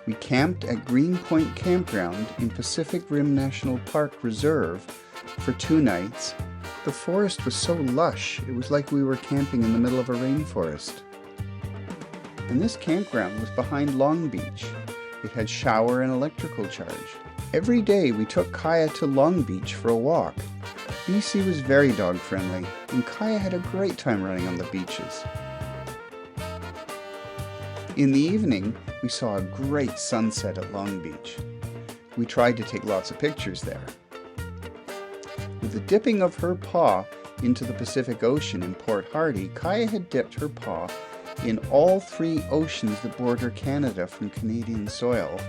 We camped at Green Point Campground in Pacific Rim National Park Reserve for 2 nights. The forest was so lush, it was like we were camping in the middle of a rainforest. And this campground was behind Long Beach. It had shower and electrical charge. Every day we took Kaya to Long Beach for a walk. BC was very dog friendly, and Kaya had a great time running on the beaches. In the evening, we saw a great sunset at Long Beach. We tried to take lots of pictures there. With the dipping of her paw into the Pacific Ocean in Port Hardy, Kaya had dipped her paw in all 3 oceans that border Canada from Canadian soil,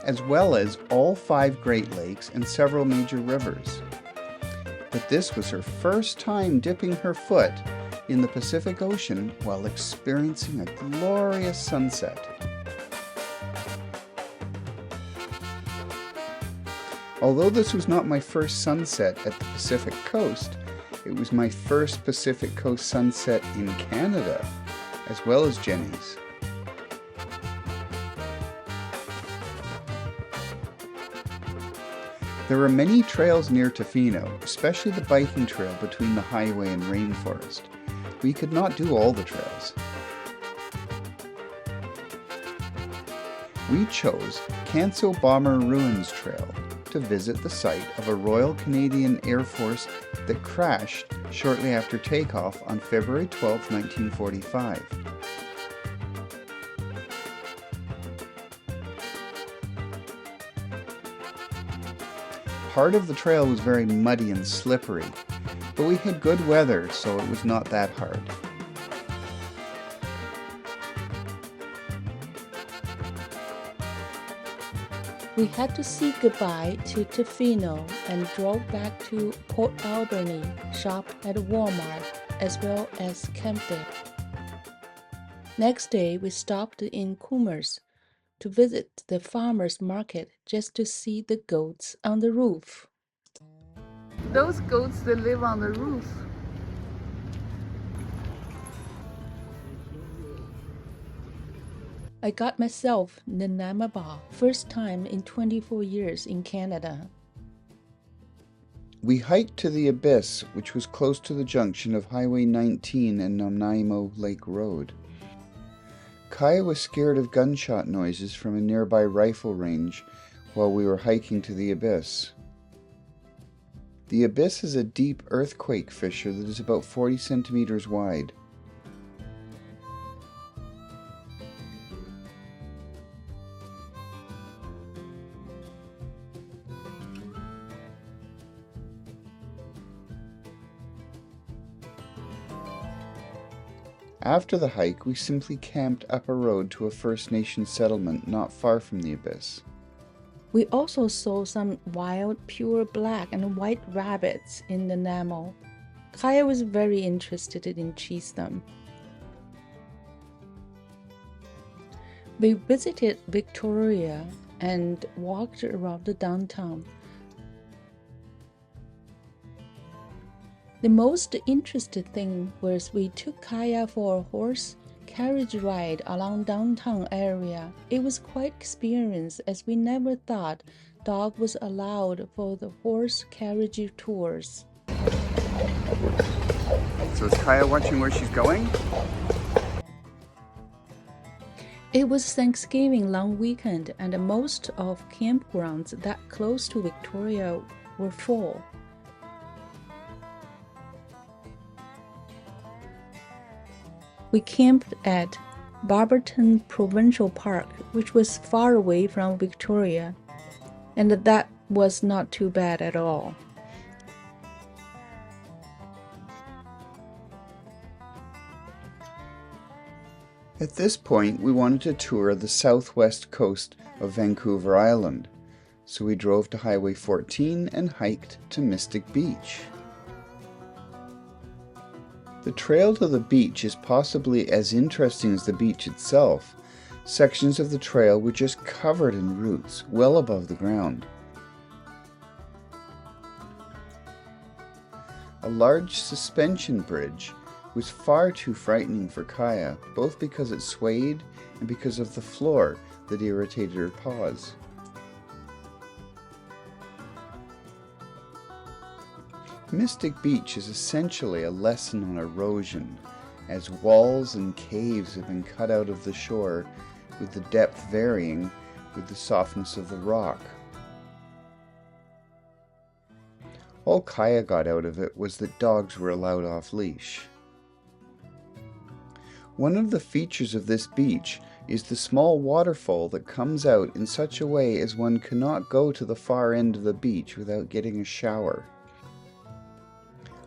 as well as all 5 Great Lakes and several major rivers. But this was her first time dipping her foot in the Pacific Ocean while experiencing a glorious sunset. Although this was not my first sunset at the Pacific Coast, it was my first Pacific Coast sunset in Canada, as well as Jenny's. There are many trails near Tofino, especially the biking trail between the highway and rainforest. We could not do all the trails. We chose Canso Bomber Ruins Trail to visit the site of a Royal Canadian Air Force that crashed shortly after takeoff on February 12, 1945. Part of the trail was very muddy and slippery, but we had good weather, so it was not that hard. We had to say goodbye to Tofino and drove back to Port Alberni, shopped at Walmart, as well as camped there. Next day, we stopped in Comer's to visit the farmer's market just to see the goats on the roof. those goats, they live on the roof. I got myself the Namaba, first time in 24 years in Canada. We hiked to the abyss, which was close to the junction of Highway 19 and Nanaimo Lake Road. Kaya was scared of gunshot noises from a nearby rifle range while we were hiking to the abyss. The abyss is a deep earthquake fissure that is about 40 centimeters wide. After the hike, we simply camped up a road to a First Nation settlement not far from the abyss. We also saw some wild, pure black and white rabbits in the Namo. Kaya was very interested in chase them. We visited Victoria and walked around the downtown. The most interesting thing was we took Kaya for a horse carriage ride along downtown area. It was quite experience as we never thought dog was allowed for the horse carriage tours. So is Kaya watching where she's going? It was Thanksgiving long weekend and most of campgrounds that close to Victoria were full. We camped at Barberton Provincial Park, which was far away from Victoria, and that was not too bad at all. At this point, we wanted to tour the southwest coast of Vancouver Island, so we drove to Highway 14 and hiked to Mystic Beach. The trail to the beach is possibly as interesting as the beach itself. Sections of the trail were just covered in roots, well above the ground. A large suspension bridge was far too frightening for Kaya, both because it swayed and because of the floor that irritated her paws. Mystic Beach is essentially a lesson on erosion, as walls and caves have been cut out of the shore, with the depth varying with the softness of the rock. All Kaya got out of it was that dogs were allowed off leash. One of the features of this beach is the small waterfall that comes out in such a way as one cannot go to the far end of the beach without getting a shower.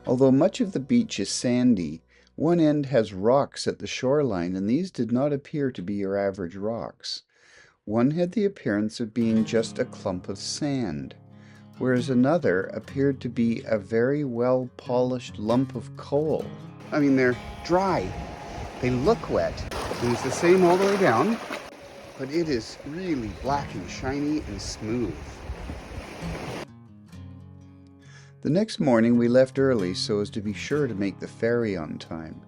Although much of the beach is sandy, one end has rocks at the shoreline, and these did not appear to be your average rocks. One had the appearance of being just a clump of sand, whereas another appeared to be a very well-polished lump of coal. I mean, they're dry. They look wet. And it's the same all the way down, but it is really black and shiny and smooth. The next morning we left early so as to be sure to make the ferry on time.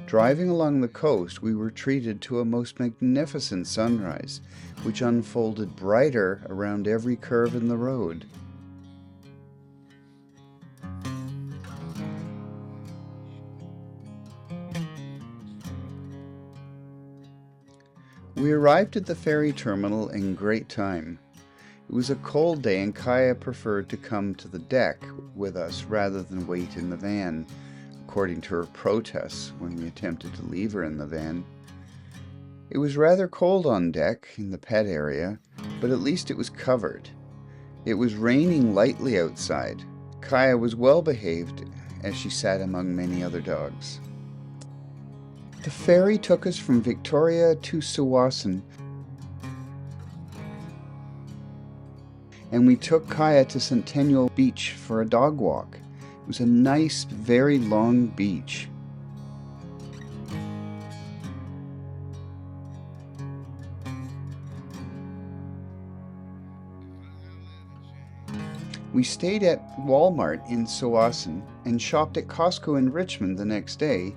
Driving along the coast, we were treated to a most magnificent sunrise, which unfolded brighter around every curve in the road. We arrived at the ferry terminal in great time. It was a cold day and Kaya preferred to come to the deck with us rather than wait in the van, according to her protests when we attempted to leave her in the van. It was rather cold on deck in the pet area, but at least it was covered. It was raining lightly outside. Kaya was well behaved as she sat among many other dogs. The ferry took us from Victoria to Tsawwassen, and we took Kaya to Centennial Beach for a dog walk. It was a nice, very long beach. We stayed at Walmart in Tsawwassen and shopped at Costco in Richmond the next day.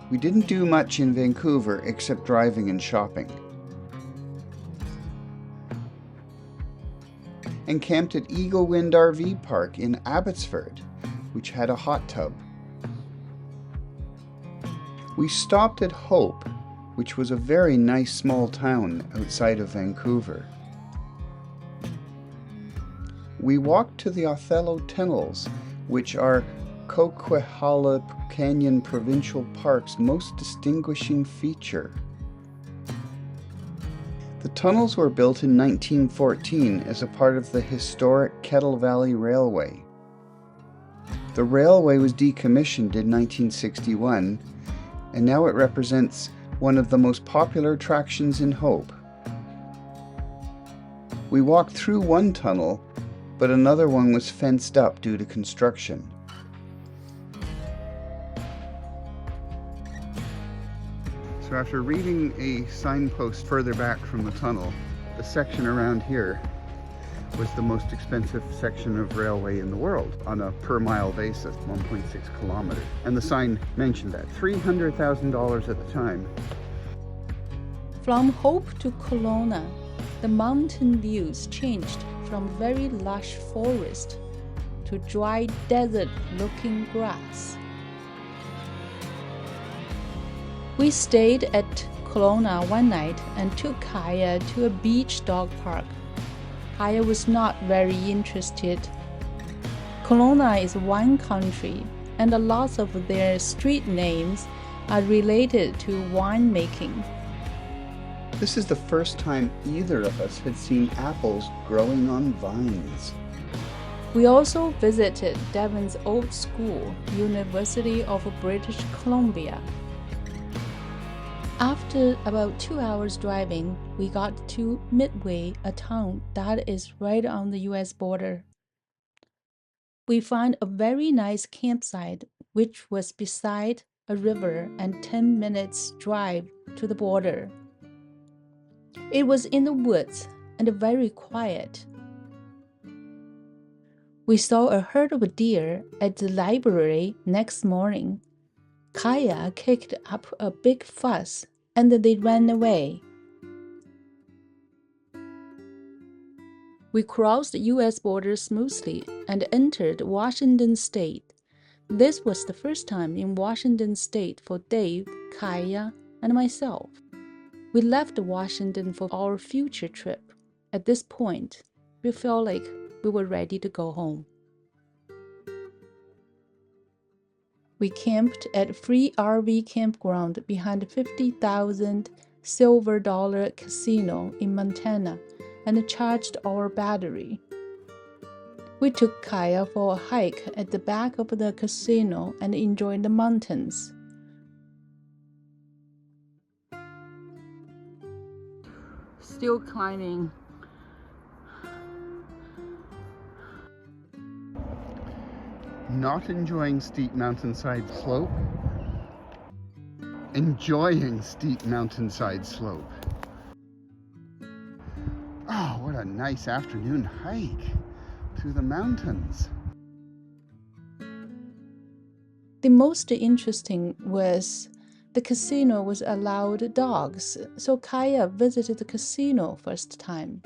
We didn't do much in Vancouver except driving and shopping. And camped at Eagle Wind RV Park in Abbotsford, which had a hot tub. We stopped at Hope, which was a very nice small town outside of Vancouver. We walked to the Othello Tunnels, which are Coquihalla Canyon Provincial Park's most distinguishing feature. The tunnels were built in 1914 as a part of the historic Kettle Valley Railway. The railway was decommissioned in 1961, and now it represents one of the most popular attractions in Hope. We walked through one tunnel, but another one was fenced up due to construction. So after reading a signpost further back from the tunnel, the section around here was the most expensive section of railway in the world on a per mile basis, 1.6 kilometers. And the sign mentioned that, $300,000 at the time. From Hope to Kelowna, the mountain views changed from very lush forest to dry desert-looking grass. We stayed at Kelowna one night and took Kaya to a beach dog park. Kaya was not very interested. Kelowna is wine country, and a lot of their street names are related to winemaking. This is the first time either of us had seen apples growing on vines. We also visited Devon's old school, University of British Columbia. After about 2 hours driving, we got to Midway, a town that is right on the US border. We found a very nice campsite, which was beside a river and 10 minutes drive to the border. It was in the woods and very quiet. We saw a herd of deer at the library next morning. Kaya kicked up a big fuss and they ran away. We crossed the US border smoothly and entered Washington State. This was the first time in Washington State for Dave, Kaya, and myself. We left Washington for our future trip. At this point, we felt like we were ready to go home. We camped at a free RV campground behind $50,000 Silver Dollar Casino in Montana and charged our battery. We took Kaya for a hike at the back of the casino and enjoyed the mountains. Still climbing. Not enjoying steep mountainside slope. Enjoying steep mountainside slope. Oh, what a nice afternoon hike through the mountains. The most interesting was the casino was allowed dogs, so Kaya visited the casino first time.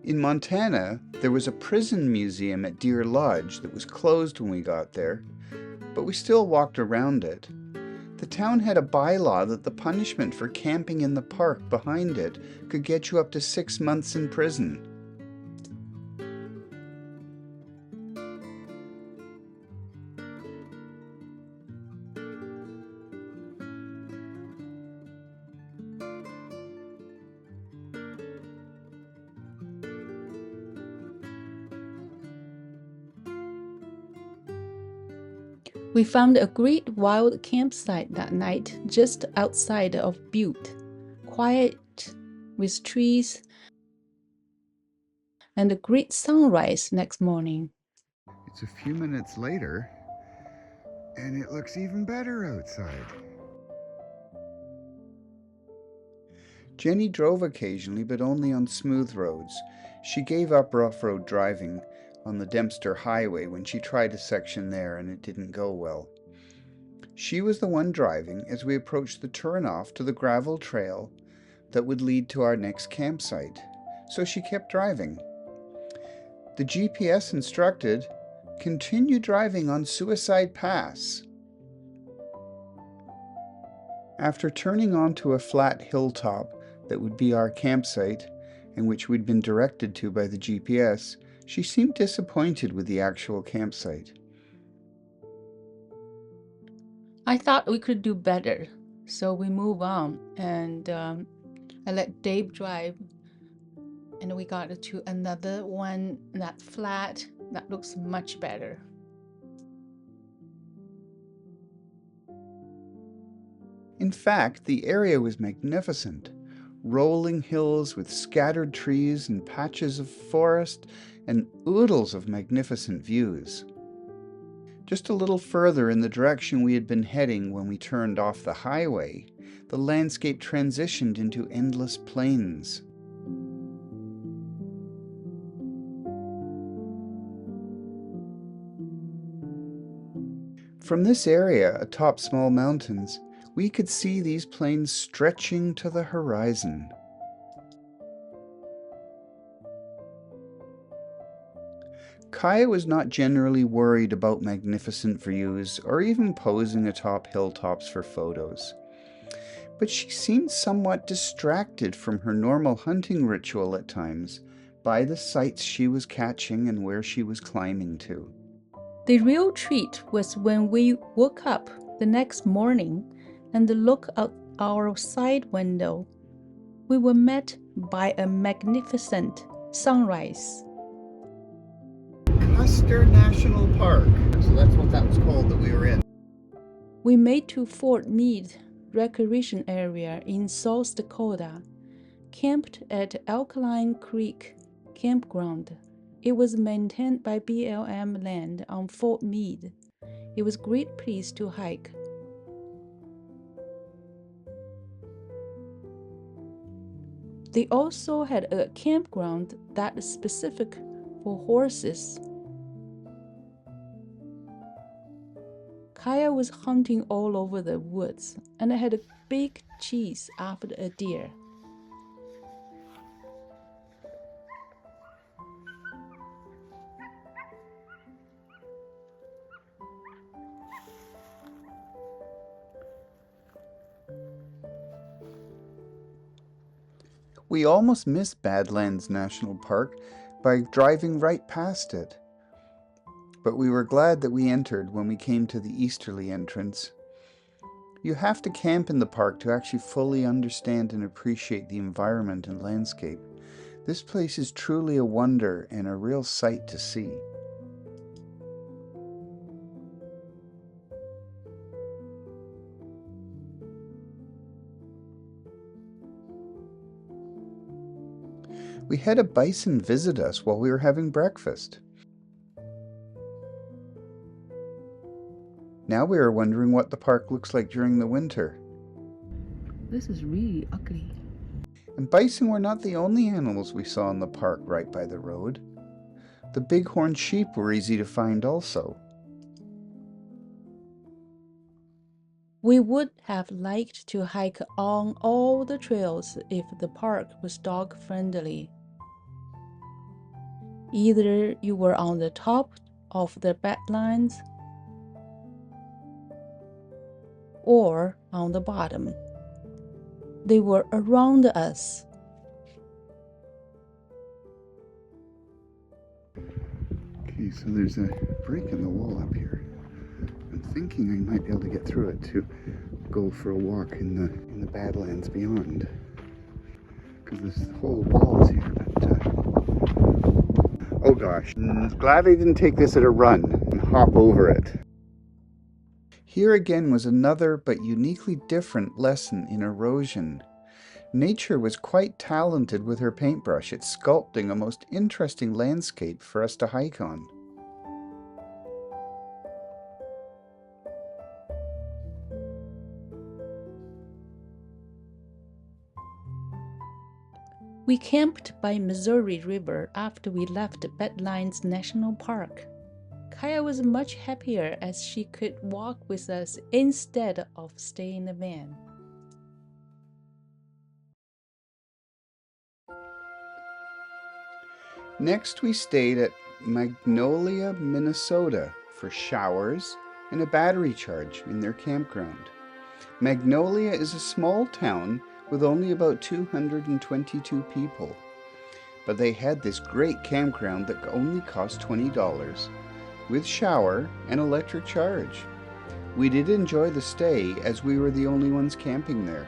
In Montana, there was a prison museum at Deer Lodge that was closed when we got there, but we still walked around it. The town had a bylaw that the punishment for camping in the park behind it could get you up to 6 months in prison. We found a great wild campsite that night just outside of Butte, quiet with trees. and a great sunrise next morning. It's a few minutes later, and it looks even better outside. Jenny drove occasionally, but only on smooth roads. She gave up rough road driving on the Dempster Highway when she tried a section there and it didn't go well. She was the one driving as we approached the turnoff to the gravel trail that would lead to our next campsite, so she kept driving. The GPS instructed, "Continue driving on Suicide Pass." After turning onto a flat hilltop that would be our campsite, and which we'd been directed to by the GPS, she seemed disappointed with the actual campsite. I thought we could do better, so we move on, and I let Dave drive, and we got to another one, that flat, that looks much better. In fact, the area was magnificent. Rolling hills with scattered trees and patches of forest and oodles of magnificent views. Just a little further in the direction we had been heading when we turned off the highway, the landscape transitioned into endless plains. From this area atop small mountains, we could see these plains stretching to the horizon. Kaya was not generally worried about magnificent views or even posing atop hilltops for photos. But she seemed somewhat distracted from her normal hunting ritual at times by the sights she was catching and where she was climbing to. The real treat was when we woke up the next morning and looked out our side window. We were met by a magnificent sunrise. Custer National Park. So that's what that was called that we were in. We made to Fort Meade Recreation Area in South Dakota, camped at Alkaline Creek Campground. It was maintained by BLM land on Fort Meade. It was a great place to hike. They also had a campground that is specific for horses. Kaya was hunting all over the woods and had a big chase after a deer. We almost missed Badlands National Park by driving right past it. But we were glad that we entered when we came to the easterly entrance. You have to camp in the park to actually fully understand and appreciate the environment and landscape. This place is truly a wonder and a real sight to see. We had a bison visit us while we were having breakfast. Now we are wondering what the park looks like during the winter. This is really ugly. And bison were not the only animals we saw in the park right by the road. The bighorn sheep were easy to find also. We would have liked to hike on all the trails if the park was dog-friendly. Either you were on the top of the Badlands or on the bottom. They were around us. Okay, so there's a break in the wall up here. I'm thinking I might be able to get through it to go for a walk in the Badlands beyond. Because this whole wall is here, but oh gosh, glad I didn't take this at a run and hop over it. Here again was another but uniquely different lesson in erosion. Nature was quite talented with her paintbrush at sculpting a most interesting landscape for us to hike on. We camped by Missouri River after we left Badlands National Park. Kaya was much happier as she could walk with us instead of stay in the van. Next, we stayed at Magnolia, Minnesota for showers and a battery charge in their campground. Magnolia is a small town with only about 222 people, but they had this great campground that only cost $20 with shower and electric charge. We did enjoy the stay as we were the only ones camping there.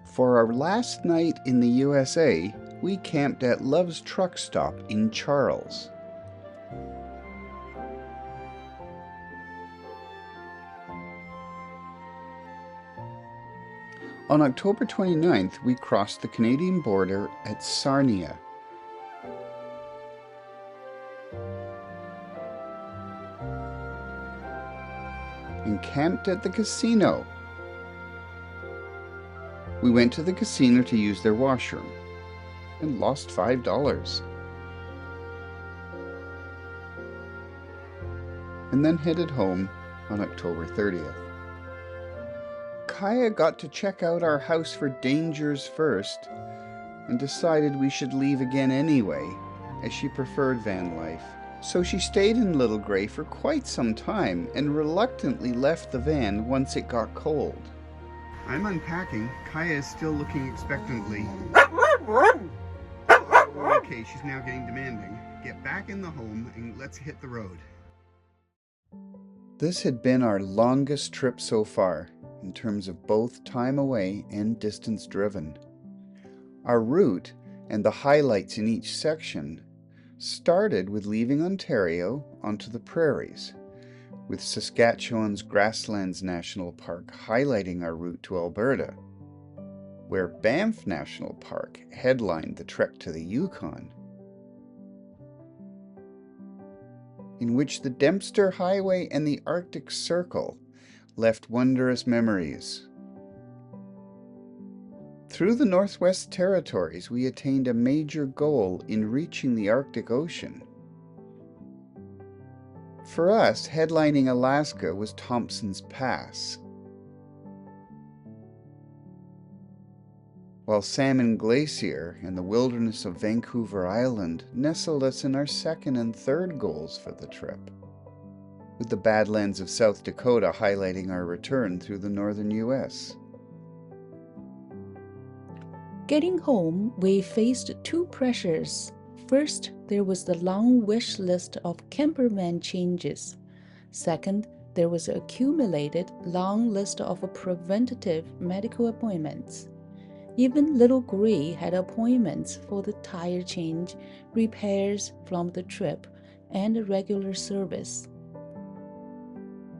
For our last night in the USA, we camped at Love's Truck Stop in Charles. On October 29th, we crossed the Canadian border at Sarnia. And camped at the casino. We went to the casino to use their washroom and lost $5. And then headed home on October 30th. Kaya got to check out our house for dangers first and decided we should leave again anyway, as she preferred van life. So she stayed in Little Grey for quite some time and reluctantly left the van once it got cold. I'm unpacking. Kaya is still looking expectantly. Okay, she's now getting demanding. Get back in the home and let's hit the road. This had been our longest trip so far, in terms of both time away and distance driven. Our route and the highlights in each section started with leaving Ontario onto the prairies, with Saskatchewan's Grasslands National Park highlighting our route to Alberta, where Banff National Park headlined the trek to the Yukon, in which the Dempster Highway and the Arctic Circle left wondrous memories. Through the Northwest Territories, we attained a major goal in reaching the Arctic Ocean. For us, headlining Alaska was Thompson's Pass, while Salmon Glacier and the wilderness of Vancouver Island nestled us in our second and third goals for the trip, with the Badlands of South Dakota highlighting our return through the northern U.S. Getting home, we faced two pressures. First, there was the long wish list of campervan changes. Second, there was an accumulated long list of preventative medical appointments. Even Little Grey had appointments for the tire change, repairs from the trip, and regular service.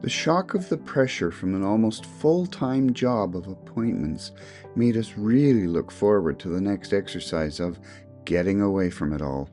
The shock of the pressure from an almost full-time job of appointments made us really look forward to the next exercise of getting away from it all.